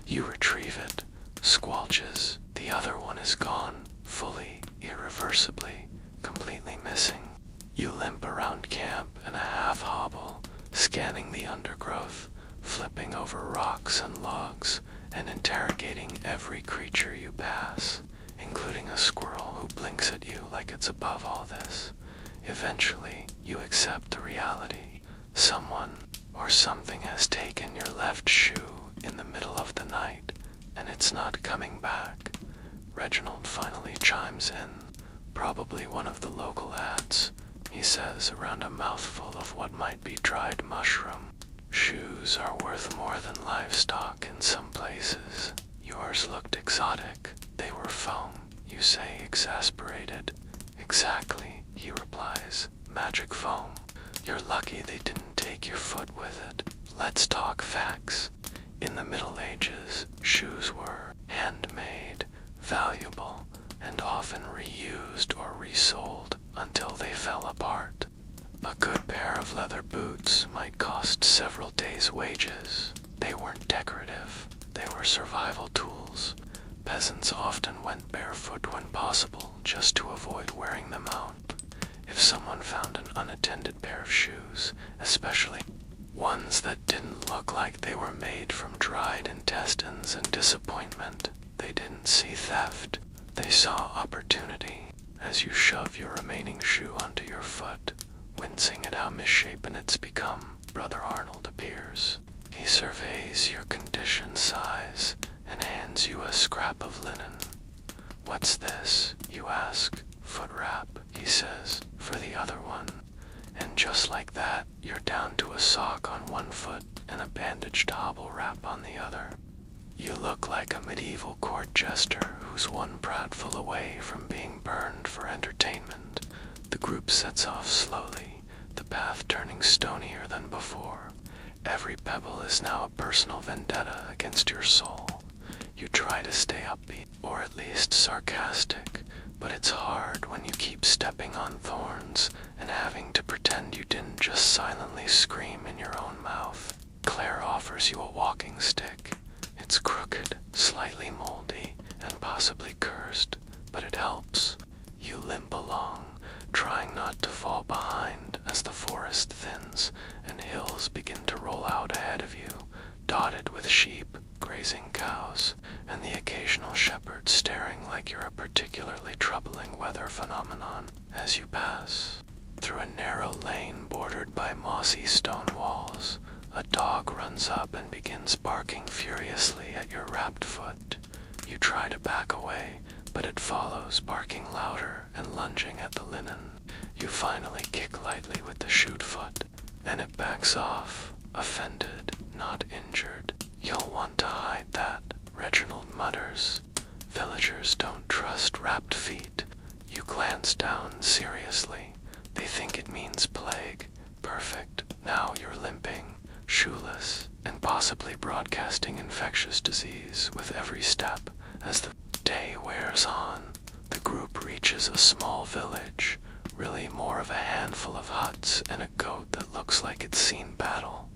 You retrieve it, squelches. The other one is gone, fully, irreversibly, completely missing. You limp around camp in a half hobble, scanning the undergrowth, flipping over rocks and logs, and interrogating every creature you pass, including a squirrel who blinks at you like it's above all this. Eventually, you accept the reality. Someone or something has taken your left shoe in the middle of the night, and it's not coming back. Reginald finally chimes in, probably one of the local ads. He says around a mouthful of what might be dried mushroom. Shoes are worth more than livestock in some places. Yours looked exotic. They were foam, you say, exasperated. Exactly, he replies. Magic foam. You're lucky they didn't take your foot with it. Let's talk facts. In the Middle Ages, shoes were handmade, valuable, and often reused or resold until they fell apart. A good pair of leather boots might cost several days' wages. They weren't decorative. They were survival tools. Peasants often went barefoot when possible, just to avoid wearing them out. If someone found an unattended pair of shoes, especially ones that didn't look like they were made from dried intestines and disappointment, they didn't see theft. They saw opportunity. as you shove your remaining shoe onto your foot, wincing at how misshapen it's become. Brother Arnold appears. He surveys your condition size and hands you a scrap of linen. "What's this?" you ask. "Foot wrap," he says, "for the other one." And just like that, you're down to a sock on one foot and a bandaged hobble wrap on the other. You look like a medieval court jester who's one pratfall away from being burned for entertainment. The group sets off slowly, the path turning stonier than before. Every pebble is now a personal vendetta against your soul. You try to stay upbeat, or at least sarcastic, but it's hard when you keep stepping on thorns and having to pretend you didn't just silently scream in your own mouth. Claire offers you a walking stick. It's crooked, slightly moldy, and possibly cursed, but it helps. You limp along, trying not to fall behind as the forest thins and hills begin to roll out ahead of you, dotted with sheep, grazing cows, and the occasional shepherd staring like you're a particularly troubling weather phenomenon. As you pass through a narrow lane bordered by mossy stone walls, a dog runs up and begins barking furiously at your wrapped foot. You try to back away, but it follows, barking louder and lunging at the linen. You finally kick lightly with the shoot foot, and it backs off, offended, not injured. "You'll want to hide that," Reginald mutters. "Villagers don't trust wrapped feet." You glance down seriously. They think it means plague. Perfect. Now you're limping, shoeless, and possibly broadcasting infectious disease with every step. As the day wears on, the group reaches a small village, really more of a handful of huts and a goat that looks like it's seen battle.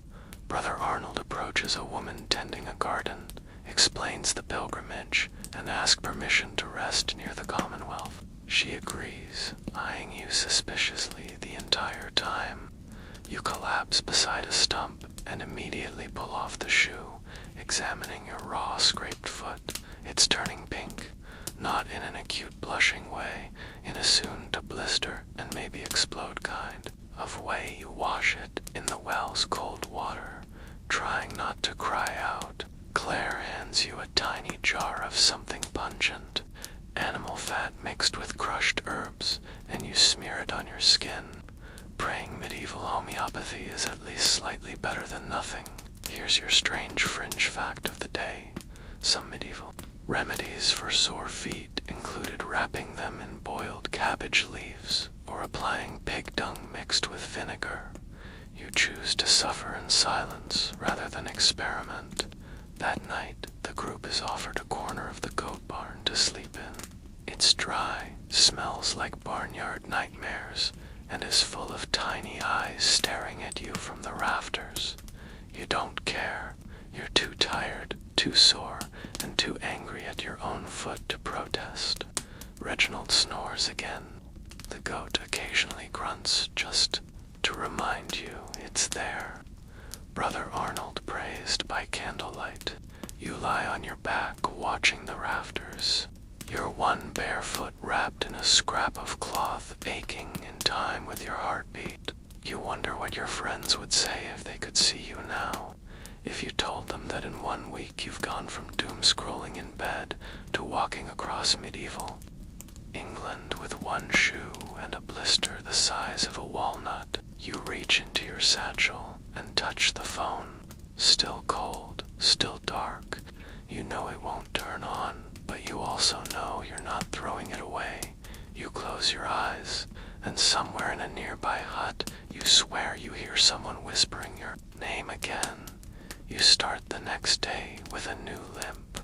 Brother Arnold approaches a woman tending a garden, explains the pilgrimage, and asks permission to rest near the Commonwealth. She agrees, eyeing you suspiciously the entire time. You collapse beside a stump and immediately pull off the shoe, examining your raw, scraped foot. It's turning pink, not in an acute blushing way, in a soon-to-blister and maybe explode kind of way. You wash it in the well's cold water, trying not to cry out. Claire hands you a tiny jar of something pungent, animal fat mixed with crushed herbs, and you smear it on your skin, praying medieval homeopathy is at least slightly better than nothing. Here's your strange fringe fact of the day. Some medieval remedies for sore feet included wrapping them in boiled cabbage leaves or applying pig dung mixed with vinegar. You choose to suffer in silence rather than experiment. That night, the group is offered a corner of the goat barn to sleep in. It's dry, smells like barnyard nightmares, and is full of tiny eyes staring at you from the rafters. You don't care. You're too tired, too sore, and too angry at your own foot to protest. Reginald snores again. The goat occasionally grunts just to remind you it's there. Brother Arnold praised by candlelight. You lie on your back watching the rafters, your one bare foot wrapped in a scrap of cloth aching in time with your heartbeat. You wonder what your friends would say if they could see you now, if you told them that in 1 week you've gone from doom-scrolling in bed to walking across medieval England with one shoe and a blister the size of a walnut. You reach into your satchel and touch the phone. Still cold, still dark. You know it won't turn on, but you also know you're not throwing it away. You close your eyes, and somewhere in a nearby hut, you swear you hear someone whispering your name again. You start the next day with a new limp,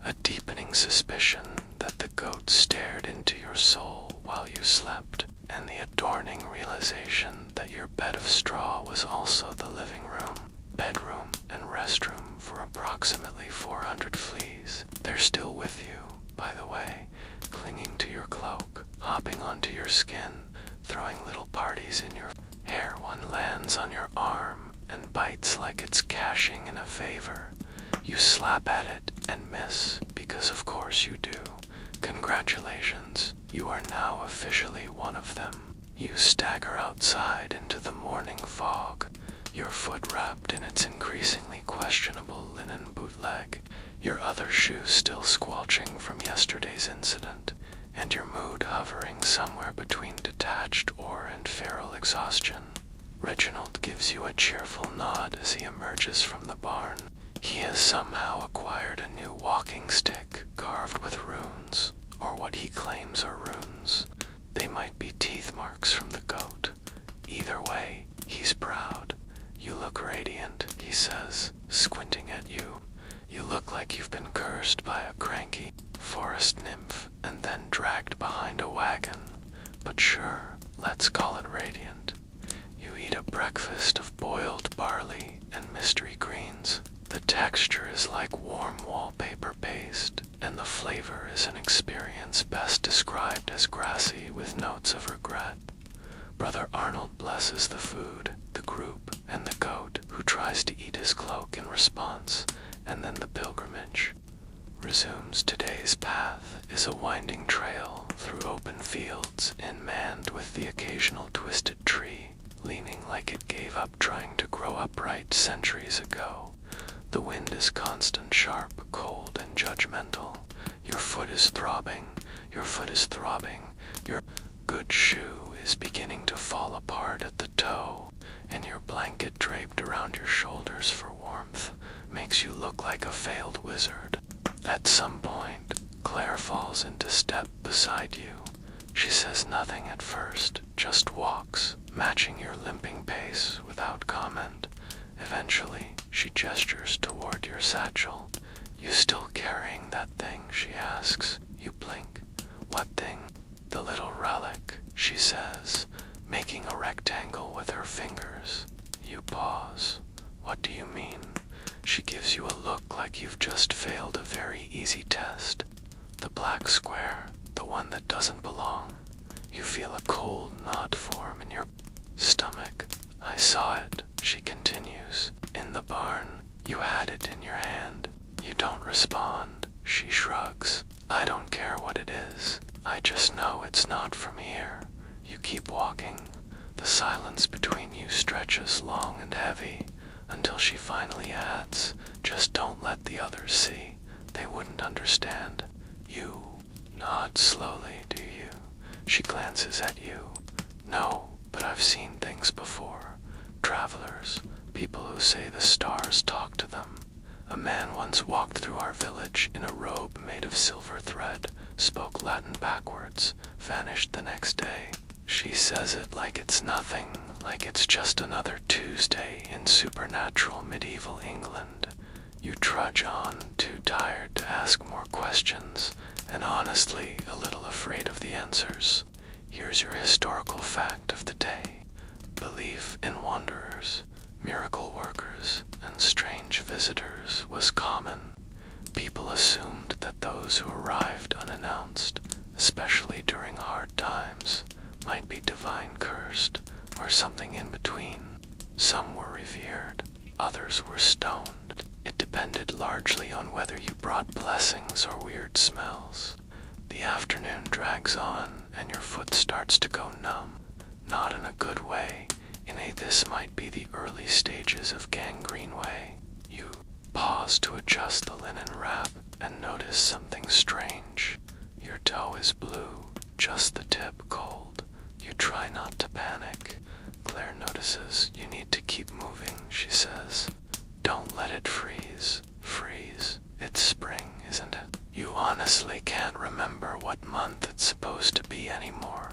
a deepening suspicion that the goat stared into your soul while you slept, and the adorning realization that your bed of straw was also the living room, bedroom, and restroom for approximately 400 fleas. They're still with you, by the way, clinging to your cloak, hopping onto your skin, throwing little parties in your hair. One lands on your arm and bites like it's cashing in a favor. You slap at it and miss, because of course you do. Congratulations, You are now officially one of them. You stagger outside into the morning fog, your foot wrapped in its increasingly questionable linen bootleg, your other shoe still squelching from yesterday's incident, and your mood hovering somewhere between detached awe and feral exhaustion. Reginald gives you a cheerful nod as he emerges from the barn. He has somehow acquired a new walking stick carved with runes, or what he claims are runes. They might be teeth marks from the goat. Either way, he's proud. You look radiant, he says, squinting at you. You look like you've been cursed by a cranky forest nymph and then dragged behind a wagon. But sure, let's call it radiant. You eat a breakfast of boiled barley and mystery greens. The texture is like warm wallpaper paste, and the flavor is an experience best described as grassy with notes of regret. Brother Arnold blesses the food, the group, and the goat, who tries to eat his cloak in response, and then the pilgrimage resumes. Today's path is a winding trail through open fields and manned with the occasional twisted tree, leaning like it gave up trying to grow upright centuries ago. The wind is constant, sharp, cold, and judgmental. Your foot is throbbing. Your good shoe is beginning to fall apart at the toe, and your blanket draped around your shoulders for warmth makes you look like a failed wizard. At some point, Claire falls into step beside you. She says nothing at first, just walks, matching your limping pace without comment. Eventually, she gestures toward your satchel. You still carrying that thing, she asks. You blink. What thing? The little relic, she says, making a rectangle with her fingers. You pause. What do you mean? She gives you a look like you've just failed a very easy test. The black square, the one that doesn't belong. You feel a cold knot form in your stomach. I saw it, she continues. In the barn, you had it in your hand. You don't respond. She shrugs. I don't care what it is. I just know it's not from here. You keep walking. The silence between you stretches long and heavy, until she finally adds, just don't let the others see. They wouldn't understand. You nod slowly, do you? She glances at you. No, but I've seen things before. Travelers, people who say the stars talk to them. A man once walked through our village in a robe made of silver thread, spoke Latin backwards, vanished the next day. She says it like it's nothing, like it's just another Tuesday in supernatural medieval England. You trudge on, too tired to ask more questions, and honestly a little afraid of the answers. Here's your historical fact of the day. Belief in wanderers, miracle workers, and strange visitors was common. People assumed that those who arrived unannounced, especially during hard times, might be divine cursed, or something in between. Some were revered, others were stoned. It depended largely on whether you brought blessings or weird smells. The afternoon drags on, and your foot starts to go numb. Not in a good way. In a this might be the early stages of gangrene way. You pause to adjust the linen wrap and notice something strange. Your toe is blue, just the tip cold. You try not to panic. Claire notices you need to keep moving, she says. Don't let it freeze. Freeze. It's spring, isn't it? You honestly can't remember what month it's supposed to be anymore.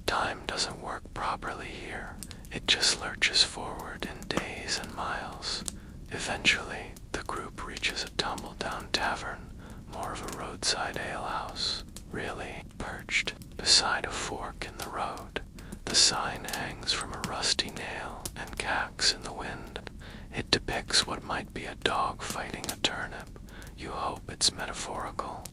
Time doesn't work properly here. It just lurches forward in days and miles. Eventually, the group reaches a tumble-down tavern, more of a roadside alehouse, really, perched beside a fork in the road. The sign hangs from a rusty nail and cacks in the wind. It depicts what might be a dog fighting a turnip. You hope it's metaphorical.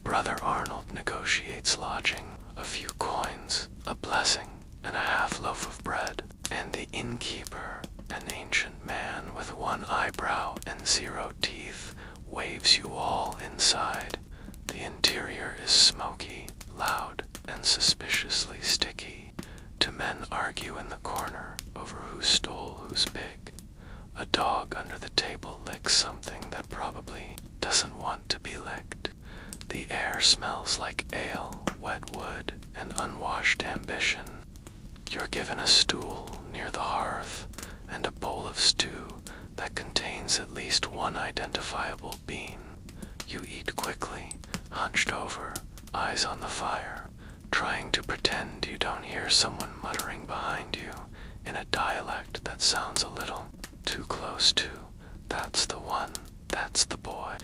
Brother Arnold negotiates lodging, a few coins, a blessing, and a half-loaf of bread. And the innkeeper, an ancient man with one eyebrow and 0 teeth, waves you all inside. The interior is smoky, loud, and suspiciously sticky. Two men argue in the corner over who stole whose pig. A dog under the table licks something that probably doesn't want to be licked. The air smells like ale, wet wood, and unwashed ambition. You're given a stool near the hearth and a bowl of stew that contains at least one identifiable bean. You eat quickly, hunched over, eyes on the fire, trying to pretend you don't hear someone muttering behind you in a dialect that sounds a little too close to, "That's the one, that's the boy."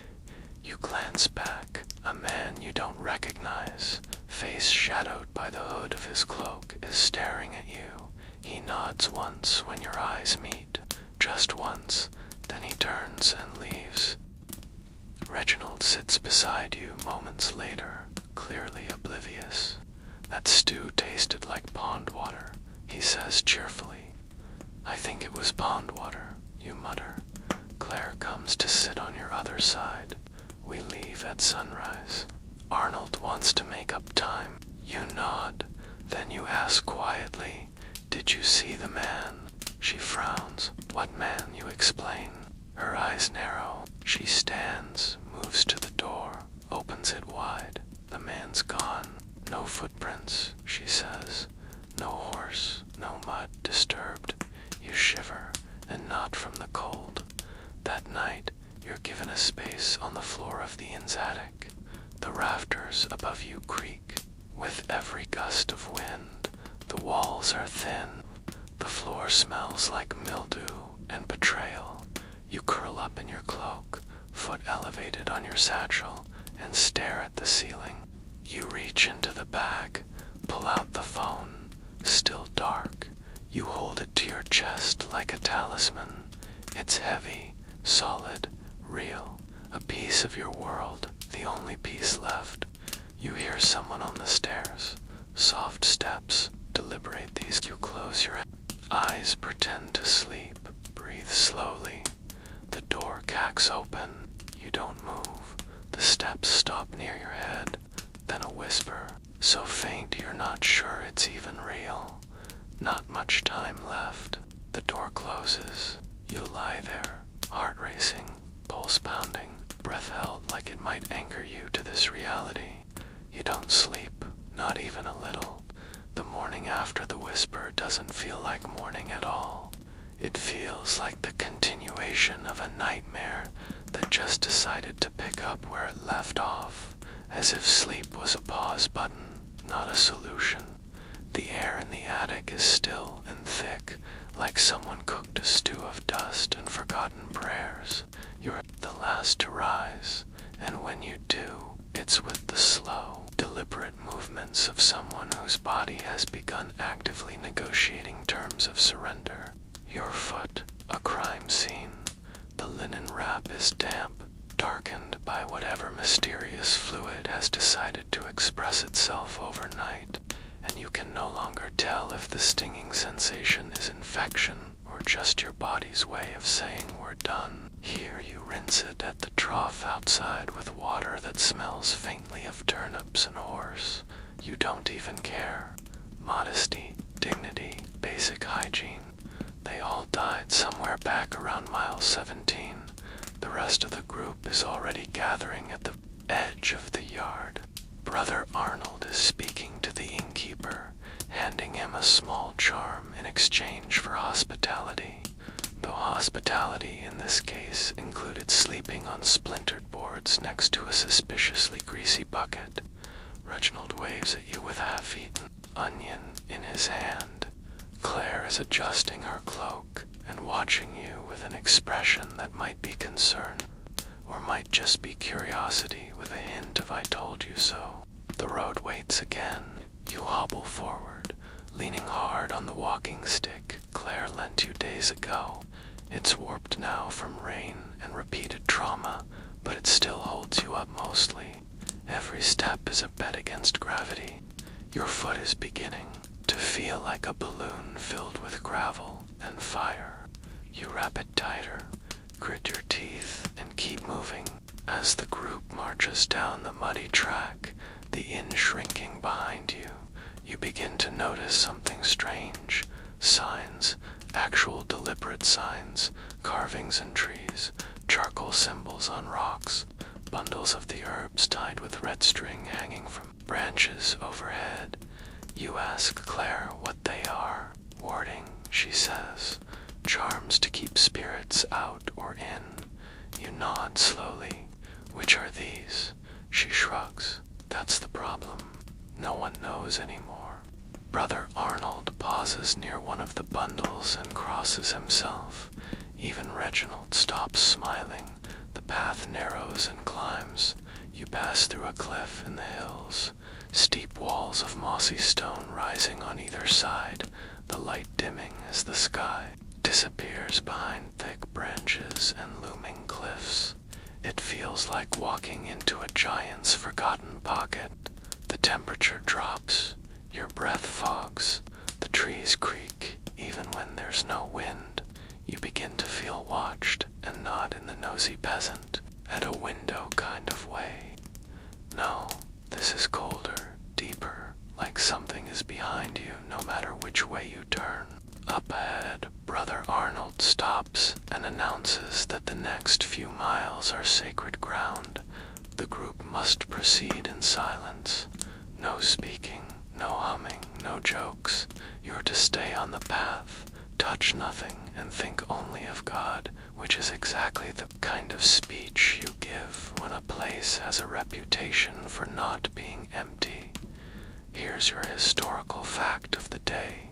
You glance back. A man you don't recognize, face shadowed by the hood of his cloak, is staring at you. He nods once when your eyes meet, just once, then he turns and leaves. Reginald sits beside you moments later, clearly oblivious. "That stew tasted like pond water," he says cheerfully. "I think it was pond water," you mutter. Claire comes to sit on your other side. We leave at sunrise. Arnold wants to make up time. You nod. Then you ask quietly, "Did you see the man?" She frowns. "What man?" you explain. Her eyes narrow. She stands, moves to the door, opens it wide. The man's gone. "No footprints," she says. "No horse, no mud disturbed." You shiver, and not from the cold. That night, you're given a space on the floor of the inn's attic. The rafters above you creak with every gust of wind. The walls are thin. The floor smells like mildew and betrayal. You curl up in your cloak, foot elevated on your satchel, and stare at the ceiling. You reach into the bag, pull out the phone. Still dark. You hold it to your chest like a talisman. It's heavy, solid, real, a piece of your world, the only piece left. You hear someone on the stairs. Soft steps, deliberate these. You close your eyes, pretend to sleep, breathe slowly. The door cacks open. You don't move. The steps stop near your head. Then a whisper, so faint you're not sure it's even real. Not much time left. The door closes. You lie there, heart racing, pulse pounding, breath held like it might anchor you to this reality. You don't sleep, not even a little. The morning after the whisper doesn't feel like morning at all. It feels like the continuation of a nightmare that just decided to pick up where it left off, as if sleep was a pause button, not a solution. The air in the attic is still and thick, like someone cooked a stew of dust and forgotten prayers. You're the last to rise, and when you do, it's with the slow, deliberate movements of someone whose body has begun actively negotiating terms of surrender. Your foot, a crime scene. The linen wrap is damp, darkened by whatever mysterious fluid has decided to express itself overnight, and you can no longer tell if the stinging sensation is infection or just your body's way of saying we're done. Here you rinse it at the trough outside with water that smells faintly of turnips and horse. You don't even care. Modesty, dignity, basic hygiene. They all died somewhere back around mile 17. The rest of the group is already gathering at the edge of the yard. Brother Arnold is speaking to the innkeeper, handing him a small charm in exchange for hospitality. Though hospitality in this case included sleeping on splintered boards next to a suspiciously greasy bucket. Reginald waves at you with half-eaten onion in his hand. Claire is adjusting her cloak and watching you with an expression that might be concern, or might just be curiosity with a hint of "I told you so." The road waits again. You hobble forward, leaning hard on the walking stick Claire lent you days ago. It's warped now from rain and repeated trauma, but it still holds you up mostly. Every step is a bet against gravity. Your foot is beginning to feel like a balloon filled with gravel and fire. You wrap it tighter, grit your teeth, and keep moving. As the group marches down the muddy track, the inn shrinking behind you, to notice something strange. Signs, actual deliberate signs, carvings in trees, charcoal symbols on rocks, bundles of the herbs tied with red string hanging from branches overhead. You ask Claire what they are. Warding, she says. Charms to keep spirits out or in. You nod slowly. Which are these? She shrugs. That's the problem. No one knows anymore. Brother Arnold pauses near one of the bundles and crosses himself. Even Reginald stops smiling. The path narrows and climbs. You pass through a cliff in the hills. Steep walls of mossy stone rising on either side, the light dimming as the sky disappears behind thick branches and looming cliffs. It feels like walking into a giant's forgotten pocket. The temperature drops, your breath fogs, the trees creak even when there's no wind. You begin to feel watched and nod in the nosy peasant, at a window kind of way. No, this is colder, deeper, like something is behind you no matter which way you turn. Up ahead, Brother Arnold stops and announces that the next few miles are sacred ground. The group must proceed in silence. No speaking, no humming, no jokes. You're to stay on the path, touch nothing, and think only of God, which is exactly the kind of speech you give when a place has a reputation for not being empty. Here's your historical fact of the day.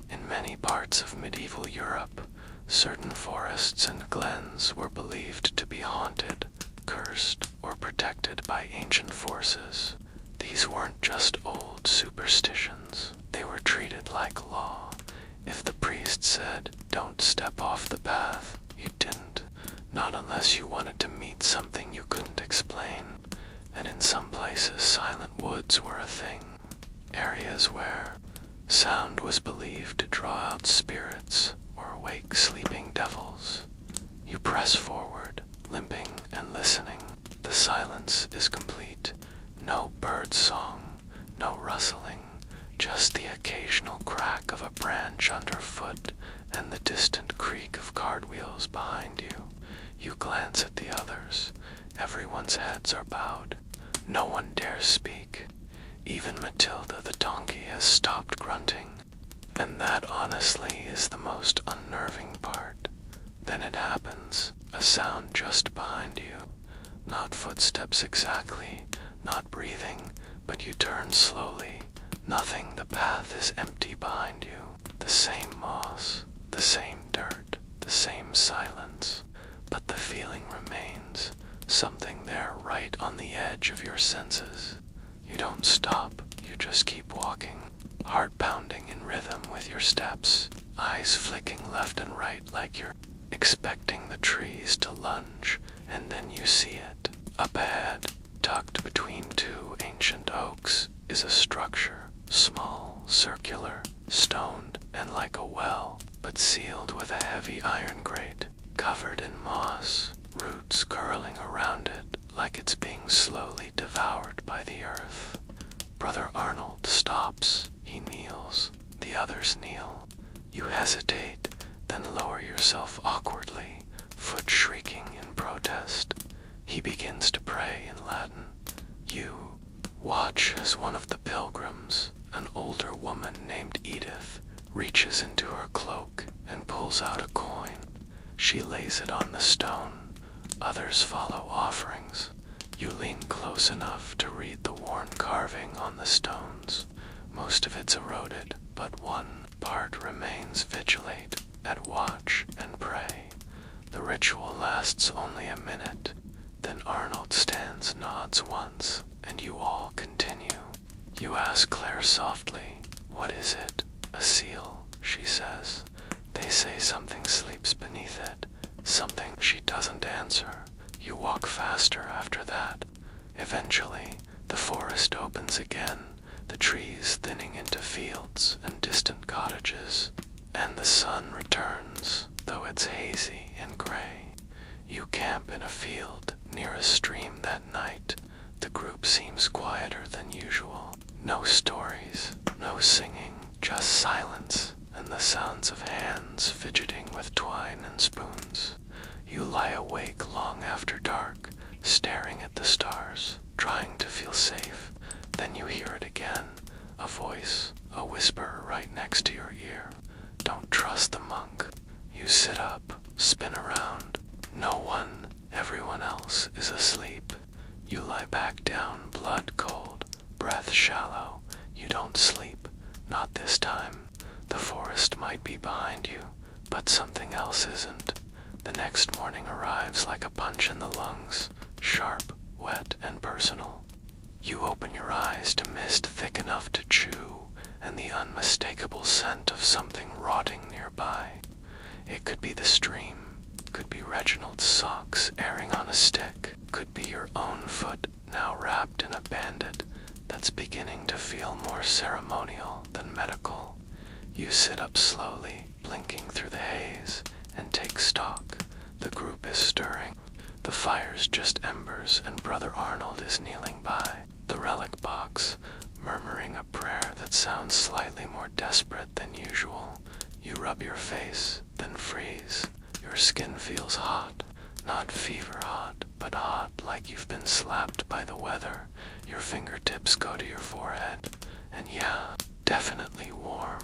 In many parts of medieval Europe, certain forests and glens were believed to be haunted, cursed, or protected by ancient forces. These weren't just old superstitions. They were treated like law. If the priest said, "Don't step off the path," you didn't. Not unless you wanted to meet something you couldn't explain. And in some places, silent woods were a thing. Areas where sound was believed to draw out spirits or wake sleeping devils. You press forward, limping and listening. The silence is complete. No bird song, no rustling, just the occasional crack of a branch underfoot and the distant creak of cartwheels behind you. You glance at the others. Everyone's heads are bowed. No one dares speak. Even Matilda the donkey has stopped grunting. And that honestly is the most unnerving part. Then it happens, a sound just behind you. Not footsteps exactly, not breathing, but you turn slowly. Nothing, the path is empty behind you. The same moss, the same dirt, the same silence. But the feeling remains, something there right on the edge of your senses. You don't stop, you just keep walking, heart pounding in rhythm with your steps, eyes flicking left and right like you're expecting the trees to lunge, and then you see it. Up ahead, tucked between two ancient oaks, is a structure, small, circular, stoned, and like a well, but sealed with a heavy iron grate, covered in moss, roots curling around it like it's being slowly devoured by the earth. Brother Arnold stops. He kneels. The others kneel. You hesitate, then lower yourself awkwardly, foot shrieking in protest. He begins to pray in Latin. You watch as one of the pilgrims, an older woman named Edith, reaches into her cloak and pulls out a coin. She lays it on the stone. Others follow offerings. You lean close enough to read the worn carving on the stones. Most of it's eroded, but one part remains. Vigilate, at watch, and pray. The ritual lasts only a minute. Then Arnold stands, nods once, and you all continue. You ask Claire softly, "What is it?" "A seal," she says. They say something sleeps beneath it. Something. She doesn't answer. You walk faster after that. Eventually, the forest opens again, the trees thinning into fields and distant cottages, and the sun returns, though it's hazy and gray. You camp in a field near a stream that night. The group seems quieter than usual. No stories, no singing, just silence and the sounds of hands fidgeting with twine and spoons. You lie awake long after dark, staring at the stars, trying to feel safe. Then you hear it again, a voice, a whisper right next to your ear. Don't trust the monk. You sit up, spin around. No one, everyone else is asleep. You lie back down, blood cold, breath shallow. You don't sleep, not this time. The forest might be behind you, but something else isn't. The next morning arrives like a punch in the lungs, sharp, wet, and personal. You open your eyes to mist thick enough to chew, and the unmistakable scent of something rotting nearby. It could be the stream, could be Reginald's socks airing on a stick, could be your own foot now wrapped in a bandage that's beginning to feel more ceremonial than medical. You sit up slowly, blinking through the haze, and take stock. The group is stirring. The fire's just embers, and Brother Arnold is kneeling by the relic box, murmuring a prayer that sounds slightly more desperate than usual. You rub your face, then freeze. Your skin feels hot, not fever hot, but hot like you've been slapped by the weather. Your fingertips go to your forehead, and yeah, definitely warm.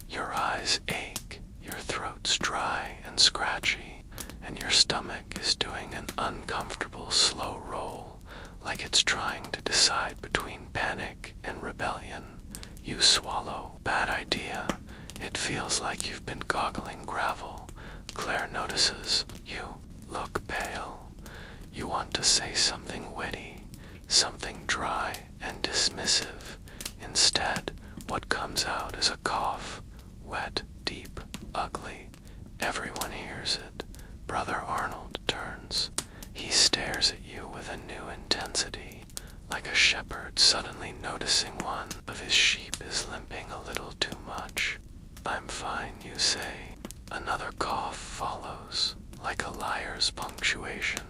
Your eyes ache, your throat's dry and scratchy, and your stomach is doing an uncomfortable slow roll, like it's trying to decide between panic and rebellion. You swallow. Bad idea. It feels like you've been goggling gravel. Claire notices. You look pale. You want to say something witty, something dry and dismissive. Instead, what comes out is a cough. Wet, deep, ugly. Everyone hears it. Brother Arnold turns. He stares at you with a new intensity, like a shepherd suddenly noticing one of his sheep is limping a little too much. I'm fine, you say. Another cough follows, like a liar's punctuation.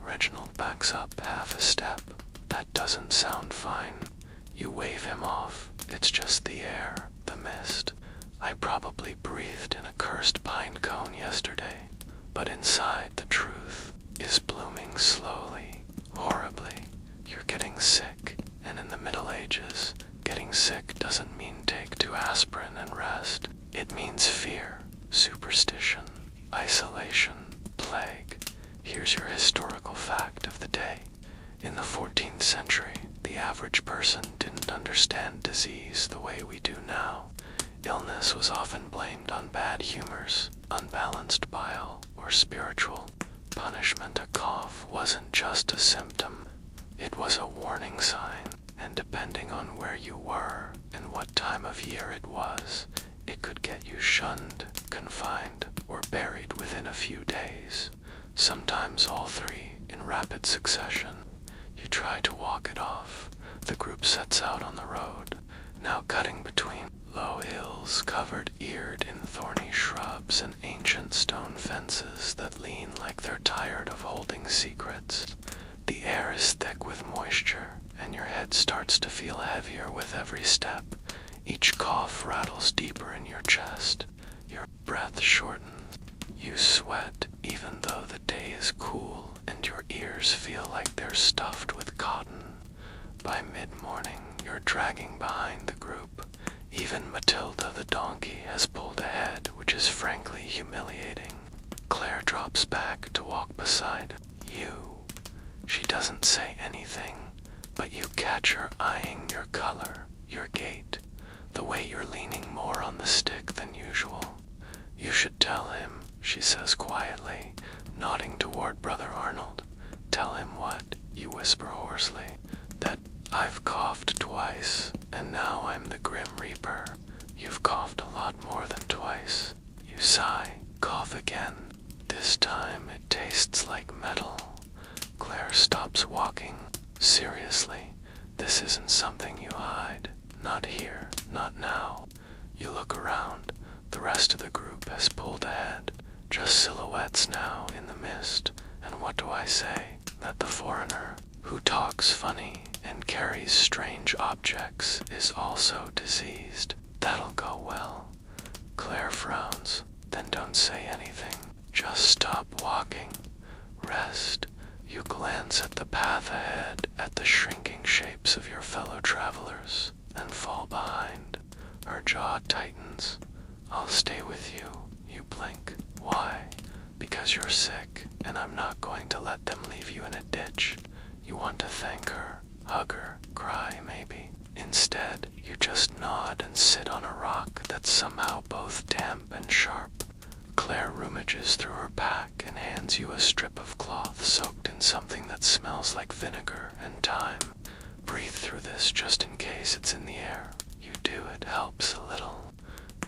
Reginald backs up half a step. That doesn't sound fine. You wave him off. It's just the air, the mist. I probably breathed in a cursed pine cone yesterday, but inside the truth is blooming slowly, horribly. You're getting sick, and in the Middle Ages, getting sick doesn't mean take 2 aspirin and rest. It means fear, superstition, isolation, plague. Here's your historical fact of the day. In the 14th century, the average person didn't understand disease the way we do now. Illness was often blamed on bad humors, unbalanced bile, or spiritual punishment. A cough wasn't just a symptom, it was a warning sign, and depending on where you were and what time of year it was, it could get you shunned, confined, or buried within a few days, sometimes all 3 in rapid succession. You try to walk it off. The group sets out on the road, now cutting between low hills covered eared in thorny shrubs and ancient stone fences that lean like they're tired of holding secrets. The air is thick with moisture, and your head starts to feel heavier with every step. Each cough rattles deeper in your chest. Your breath shortens. You sweat even though the day is cool, and your ears feel like they're stuffed with cotton. By mid-morning, you're dragging behind the group. Even Matilda the donkey has pulled ahead, which is frankly humiliating. Claire drops back to walk beside you. She doesn't say anything, but you catch her eyeing your color, your gait, the way you're leaning more on the stick than usual. You should tell him, she says quietly, nodding toward Brother Arnold. Tell him what? You whisper hoarsely. That I've coughed twice, and now I'm the Grim Reaper. You've coughed a lot more than twice. You sigh, cough again. This time it tastes like metal. Claire stops walking. Seriously, this isn't something you hide. Not here, not now. You look around. The rest of the group has pulled ahead. Just silhouettes now in the mist. And what do I say? That the foreigner, who talks funny and carries strange objects, is also diseased. That'll go well. glance at the path ahead, at the shrinking shapes of your fellow travelers, and fall behind. Her jaw tightens. I'll stay with you. You blink. Why? Because you're sick, and I'm not going to let them leave you in a ditch. You want to thank her, hug her, cry maybe. Instead, you just nod and sit on a rock that's somehow both damp and sharp. Claire rummages through her pack and hands you a strip of cloth soaked in something that smells like vinegar and thyme. Breathe through this just in case it's in the air. You do, it helps a little.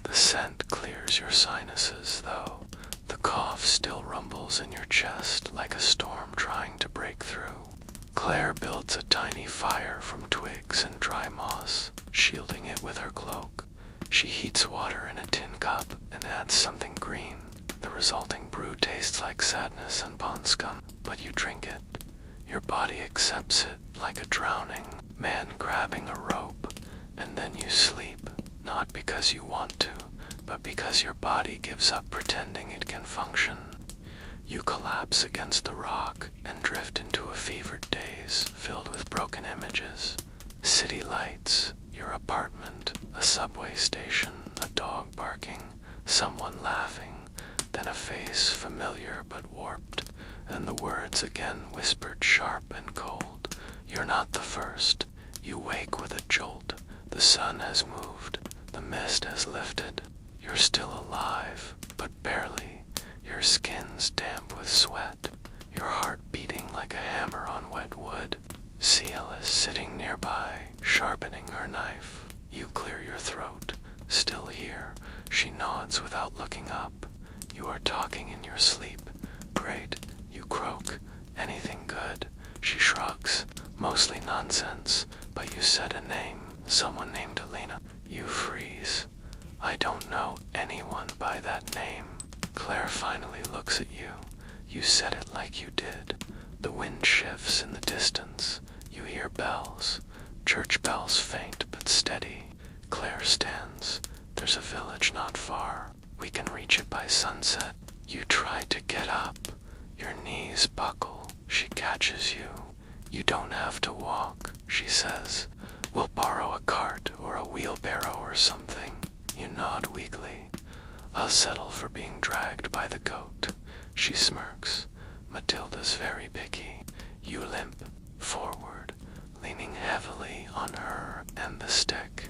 The scent clears your sinuses, though. The cough still rumbles in your chest like a storm trying to break through. Claire builds a tiny fire from twigs and dry moss, shielding it with her cloak. She heats water in a tin cup and adds something green. The resulting brew tastes like sadness and pond scum, but you drink it. Your body accepts it like a drowning man grabbing a rope, and then you sleep, not because you want to, but because your body gives up pretending it can function. You collapse against the rock and drift into a fevered daze filled with broken images. City lights, your apartment, a subway station, a dog barking, someone laughing, then a face familiar but warped, and the words again whispered sharp and cold. You're not the first. You wake with a jolt. The sun has moved. The mist has lifted. You're still alive, but barely. Your skin's damp with sweat, your heart beating like a hammer on wet wood. Seal is sitting nearby, sharpening her knife. You clear your throat. Still here, she nods without looking up. You are talking in your sleep. Great, you croak. Anything good? She shrugs. Mostly nonsense, but you said a name. Someone named Elena. You freeze. I don't know anyone by that name. Claire finally looks at you. You said it like you did. The wind shifts in the distance. You hear bells. Church bells faint but steady. Claire stands. There's a village not far. We can reach it by sunset. You try to get up. Your knees buckle. She catches you. You don't have to walk, she says. We'll borrow a cart or a wheelbarrow or something. You nod weakly. I'll settle for being dragged by the goat. She smirks. Matilda's very picky. You limp forward, leaning heavily on her and the stick.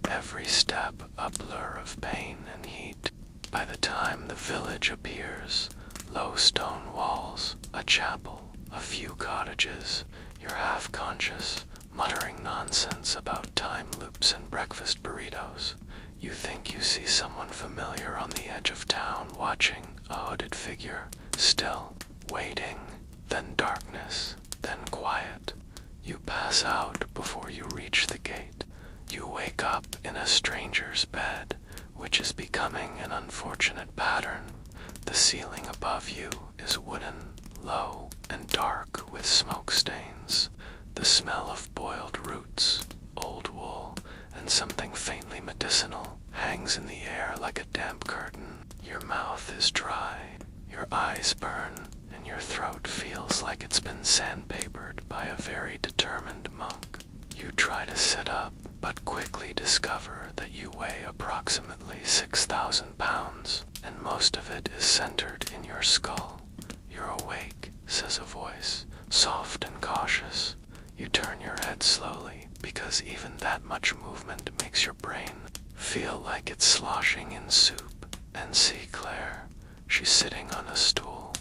Every step a blur of pain and heat. By the time the village appears, low stone walls, a chapel, a few cottages, you're half conscious, muttering nonsense about time loops and breakfast burritos. You think you see someone familiar on the edge of town watching, a hooded figure, still, waiting, then darkness, then quiet. You pass out before you reach the gate. You wake up in a stranger's bed, which is becoming an unfortunate pattern. The ceiling above you is wooden, low, and dark with smoke stains. The smell of boiled roots, old wool, and something faintly medicinal hangs in the air like a damp curtain. Your mouth is dry, your eyes burn, and your throat feels like it's been sandpapered by a very determined monk. You try to sit up, but quickly discover that you weigh approximately 6,000 pounds, and most of it is centered in your skull. You're awake, says a voice, soft and cautious. You turn your head slowly, because even that much movement makes your brain feel like it's sloshing in soup, and see Claire. She's sitting on a stool,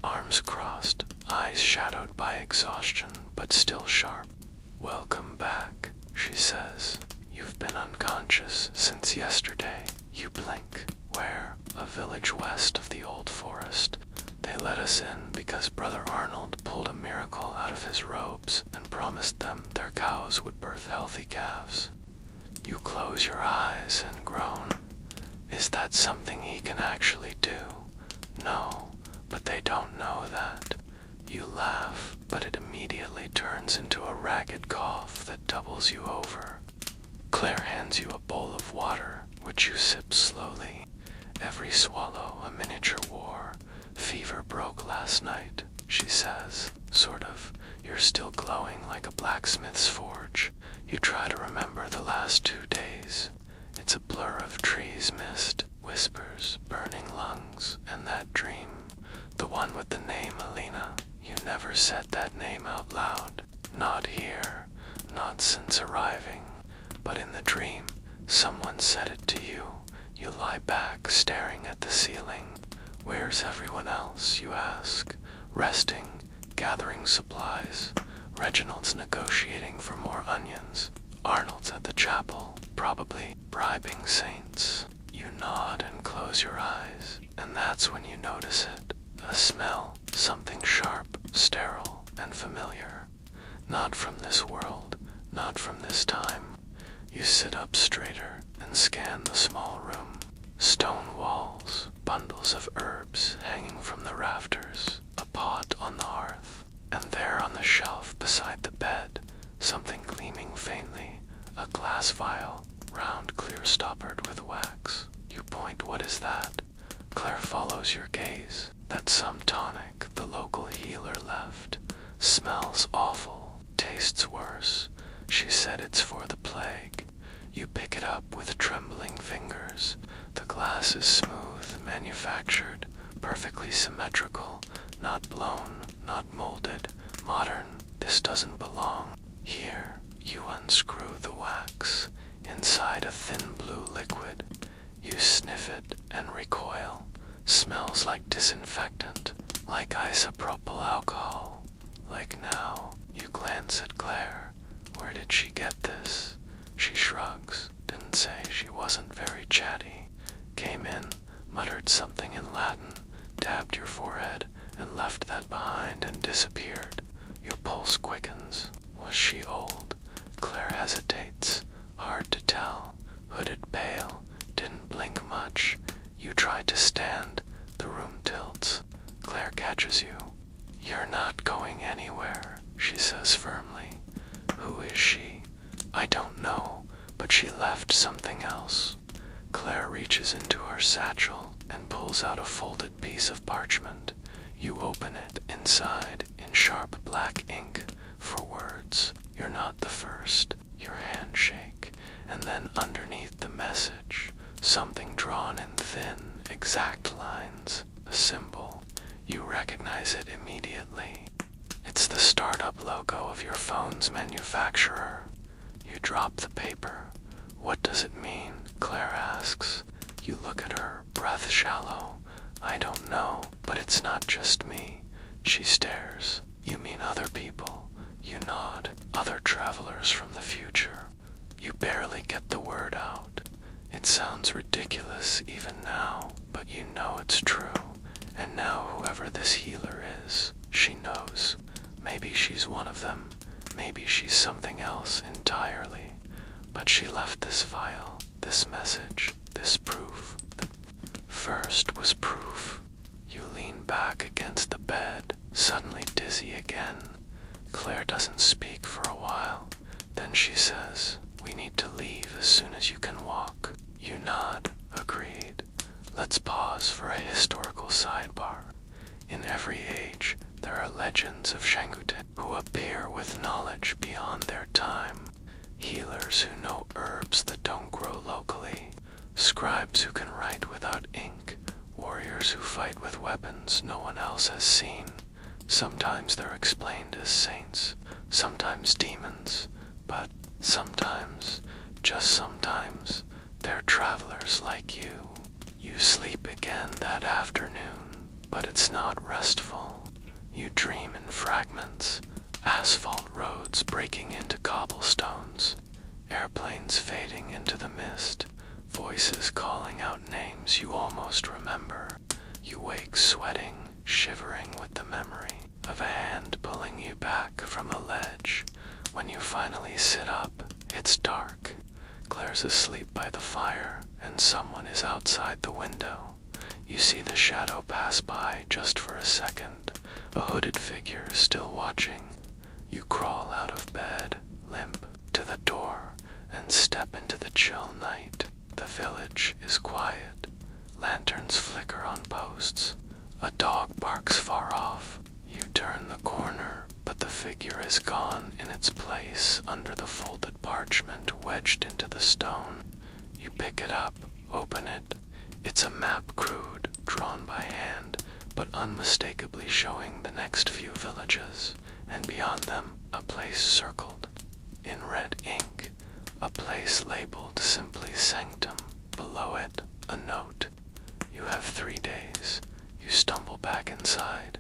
arms crossed, eyes shadowed by exhaustion, but still sharp. Welcome back, she says. You've been unconscious since yesterday. You blink. Where? A village west of the old forest. They let us in because Brother Arnold pulled a miracle out of his robes and promised them their cows would birth healthy calves. You close your eyes and groan. Is that something he can actually do? No, but they don't know that. You laugh, but it immediately turns into a ragged cough that doubles you over. Claire hands you a bowl of water, which you sip slowly. Every swallow a miniature war. Fever broke last night, she says, sort of. still glowing like a blacksmith's forge. You try to remember the last 2 days. It's a blur of trees, mist, whispers, burning lungs, and that dream. The one with the name Alina. You never said that name out loud. Not here, not since arriving. But in the dream, someone said it to you. You lie back, staring at the ceiling. Where's everyone else, you ask? Resting, gathering supplies. Reginald's negotiating for more onions. Arnold's at the chapel, probably bribing saints. You nod and close your eyes, and that's when you notice it. A smell, something sharp, sterile, and familiar. Not from this world, not from this time. You sit up straighter and scan the small room. Stone walls, bundles of herbs hanging from the rafters, a pot on the hearth, and there on the shelf beside the bed, something gleaming faintly, a glass vial, round, clear, stoppered with wax. You point, what is that? Claire follows your gaze. That's some tonic the local healer left. Smells awful, tastes worse. She said it's for the plague. You pick it up with trembling fingers. The glass is smooth, manufactured, perfectly symmetrical, not blown, not molded, modern. This doesn't belong here. You unscrew the wax. Inside a thin blue liquid. You sniff it and recoil. Smells like disinfectant, like isopropyl alcohol. Like now, you glance at Claire. Where did she get this? She shrugs, didn't say she wasn't very chatty. Came in, muttered something in Latin, dabbed your forehead, and left that behind and disappeared. Your pulse quickens. Was she old? Claire hesitates. Hard to tell. Hooded pale, didn't blink much. You try to stand. The room tilts. Claire catches you. You're not going anywhere, she says firmly. Who is she? I don't know, but she left something else. Claire reaches into her satchel and pulls out a folded piece of parchment. You open it. Inside, in sharp black ink, for words. You're not the first. Your hand shake, and then underneath the message, something drawn in thin, exact lines, a symbol. You recognize it immediately. It's the startup logo of your phone's manufacturer. You drop the paper. What does it mean? Claire asks. You look at her, breath shallow. I don't know, but it's not just me. She stares. You mean other people? You nod. Other travelers from the future. You barely get the word out. It sounds ridiculous even now, but you know it's true. And now whoever this healer is, she knows. Maybe she's one of them. Maybe she's something else entirely. But she left this vial, this message, this proof. The first was proof. You lean back against the bed, suddenly dizzy again. Claire doesn't speak for a while. Then she says, we need to leave as soon as you can walk. You nod, agreed. Let's pause for a historical sidebar. In every age, there are legends of Shanguten who appear with knowledge beyond their time. Healers who know herbs that don't grow locally. Scribes who can write without ink. Warriors who fight with weapons no one else has seen. Sometimes they're explained as saints, sometimes demons, but sometimes, just sometimes, they're travelers like you. You sleep again that afternoon, but it's not restful. You dream in fragments, asphalt roads breaking into cobblestones, airplanes fading into the mist, voices calling out names you almost remember. You wake sweating, shivering with the memory of a hand pulling you back from a ledge. When you finally sit up, it's dark. Claire's asleep by the fire, and someone is outside the window. You see the shadow pass by just for a second, a hooded figure still watching. You crawl out of bed, limp, to the door, and step into the chill night. The village is quiet. Lanterns flicker on posts. A dog barks far off. You You turn the corner, but the figure is gone in its place under the folded parchment wedged into the stone. You pick it up, open it. It's a map, crude, drawn by hand, but unmistakably showing the next few villages, and beyond them a place circled in red ink, a place labeled simply Sanctum. Below it, a note. You have 3 days. You stumble back inside.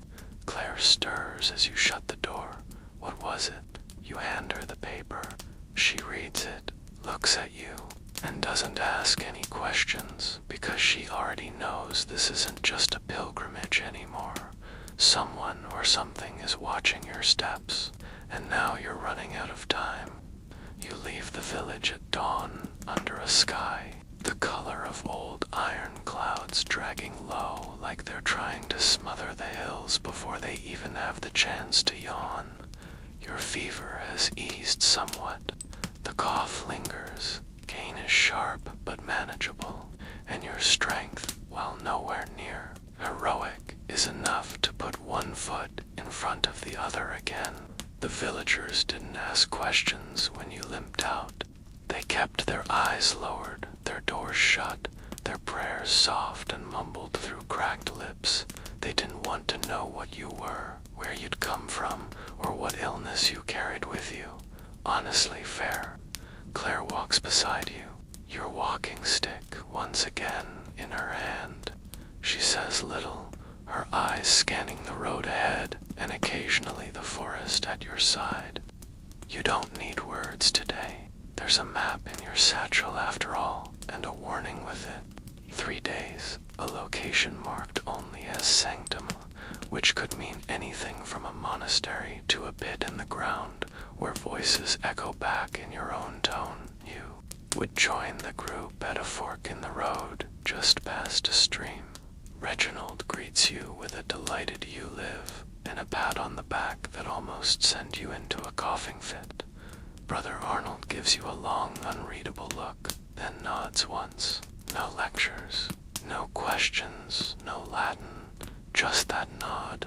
Claire stirs as you shut the door. What was it? You hand her the paper. She reads it, looks at you, and doesn't ask any questions, because she already knows this isn't just a pilgrimage anymore. Someone or something is watching your steps, and now you're running out of time. You leave the village at dawn under a sky, the color of old iron clouds dragging low like they're trying to smother the hills before they even have the chance to yawn. Your fever has eased somewhat. The cough lingers. Gain is sharp but manageable, and your strength, while nowhere near heroic, is enough to put one foot in front of the other again. The villagers didn't ask questions when you limped out. They kept their eyes lowered, their doors shut, their prayers soft and mumbled through cracked lips. They didn't want to know what you were, where you'd come from, or what illness you carried with you. Honestly fair. Claire walks beside you, your walking stick once again in her hand. She says little, her eyes scanning the road ahead and occasionally the forest at your side. You don't need words today. There's a map in your satchel after all, and a warning with it. 3 days, a location marked only as Sanctum, which could mean anything from a monastery to a pit in the ground, where voices echo back in your own tone. You would join the group at a fork in the road, just past a stream. Reginald greets you with a delighted you live, and a pat on the back that almost sent you into a coughing fit. Brother Arnold gives you a long, unreadable look, then nods once. No lectures, no questions, no Latin, just that nod.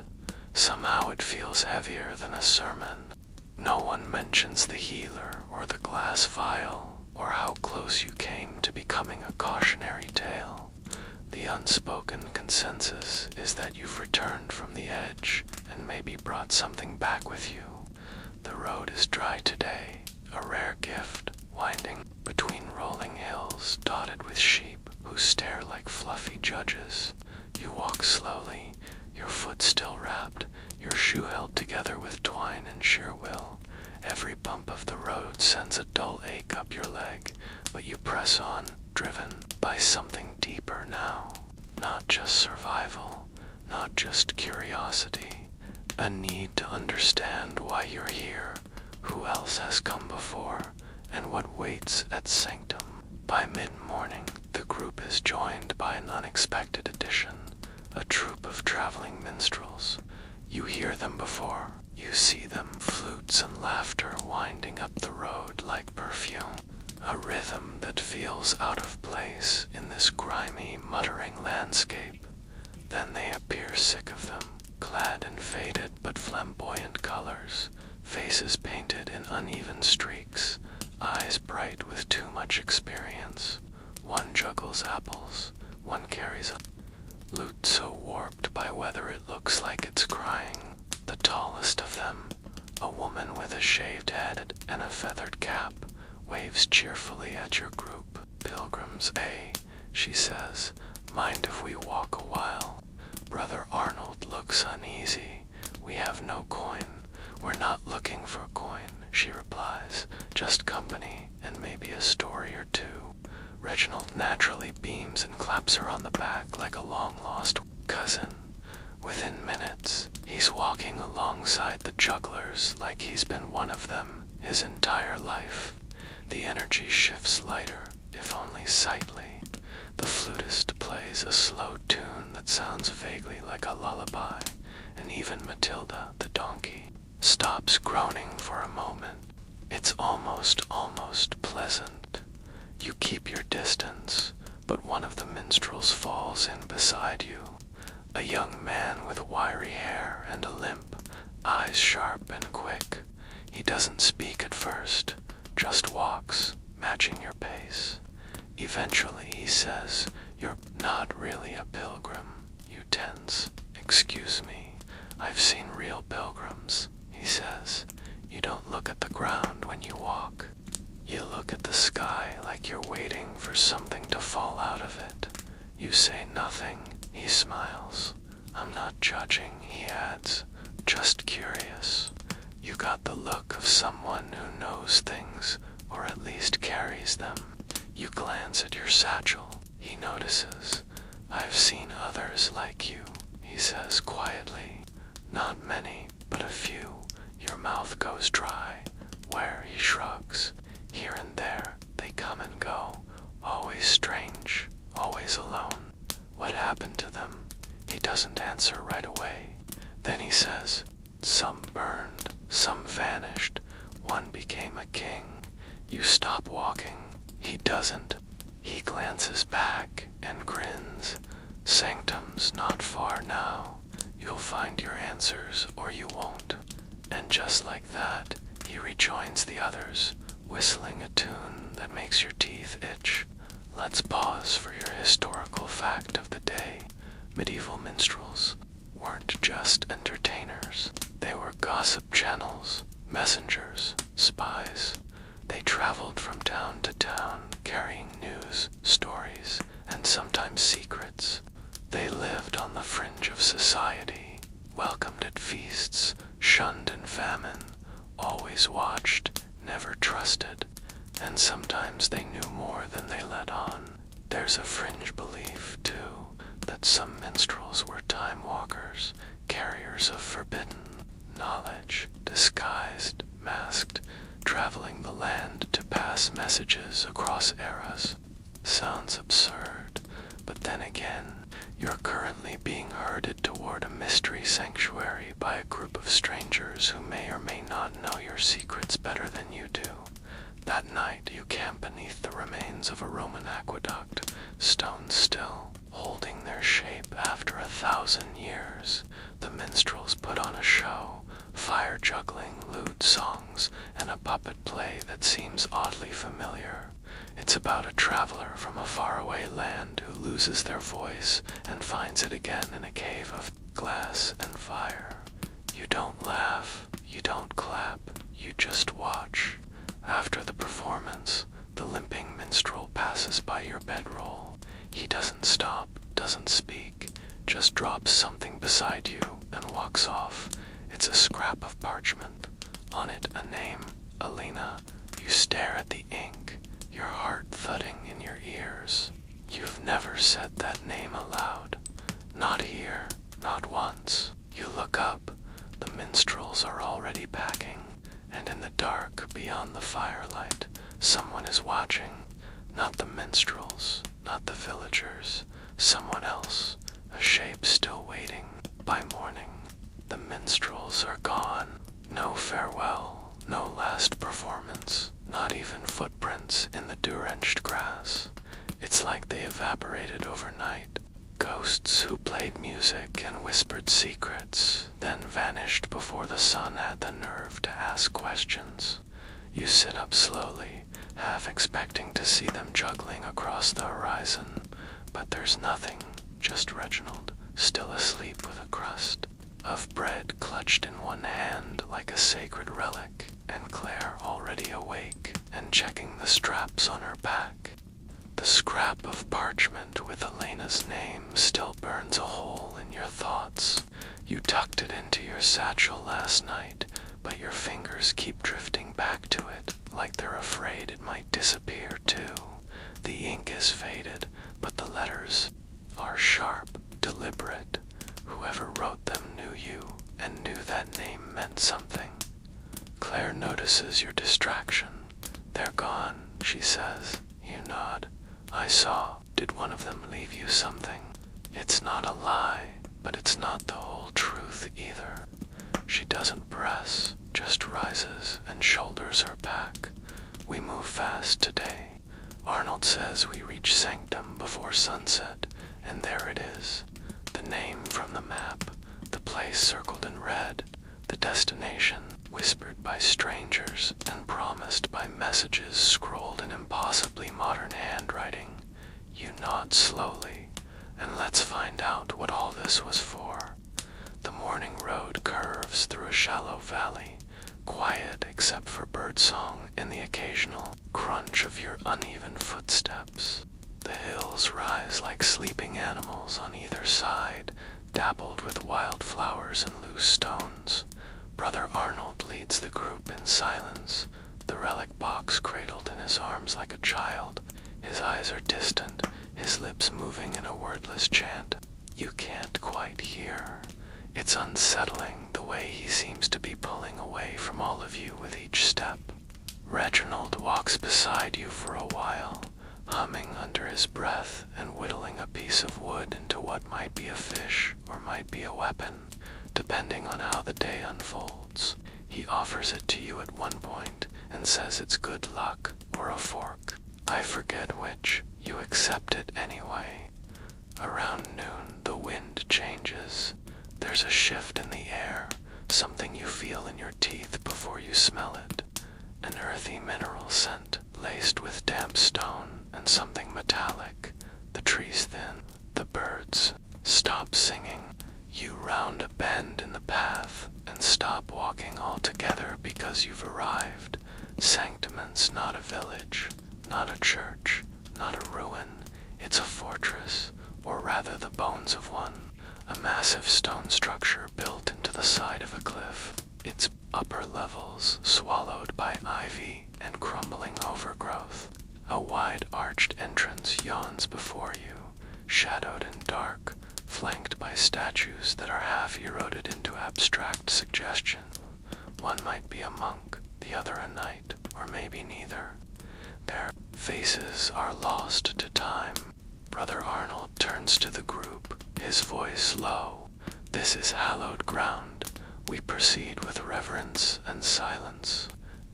Somehow it feels heavier than a sermon. No one mentions the healer or the glass vial, or how close you came to becoming a cautionary tale. The unspoken consensus is that you've returned from the edge and maybe brought something back with you. The road is dry today, a rare gift, winding between rolling hills dotted with sheep who stare like fluffy judges. You walk slowly, your foot still wrapped, your shoe held together with twine and sheer will. Every bump of the road sends a dull ache up your leg, but you press on, driven by something deeper now. Not just survival, not just curiosity, a need to understand why you're here, who else has come before, and what waits at Sanctum. By mid-morning, the group is joined by an unexpected addition, a troupe of traveling minstrels. You hear them before, you see them, flutes and laughter winding up the road like perfume, a rhythm that feels out of place in this grimy, muttering landscape. Then they appear, sick of them, clad in faded but flamboyant colors, faces painted in uneven streaks, eyes bright with too much experience. One juggles apples, one carries a lute so warped by weather it looks like it's crying. The tallest of them, a woman with a shaved head and a feathered cap, waves cheerfully at your group. Pilgrims, eh? She says. Mind if we walk a while? Brother Arnold looks uneasy. We have no coin. We're not looking for coin, she replies. Just company and maybe a story or two. Reginald naturally beams and claps her on the back like a long-lost cousin. Within minutes, he's walking alongside the jugglers like he's been one of them his entire life. The energy shifts lighter, if only slightly. The flutist plays a slow tune that sounds vaguely like a lullaby, and even Matilda, the donkey, stops groaning for a moment. It's almost pleasant. You keep your distance, but one of the minstrels falls in beside you. A young man with wiry hair and a limp, eyes sharp and quick. He doesn't speak at first, just walks, matching your pace. Eventually he says, "You're not really a pilgrim." You tense. "Excuse me, I've seen real pilgrims," he says. "You don't look at the ground when you walk. You look at the sky like you're waiting for something to fall out of it." You say nothing. He smiles. "I'm not judging," he adds, "just curious." You got the look of someone who knows things, or at least carries them. You glance at your satchel. He notices. "I've seen others like you," he says quietly. "Not many, but a few." Your mouth goes dry. "Where?" He shrugs. "Here and there. They come and go. Always strange. Always alone." "What happened to them?" He doesn't answer right away. Then he says, "Some burned, some vanished. One became a king." You stop walking. He doesn't. He glances back and grins. "Sanctum's not far now. You'll find your answers or you won't." And just like that, he rejoins the others, whistling a tune that makes your teeth itch. Let's pause for your historical fact of the day. Medieval minstrels weren't just entertainers. They were gossip channels, messengers, spies. They traveled from town to town, carrying news, stories, and sometimes secrets. They lived on the fringe of society, welcomed at feasts, shunned in famine, always watched, never trusted, and sometimes they knew more than they let on. There's a fringe belief, too, that some minstrels were time walkers, carriers of forbidden knowledge, disguised, masked, traveling the land to pass messages across eras. Sounds absurd, but then again, you're currently being herded toward a mystery sanctuary by a group of strangers who may or may not know your secrets better than you do. That night, you camp beneath the remains of a Roman aqueduct, stone still, holding their shape after 1,000 years. The minstrels put on a show, fire juggling, lewd songs, and a puppet play that seems oddly familiar. It's about a traveler from a faraway land who loses their voice and finds it again in a cave of glass and fire. You don't laugh, you don't clap, you just watch. After the performance, the limping minstrel passes by your bedroll. He doesn't stop, doesn't speak, just drops something beside you and walks off. It's a scrap of parchment. On it, a name, Alina. You stare at the ink, your heart thudding in your ears. You've never said that name aloud. Not here, not once. You look up. The minstrels are already packing, and in the dark beyond the firelight, someone is watching. Not the minstrels, not the villagers, someone else, a shape still waiting. By morning, the minstrels are gone. No farewell, no last performance, not even footprints in the dew-drenched grass. It's like they evaporated overnight. Ghosts who played music and whispered secrets, then vanished before the sun had the nerve to ask questions. You sit up slowly, half expecting to see them juggling across the horizon, but there's nothing, just Reginald, still asleep with a crust of bread clutched in one hand like a sacred relic, and Claire already awake and checking the straps on her back. The scrap of parchment with Elena's name still burns a hole in your thoughts. You tucked it into your satchel last night, but your fingers keep drifting back to it, like they're afraid it might disappear too. The ink is faded, but the letters are sharp, deliberate. Whoever wrote them knew you, and knew that name meant something. Claire notices your distraction. "They're gone," she says. You nod. "I saw. Did one of them leave you something?" It's not a lie, but it's not the whole truth either. She doesn't press, just rises and shoulders her pack. We move fast today. Arnold says we reach Sanctum before sunset, and there it is. The name from the map, the place circled in red, the destination, whispered by strangers and promised by messages scrolled in impossibly modern handwriting. You nod slowly, and let's find out what all this was for. The morning road curves through a shallow valley, quiet except for birdsong and the occasional crunch of your uneven footsteps. The hills rise like sleeping animals on either side, dappled with wildflowers and loose stones. Brother Arnold leads the group in silence, the relic box cradled in his arms like a child. His eyes are distant, his lips moving in a wordless chant. You can't quite hear. It's unsettling the way he seems to be pulling away from all of you with each step. Reginald walks beside you for a while, humming under his breath and whittling a piece of wood into what might be a fish or might be a weapon, depending on how the day unfolds. He offers it to you at one point and says it's good luck or a fork. I forget which. You accept it anyway. Around noon, the wind changes. There's a shift in the air, something you feel in your teeth before you smell it. An earthy mineral scent, laced with damp stone and something metallic. The trees thin. The birds stop singing. You round a bend in the path and stop walking altogether because you've arrived. Sanctimon's not a village, not a church, not a ruin. It's a fortress, or rather the bones of one. A massive stone structure built into the side of a cliff. Its upper levels swallowed by ivy and crumbling overgrowth. A wide arched entrance yawns before you, shadowed and dark, flanked by statues that are half eroded into abstract suggestion. One might be a monk, the other a knight, or maybe neither. Their faces are lost to time. Brother Arnold turns to the group, his voice low. This is hallowed ground. We proceed with reverence and silence.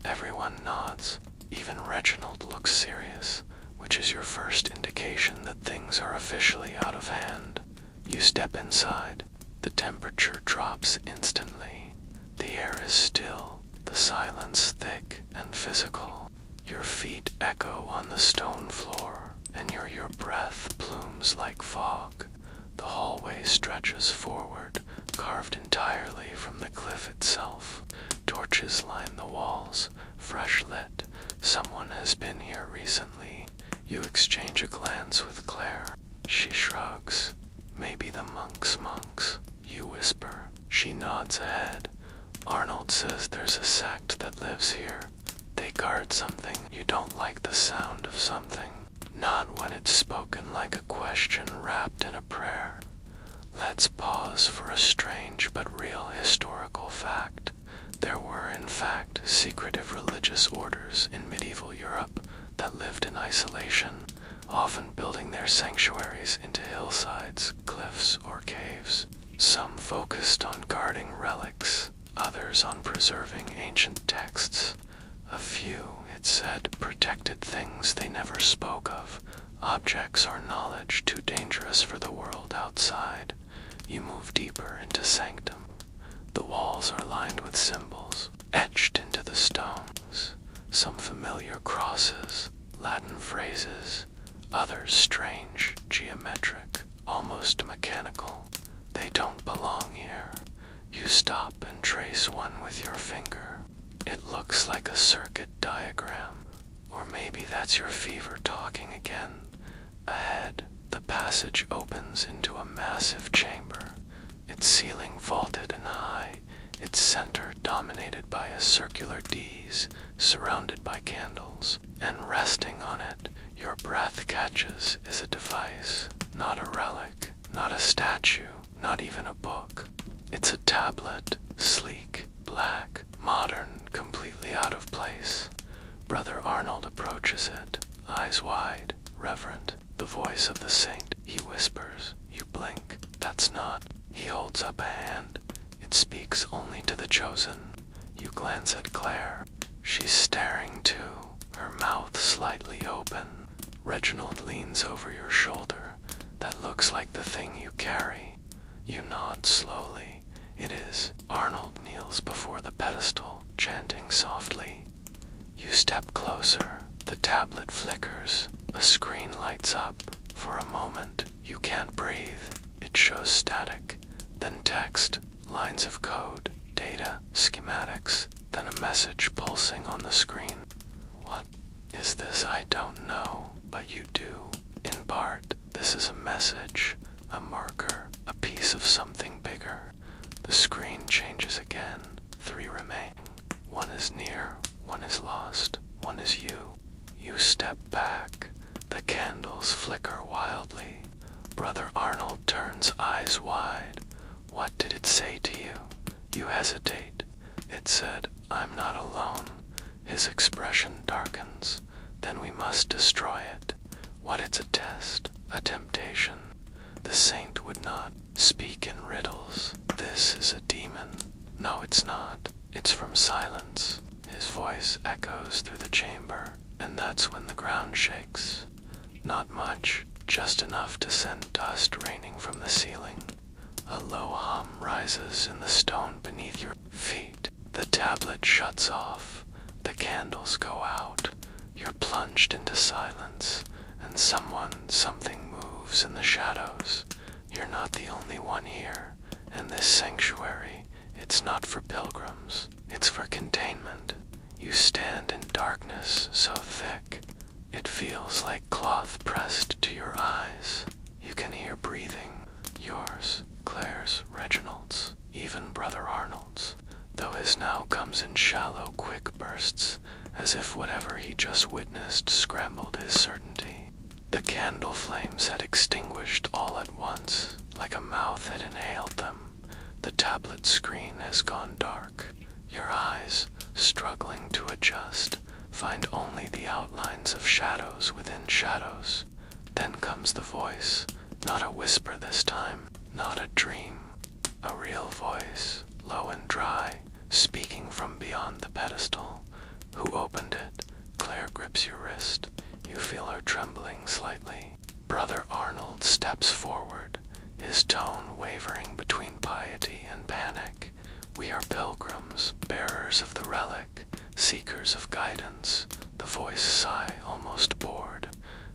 Everyone nods. Even Reginald looks serious, which is your first indication that things are officially out of hand. You step inside. The temperature drops instantly. The air is still, the silence thick and physical. Your feet echo on the stone floor, and your breath plumes like fog. The hallway stretches forward, carved entirely from the cliff itself. Torches line the walls, fresh lit. Someone has been here recently. You exchange a glance with Claire. She shrugs. Maybe the monks. You whisper. She nods ahead. Arnold says there's a sect that lives here. They guard something. You don't like the sound of something. Not when it's spoken like a question wrapped in a prayer. Let's pause for a strange but real historical fact. There were, in fact, secretive religious orders in medieval Europe that lived in isolation, often building their sanctuaries into hillsides, cliffs, or caves. Some focused on guarding relics, others on preserving ancient texts. A few, it said, protected things they never spoke of, objects or knowledge too dangerous for the world outside. You move deeper into sanctum. The walls are lined with symbols, etched into the stones. Some familiar crosses, Latin phrases, others strange, geometric, almost mechanical. They don't belong here. You stop and trace one with your finger. It looks like a circuit diagram. Or maybe that's your fever talking again. Ahead, the passage opens into a massive chamber. Its ceiling vaulted and high, its center dominated by a circular dais surrounded by candles. And resting on it, your breath catches, is a device, not a relic, not a statue, not even a book. It's a tablet, sleek, black, modern, completely out of place. Brother Arnold approaches it, eyes wide, reverent. The voice of the saint, he whispers. You blink. That's not. He holds up a hand. It speaks only to the chosen. You glance at Claire. She's staring too, her mouth slightly open. Reginald leans over your shoulder. That looks like the thing you carry. You nod slowly. It is. Arnold kneels before the pedestal, chanting softly. You step closer. The tablet flickers. A screen lights up. For a moment, you can't breathe. It shows static, then text, lines of code, data, schematics, then a message pulsing on the screen. What is this? I don't know, but you do. In part, this is a message, a marker, a piece of something bigger. The screen changes again. 3 remain. One is near, one is lost, one is you. You step back. The candles flicker wildly. Brother Arnold turns eyes wide. What did it say to you? You hesitate. It said, I'm not alone. His expression darkens. Then we must destroy it. What? It's a test, a temptation. The saint would not speak in riddles. This is a demon. No, it's not. It's from silence. His voice echoes through the chamber, and that's when the ground shakes. Not much, just enough to send dust raining from the ceiling. A low hum rises in the stone beneath your feet. The tablet shuts off. The candles go out. You're plunged into silence, and something moves in the shadows. You're not the only one here, and this sanctuary, it's not for pilgrims. It's for containment. You stand in darkness so thick, it feels like cloth pressed to your eyes. You can hear breathing. Yours, Claire's, Reginald's, even Brother Arnold's, though his now comes in shallow, quick bursts, as if whatever he just witnessed scrambled his certainty. The candle flames had extinguished all at once, like a mouth had inhaled them. The tablet screen has gone dark. Your eyes, struggling to adjust, find only the outlines of shadows within shadows. Then comes the voice, not a whisper this time, not a dream, a real voice, low and dry, speaking from beyond the pedestal. Who opened it? Claire grips your wrist. You feel her trembling slightly. Brother Arnold steps forward, his tone wavering between piety and panic. We are pilgrims, bearers of the relic, seekers of guidance. The voice sigh, almost bored.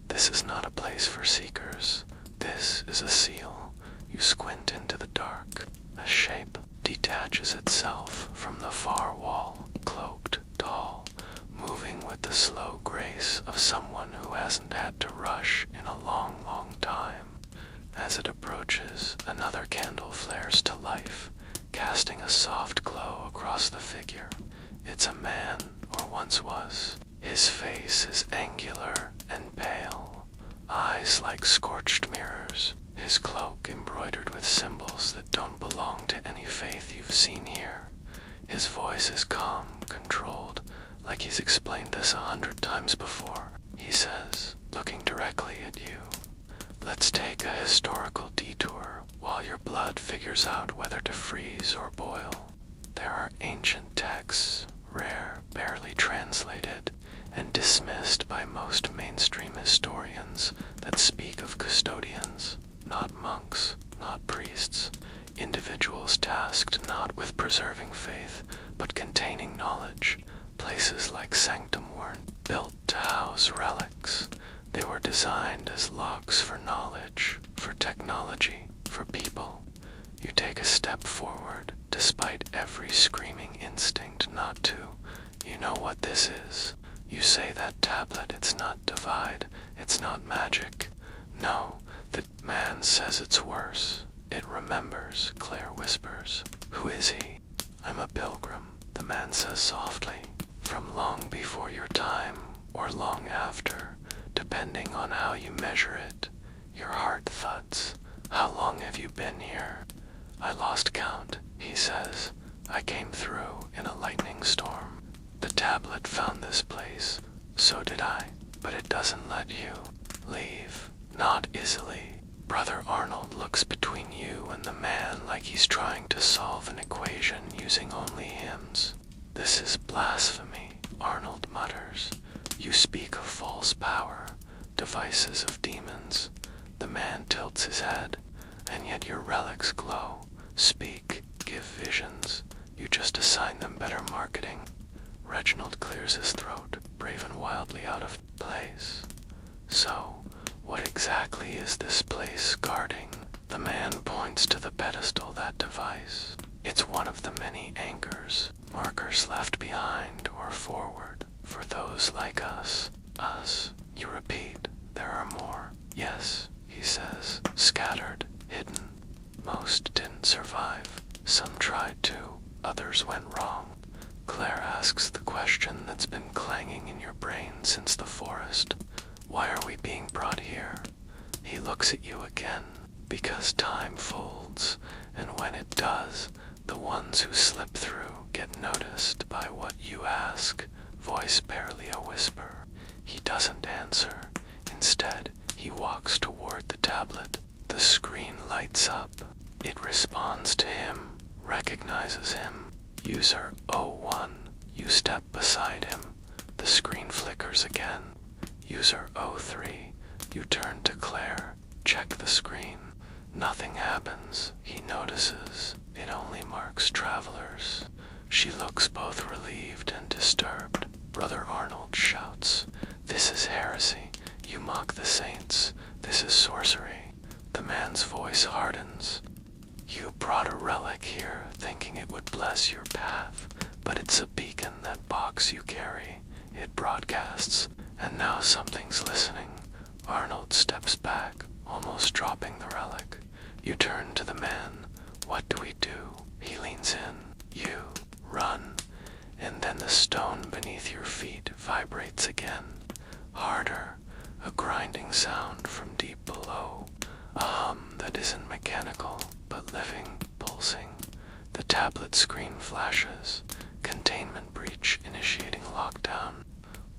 This is not a place for seekers. This is a seal. You squint into the dark. A shape detaches itself from the far wall, cloaked, tall, moving with the slow grace of someone who hasn't had to rush in a long, long time. As it approaches, another candle flares to life, casting a soft glow across the figure. It's a man, or once was. His face is angular and pale, eyes like scorched mirrors, his cloak embroidered with symbols that don't belong to any faith you've seen here. His voice is calm, controlled, like he's explained this 100 times before. He says, looking directly at you, let's take a historical detour while your blood figures out whether to freeze or boil. There are ancient texts, rare, barely translated, and dismissed by most mainstream historians that speak of custodians, not monks, not priests, individuals tasked not with preserving faith, but containing knowledge. Places like Sanctum weren't built to house relics. They were designed as locks for knowledge, for technology, for people. You take a step forward, despite every screaming instinct not to. You know what this is. You say that tablet, it's not divide, it's not magic. No, the man says it's worse. It remembers, Claire whispers. Who is he? I'm a pilgrim, the man says softly. From long before your time, or long after, depending on how you measure it. Your heart thuds. How long have you been here? I lost count, he says. I came through in a lightning storm. The tablet found this place. So did I. But it doesn't let you leave. Not easily. Brother Arnold looks between you and the man like he's trying to solve an equation using only hymns. This is blasphemy, Arnold mutters. You speak of false power, devices of demons. The man tilts his head, and yet your relics glow. Speak, give visions, you just assign them better marketing. Reginald clears his throat, brave and wildly out of place. So, what exactly is this place guarding? The man points to the pedestal, that device. It's one of the many anchors, markers left behind or forward, for those like us. Us, you repeat, there are more. Yes, he says, scattered, hidden. Most didn't survive. Some tried to, others went wrong. Claire asks the question that's been clanging in your brain since the forest. Why are we being brought here? He looks at you again. Because time folds, and when it does, the ones who slip through get noticed by what you ask, voice barely a whisper. He doesn't answer. Instead, he walks toward the tablet. The screen lights up. It responds to him, recognizes him. User 01. You step beside him. The screen flickers again. User 03. You turn to Claire. Check the screen. Nothing happens. He notices. It only marks travelers. She looks both relieved and disturbed. Brother Arnold shouts, "This is heresy. You mock the saints. This is sorcery." The man's voice hardens. "You brought a relic here, thinking it would bless your path, but it's a beacon, that box you carry. It broadcasts, and now something's listening." Arnold steps back, almost dropping the relic. You turn to the man. "What do we do?" He leans in. You run, and then the stone beneath your feet vibrates again. Harder, a grinding sound from deep below. A hum that isn't mechanical, but living, pulsing. The tablet screen flashes. Containment breach initiating lockdown.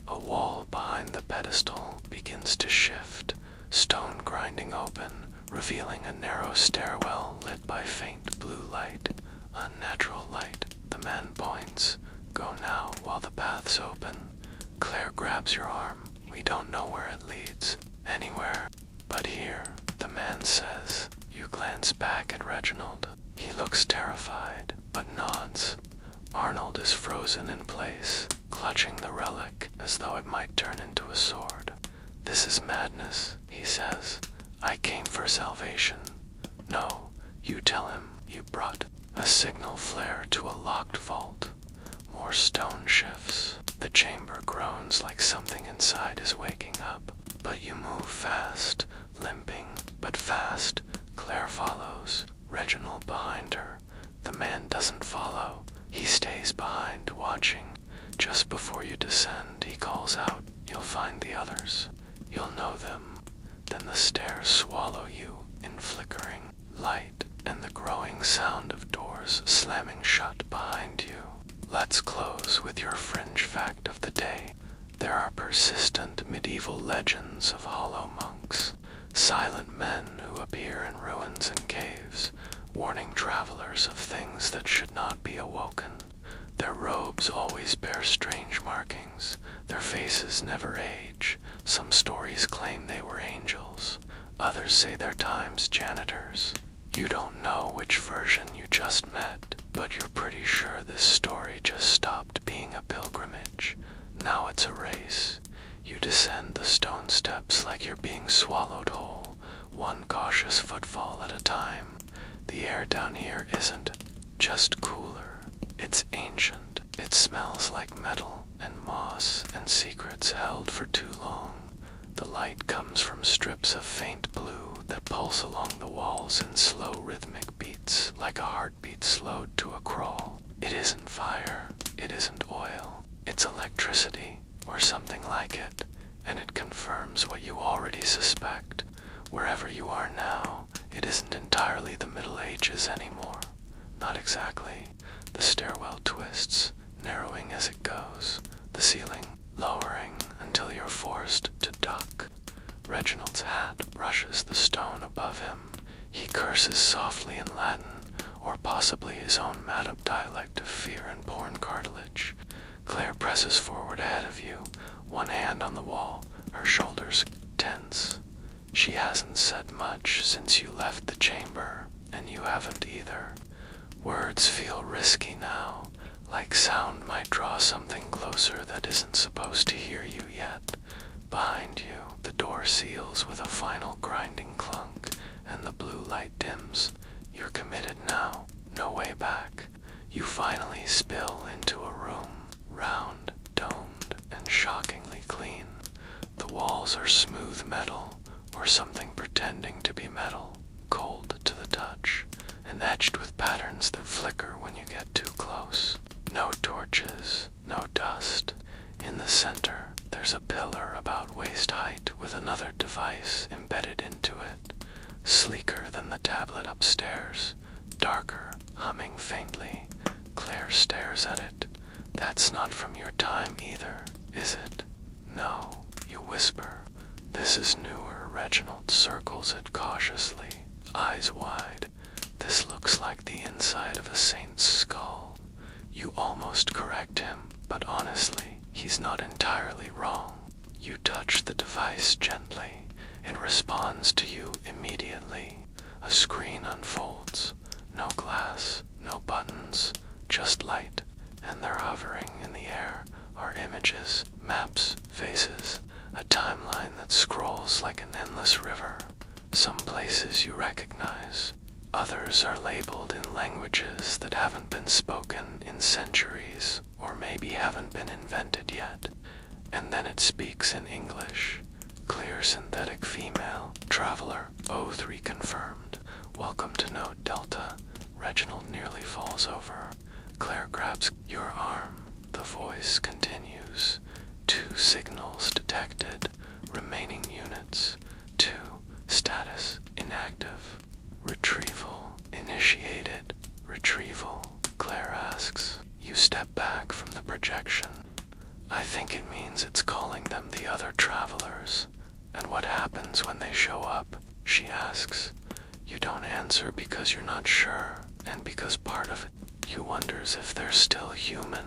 A wall behind the pedestal begins to shift, stone grinding open, revealing a narrow stairwell lit by faint blue light. Unnatural light. The man points. "Go now while the path's open." Claire grabs your arm. "We don't know where it leads. Anywhere but here," the man says. You glance back at Reginald. He looks terrified, but nods. Arnold is frozen in place, clutching the relic as though it might turn into a sword. "This is madness," he says. "I came for salvation." "No," you tell him. You brought a signal flare to a locked vault. More stone shifts. The chamber groans like something inside is waking up. But you move fast, limping, but fast. Claire follows, Reginald behind her. The man doesn't follow. He stays behind, watching. Just before you descend, he calls out, "You'll find the others. You'll know them." Then the stairs swallow you in flickering light and the growing sound of doors slamming shut behind you. Let's close with your fringe fact of the day. There are persistent medieval legends of hollow monks, silent men who appear in ruins and caves, warning travelers of things that should not be awoken. Their robes always bear strange markings. Their faces never age. Some stories claim they were angels. Others say they're time's janitors. You don't know which version you just met, but you're pretty sure this story just stopped being a pilgrimage. Now it's a race. You descend the stone steps like you're being swallowed whole, one cautious footfall at a time. The air down here isn't just cooler. It's ancient. It smells like metal and moss and secrets held for too long. The light comes from strips of faint blue that pulse along the walls in slow rhythmic beats, like a heartbeat slowed to a crawl. It isn't fire. It isn't oil. It's electricity, or something like it, and it confirms what you already suspect. Wherever you are now, it isn't entirely the Middle Ages anymore. Not exactly. The stairwell twists, narrowing as it goes, the ceiling lowering until you're forced to duck. Reginald's hat brushes the stone above him. He curses softly in Latin, or possibly his own made-up dialect of fear and porn cartilage. Claire presses forward ahead of you, one hand on the wall, her shoulders tense. She hasn't said much since you left the chamber, and you haven't either. Words feel risky now, like sound might draw something closer that isn't supposed to hear you yet. Behind you, the door seals with a final grinding clunk, and the blue light dims. You're committed now, no way back. You finally spill into a room, round, domed, and shockingly clean. The walls are smooth metal, or something pretending to be metal, cold to the touch, and etched with patterns that flicker when you get too close. No torches, no dust. In the center, there's a pillar about waist height with another device embedded into it, sleeker than the tablet upstairs, darker, humming faintly. Claire stares at it. That's not from your time either, is it? No, you whisper. This is newer. Reginald circles it cautiously, eyes wide. This looks like the inside of a saint's skull. You almost correct him, but honestly, he's not entirely wrong. You touch the device gently. It responds to you immediately. A screen unfolds. No glass, no buttons, just light, and they're hovering in the air are images, maps, faces, a timeline that scrolls like an endless river. Some places you recognize, others are labeled in languages that haven't been spoken in centuries, or maybe haven't been invented yet. And then it speaks in English. Clear synthetic female, traveler, O3 confirmed. Welcome to Node Delta. Reginald nearly falls over. Claire grabs your arm. The voice continues. 2 signals detected. Remaining units. 2. Status inactive. Retrieval initiated. Retrieval, Claire asks. You step back from the projection. I think it means it's calling them the other travelers. And what happens when they show up? She asks. You don't answer because you're not sure, and because part of you wonders if they're still human.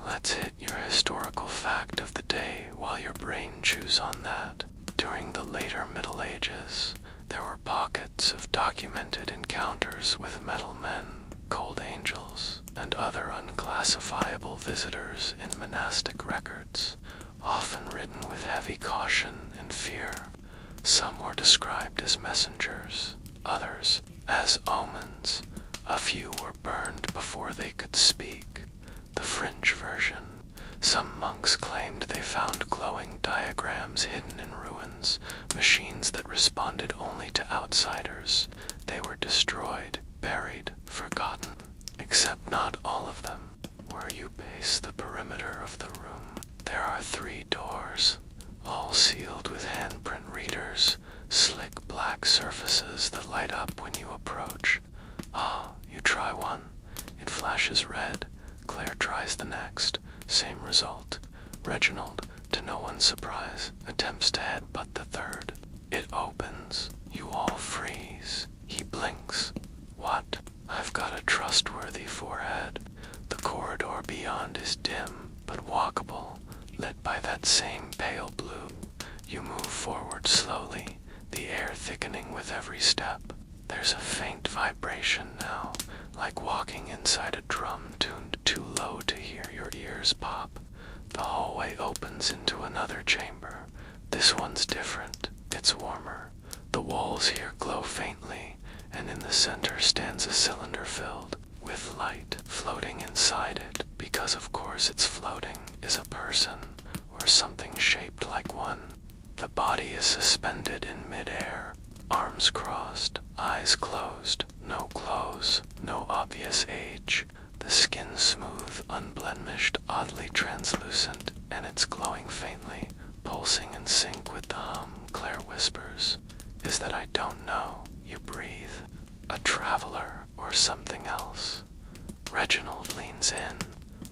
Let's hit your historical fact of the day while your brain chews on that. During the later Middle Ages, there were pockets of documented encounters with metal men, cold angels, and other unclassifiable visitors in monastic records, often written with heavy caution and fear. Some were described as messengers, others as omens. A few were burned before they could speak. The French version. Some monks claimed they found glowing diagrams hidden in ruins, machines that responded only to outsiders. They were destroyed, buried, forgotten. Except not all of them. Where you pace the perimeter of the room, there are 3 doors, all sealed with handprint readers, slick black surfaces that light up when you approach. You try one. It flashes red. Claire tries the next. Same result. Reginald, to no one's surprise, attempts to headbutt the 3rd. It opens. You all freeze. He blinks. What? I've got a trustworthy forehead. The corridor beyond is dim, but walkable, lit by that same pale blue. You move forward slowly, the air thickening with every step. There's a faint vibration now, like walking inside a drum tuned too low to hear your ears pop. The hallway opens into another chamber. This one's different. It's warmer. The walls here glow faintly, and in the center stands a cylinder filled with light. Floating inside it, because of course it's floating, is a person, or something shaped like one. The body is suspended in midair, arms crossed, eyes closed, no clothes, no obvious age. The skin smooth, unblemished, oddly translucent, and it's glowing faintly, pulsing in sync with the hum. Claire whispers, "Is that I don't know." You breathe. A traveler or something else. Reginald leans in.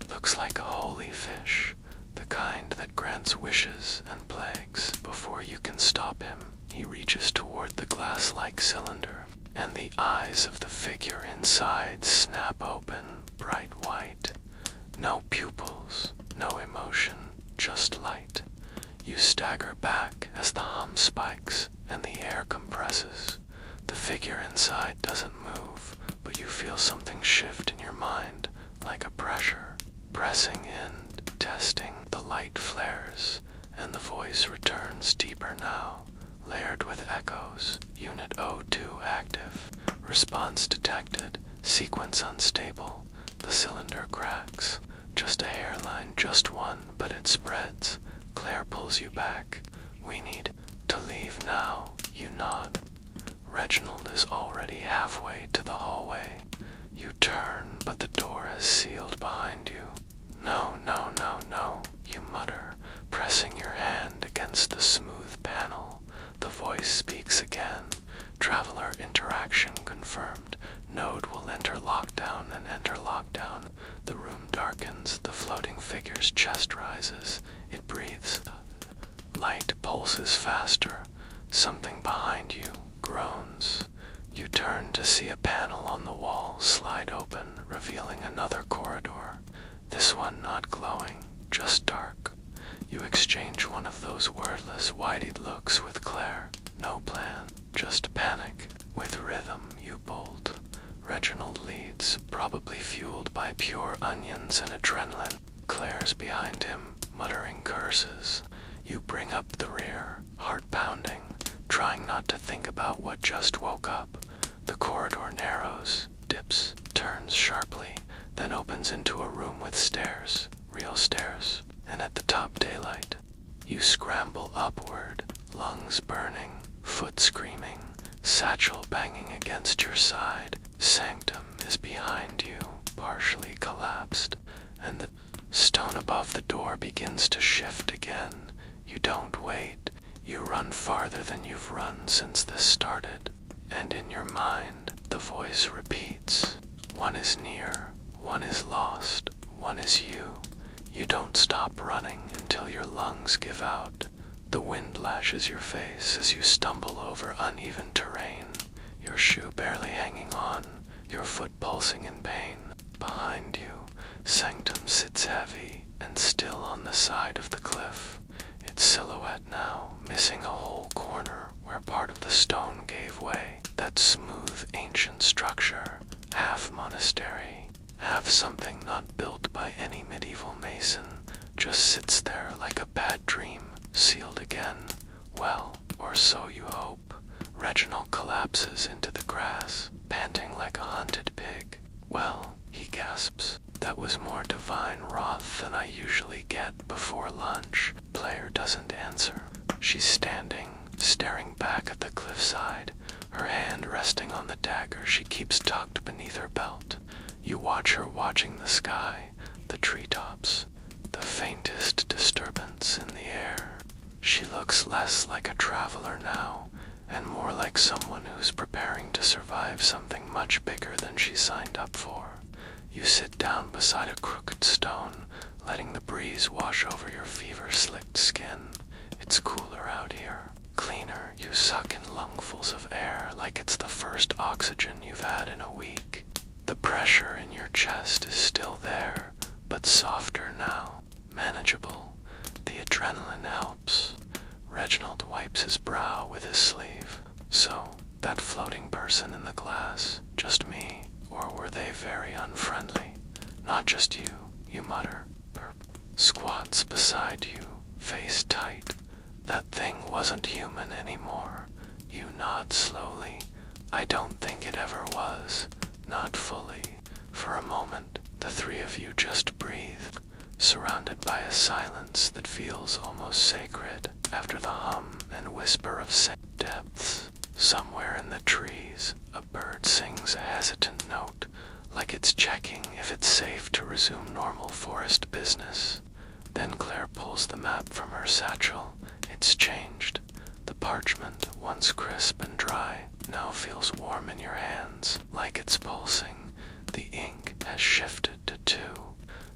Looks like a holy fish, the kind that grants wishes and plagues. Before you can stop him, he reaches toward the glass-like cylinder, and the eyes of the figure inside snap open, bright white. No pupils, no emotion, just light. You stagger back as the hum spikes and the air compresses. The figure inside doesn't move, but you You feel something shift in your mind, like a pressure, pressing in, testing. The light flares, and the voice returns deeper now, layered with echoes. Unit O2 active. Response detected. Sequence unstable. The cylinder cracks. Just a hairline, just one, but it spreads. Claire pulls you back. We need to leave now. You nod. Reginald is already halfway to the hallway. You turn, but the door is sealed behind you. No, no, no, no, you mutter, pressing your hand against the smooth panel. The voice speaks again. Traveler interaction confirmed. Node will enter lockdown and enter lockdown. The room darkens. The floating figure's chest rises. It breathes. Light pulses faster. Something behind you groans. You turn to see a panel on the wall slide open, revealing another corridor. This one not glowing, just dark. You exchange one of those wordless, wide-eyed looks with Claire. No plan, just panic. With rhythm, you bolt. Reginald leads, probably fueled by pure onions and adrenaline. Claire's behind him, muttering curses. You bring up the rear, heart pounding, trying not to think about what just woke up. The corridor narrows, dips, turns sharply, then opens into a room with stairs, real stairs, and at the top daylight. You scramble upward, lungs burning, foot screaming, satchel banging against your side. Sanctum is behind you, partially collapsed, and the stone above the door begins to shift again. You don't wait. You run farther than you've run since this started. And in your mind, the voice repeats. One is near, one is lost, one is you. You don't stop running until your lungs give out. The wind lashes your face as you stumble over uneven terrain, your shoe barely hanging on, your foot pulsing in pain. Behind you, Sanctum sits heavy and still on the side of the cliff. Its silhouette now, missing a whole corner where part of the stone gave way. That smooth, ancient structure, half monastery, half something not built by any medieval mason, just sits there like a bad dream, sealed again. Well, or so you hope. Reginald collapses into the grass, panting like a hunted pig. Well, he gasps. That was more divine wrath than I usually get before lunch. Player doesn't answer. She's standing, staring back at the cliffside, her hand resting on the dagger she keeps tucked beneath her belt. You watch her watching the sky, the treetops, the faintest disturbance in the air. She looks less like a traveler now, and more like someone who's preparing to survive something much bigger than she signed up for. You sit down beside a crooked stone, letting the breeze wash over your fever-slicked skin. It's cooler out here. Cleaner, you suck in lungfuls of air like it's the first oxygen you've had in a week. The pressure in your chest is still there, but softer now, manageable. The adrenaline helps. Reginald wipes his brow with his sleeve. So, that floating person in the glass, just me, or were they very unfriendly? Not just you, you mutter. Squats beside you, face tight. That thing wasn't human anymore. You nod slowly. I don't think it ever was. Not fully. For a moment, the three of you just breathe, surrounded by a silence that feels almost sacred after the hum and whisper of depths. Somewhere in the trees, a bird sings a hesitant note, like it's checking if it's safe to resume normal forest business. Then Claire pulls the map from her satchel. It's changed. The parchment, once crisp and dry, now feels warm in your hands, like it's pulsing. The ink has shifted to 2.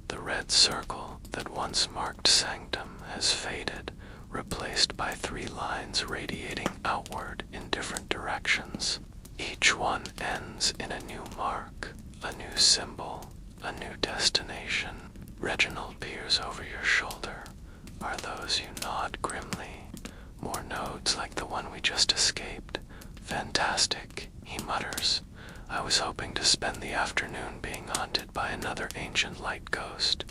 The red circle that once marked Sanctum has faded, replaced by 3 lines radiating outward in different directions. Each one ends in a new mark, a new symbol, a new destination. Reginald peers over your shoulder. Are those you nod grimly? More nodes like the one we just escaped. Fantastic, he mutters. I was hoping to spend the afternoon being haunted by another ancient light ghost.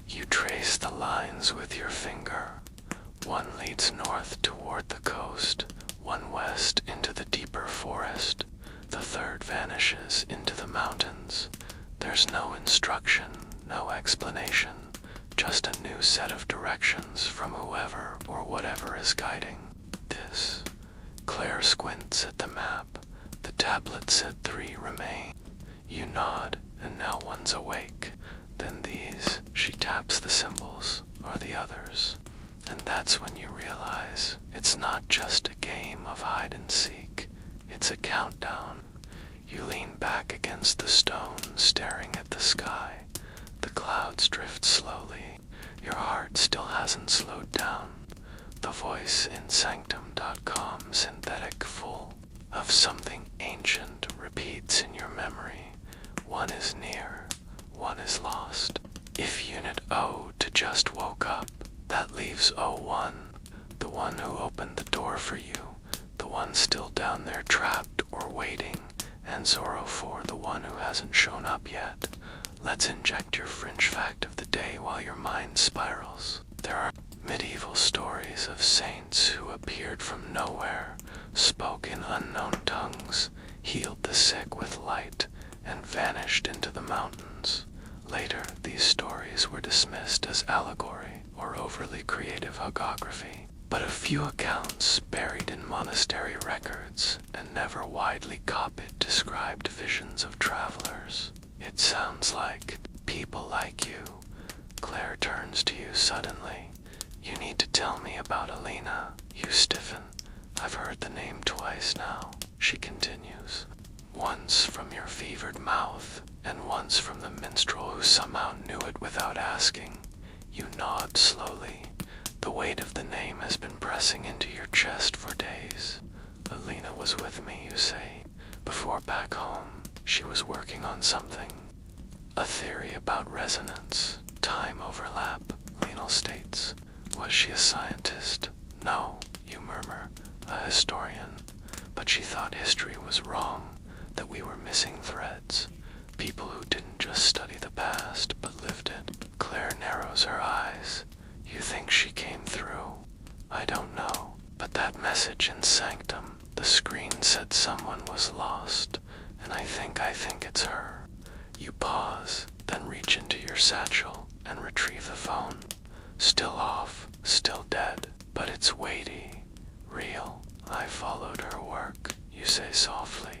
You trace the lines with your finger. One leads north toward the coast, one west into the deeper forest. The third vanishes into the mountains. There's no instruction, no explanation, just a new set of directions from whoever or whatever is guiding. This. Claire squints at the map. The tablet said 3 remain. You nod, and now one's awake. Then these, she taps the symbols, are the others. And that's when you realize it's not just a game of hide and seek. It's a countdown. You lean back against the stone, staring at the sky. The clouds drift slowly. Your heart still hasn't slowed down. The voice in sanctum.com, synthetic, full of something ancient, repeats in your memory. One is near, one is lost. If Unit O to just woke up, that leaves O1, the one who opened the door for you, the one still down there trapped or waiting, and Zoro 4, the one who hasn't shown up yet. Let's inject your fringe fact of the day while your mind spirals. There are medieval stories of saints who appeared from nowhere, spoke in unknown tongues, healed the sick with light, and vanished into the mountains. Later, these stories were dismissed as allegory or overly creative hagiography, but a few accounts buried in monastery records and never widely copied described visions of travelers. It sounds like people like you. Claire turns to you suddenly. You need to tell me about Alina. You stiffen. I've heard the name twice now, she continues. Once from your fevered mouth, and once from the minstrel who somehow knew it without asking. You nod slowly. The weight of the name has been pressing into your chest for days. Alina was with me, you say. Before back home, she was working on something. A theory about resonance, time overlap, Lionel states. Was she a scientist? No, you murmur, a historian. But she thought history was wrong, that we were missing threads. People who didn't just study the past, but lived it. Claire narrows her eyes. You think she came through? I don't know, but that message in Sanctum, the screen said someone was lost, and I think it's her. You pause, then reach into your satchel and retrieve the phone. Still off, still dead, but it's weighty, real. I followed her work, you say softly.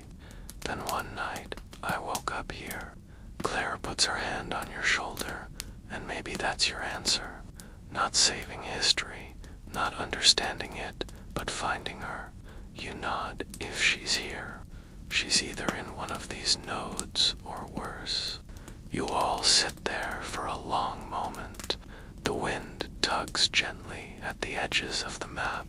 Then one night, I woke up here. Claire puts her hand on your shoulder, and maybe that's your answer. Not saving history, not understanding it, but finding her. You nod if she's here. She's either in one of these nodes or worse. You all sit there for a long moment. The wind tugs gently at the edges of the map.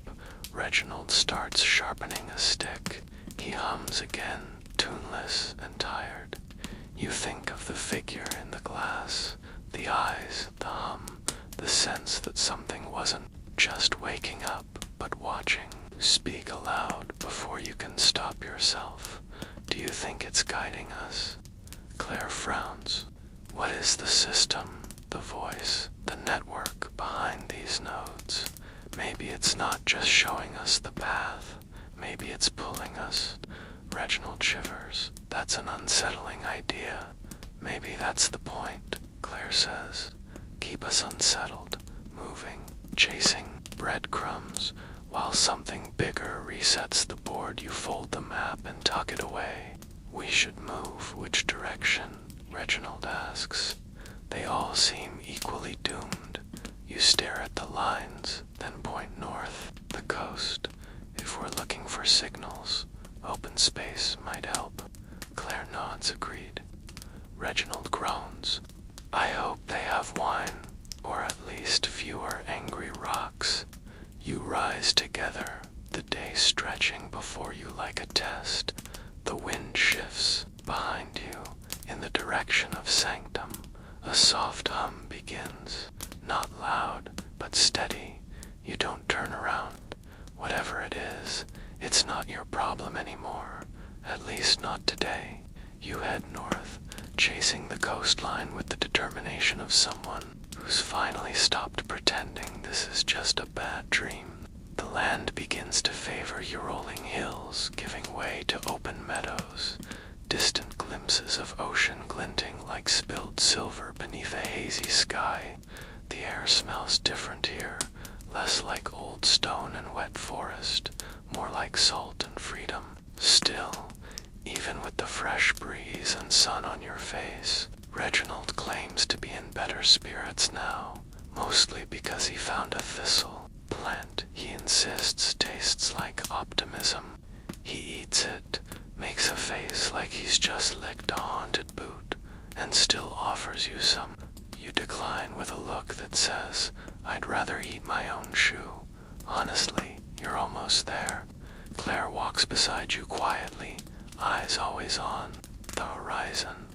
Reginald starts sharpening a stick. He hums again, tuneless and tired. You think of the figure in the glass, the eyes, the hum, the sense that something wasn't just waking up, but watching. Speak aloud before you can stop yourself. Do you think it's guiding us? Claire frowns. What is the system, the voice, the network behind these nodes? Maybe it's not just showing us the path. Maybe it's pulling us. Reginald shivers. That's an unsettling idea. Maybe that's the point, Claire says. Keep us unsettled, moving, chasing breadcrumbs, while something bigger resets the board. You fold the map and tuck it away. We should move. Which direction? Reginald asks. They all seem equally doomed. You stare at the lines, then point north, the coast. If we're looking for signals, open space might help. Claire nods, agreed. Reginald groans. I hope they have wine, or at least fewer angry rocks. You rise together, the day stretching before you like a test. The wind shifts behind you in the direction of Sanctum. A soft hum begins, not loud, but steady. You don't turn around. Whatever it is, it's not your problem anymore, at least not today. You head north, chasing the coastline with the determination of someone who's finally stopped pretending this is just a bad dream. The land begins to favor your rolling hills, giving way to open meadows, distant glimpses of ocean glinting like spilled silver beneath a hazy sky. The air smells different here, less like old stone and wet forest, more like salt and freedom. Still, even with the fresh breeze and sun on your face, Reginald claims to be in better spirits now, mostly because he found a thistle plant he insists tastes like optimism. He eats it, makes a face like he's just licked a haunted boot, and still offers you some. You decline with a look that says, "I'd rather eat my own shoe." Honestly, you're almost there. Claire walks beside you quietly, eyes always on the horizon,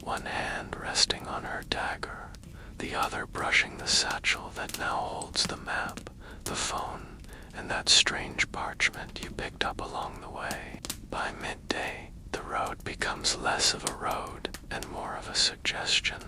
one hand resting on her dagger, the other brushing the satchel that now holds the map, the phone, and that strange parchment you picked up along the way. By midday, the road becomes less of a road and more of a suggestion.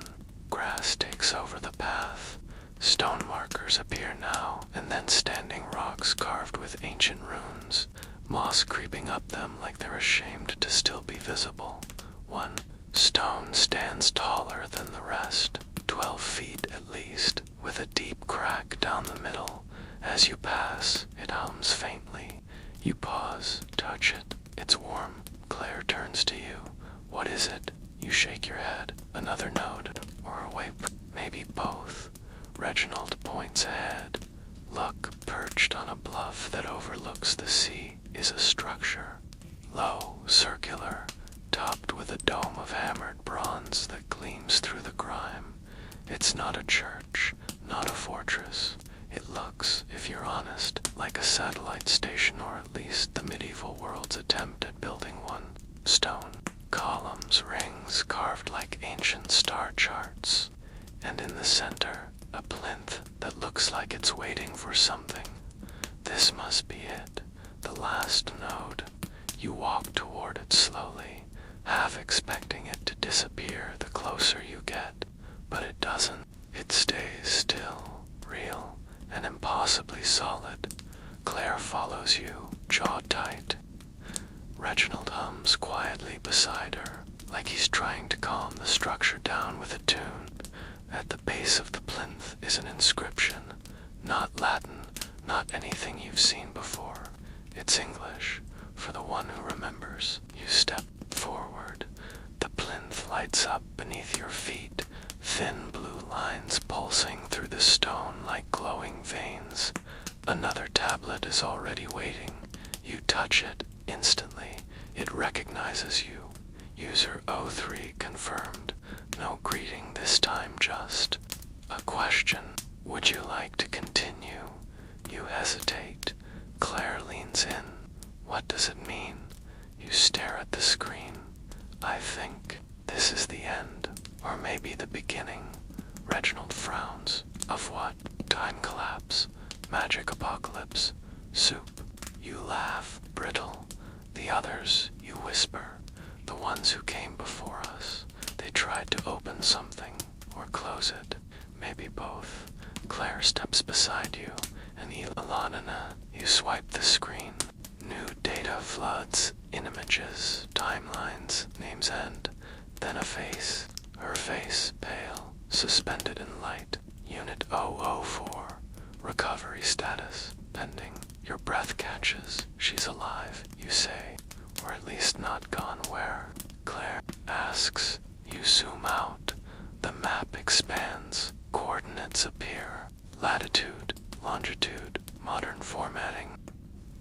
Grass takes over the path. Stone markers appear now, and then standing rocks carved with ancient runes, moss creeping up them like they're ashamed to still be visible. One stone stands taller than the rest, 12 feet at least, with a deep crack down the middle. As you pass, it hums faintly. You pause, touch it. It's warm. Claire turns to you. What is it? You shake your head. Another node, or a wafer, maybe both. Reginald points ahead. Look, perched on a bluff that overlooks the sea, is a structure. Low, circular, topped with a dome of hammered bronze that gleams through the grime. It's not a church, not a fortress. It looks, if you're honest, like a satellite station, or at least the medieval world's attempt at building one. Stone, columns, rings carved like ancient star charts, and in the center, a plinth that looks like it's waiting for something. This must be it, the last node. You walk toward it slowly, half expecting it to disappear the closer you get, but it doesn't. It stays still, real, and impossibly solid. Claire follows you, jaw tight. Reginald hums quietly beside her, like he's trying to calm the structure down with a tune. At the base of the plinth is an inscription, not Latin, not anything you've seen before. It's English, for the one who remembers. You step forward. The plinth lights up beneath your feet, thin blue lines pulsing through the stone like glowing veins. Another tablet is already waiting. You touch it instantly. It recognizes you. User 03 confirmed. No greeting this time, just a question. Would you like to continue? You hesitate. Claire leans in. What does it mean? You stare at the screen. I think this is the end, or maybe the beginning. Reginald frowns. Of what? Time collapse, magic apocalypse, soup. You laugh, brittle. The others, you whisper. The ones who came before us. They tried to open something, or close it. Maybe both. Claire steps beside you, and Ilanina, you swipe the screen. New data floods, images, timelines, names end. Then a face, her face pale, suspended in light. Unit 004, recovery status, pending. Your breath catches. She's alive, you say, or at least not gone where? Claire asks. You zoom out. The map expands. Coordinates appear. Latitude, longitude, modern formatting.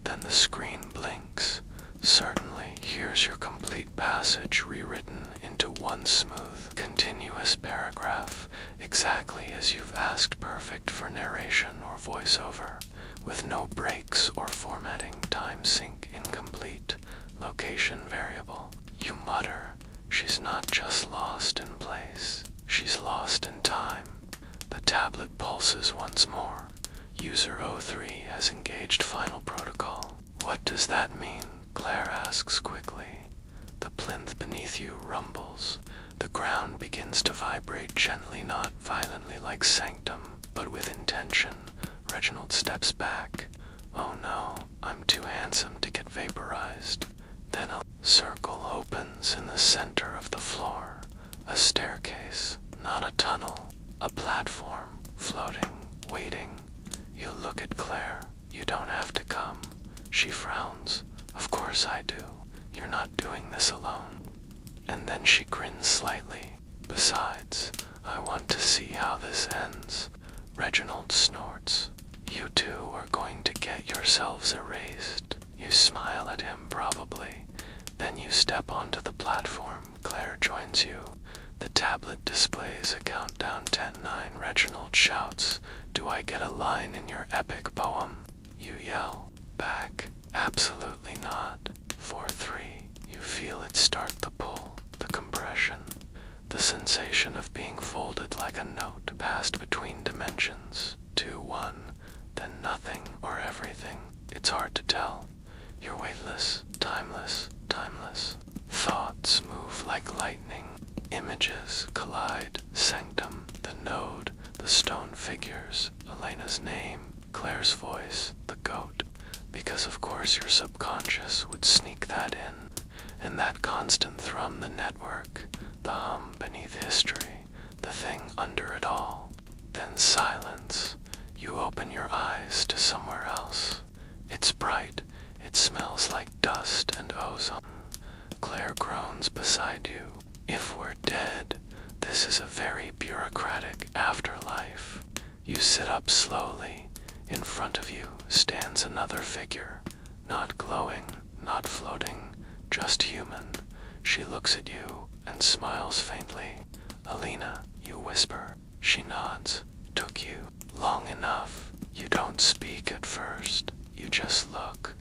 Then the screen blinks. Certainly, here's your complete passage rewritten into one smooth, continuous paragraph, exactly as you've asked, perfect for narration or voiceover, with no breaks or formatting, time sync incomplete, location variable. You mutter, she's not just lost in place, she's lost in time. The tablet pulses once more. User 03 has engaged final protocol. What does that mean? Claire asks quickly. The plinth beneath you rumbles. The ground begins to vibrate gently, not violently like Sanctum, but with intention. Reginald steps back. Oh no, I'm too handsome to get vaporized. Then a circle opens in the center of the floor. A staircase, not a tunnel, a platform, floating, waiting. You look at Claire. You don't have to come. She frowns. Of course I do. You're not doing this alone. And then she grins slightly. Besides, I want to see how this ends. Reginald snorts. You two are going to get yourselves erased. You smile at him probably. Then you step onto the platform. Claire joins you. The tablet displays a countdown. 10-9. Reginald shouts, "Do I get a line in your epic poem?" You yell back, "Absolutely not." 4-3. You feel it start the pull, the compression, the sensation of being folded like a note passed between dimensions. 2-1. Then nothing or everything. It's hard to tell. You're weightless, timeless, timeless. Thoughts move like lightning. Images collide. Sanctum, the node, the stone figures, Elena's name, Claire's voice, the goat. Because of course your subconscious would sneak that in. And that constant thrum, the network, the hum beneath history, the thing under it all. Then silence. You open your eyes to somewhere else. It's bright. It smells like dust and ozone. Claire groans beside you. If we're dead, this is a very bureaucratic afterlife. You sit up slowly. In front of you stands another figure. Not glowing, not floating, just human. She looks at you and smiles faintly. "Alina," you whisper. She nods. "Took you long enough." You don't speak at first. You just look.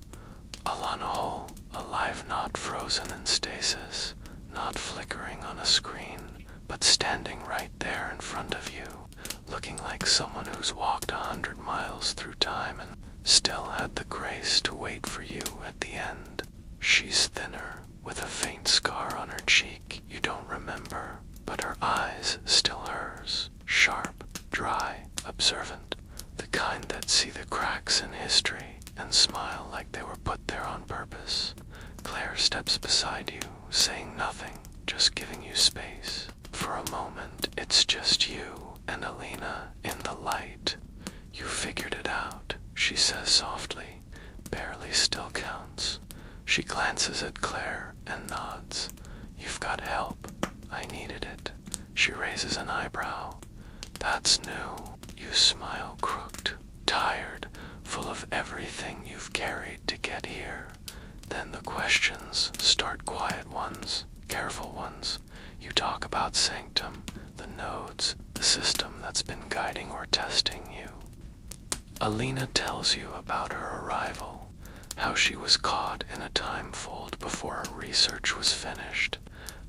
Alana whole, alive, not frozen in stasis, not flickering on a screen, but standing right there in front of you, looking like someone who's walked 100 miles through time and still had the grace to wait for you at the end. She's thinner, with a faint scar on her cheek you don't remember, but her eyes still hers, sharp, dry, observant, the kind that see the cracks in history and smile like they were put there on purpose. Claire steps beside you, saying nothing, just giving you space. For a moment, it's just you and Alina in the light. "You figured it out," she says softly. "Barely still counts." She glances at Claire and nods. "You've got help. I needed it." She raises an eyebrow. "That's new." You smile crooked, tired, full of everything you've carried to get here. Then the questions start, quiet ones, careful ones. You talk about Sanctum, the nodes, the system that's been guiding or testing you. Alina tells you about her arrival, how she was caught in a time fold before her research was finished,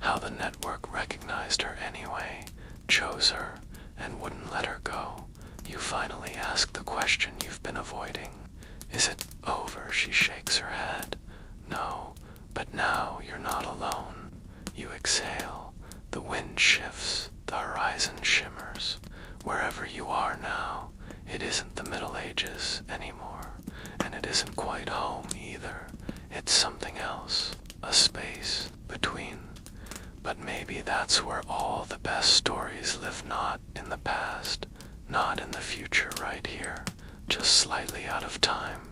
how the network recognized her anyway, chose her, and wouldn't let her go. You finally ask the question you've been avoiding. "Is it over?" She shakes her head. "No, but now you're not alone." You exhale. The wind shifts, the horizon shimmers. Wherever you are now, it isn't the Middle Ages anymore, and it isn't quite home either. It's something else, a space between. But maybe that's where all the best stories live, not in the past, not in the future, right here, just slightly out of time.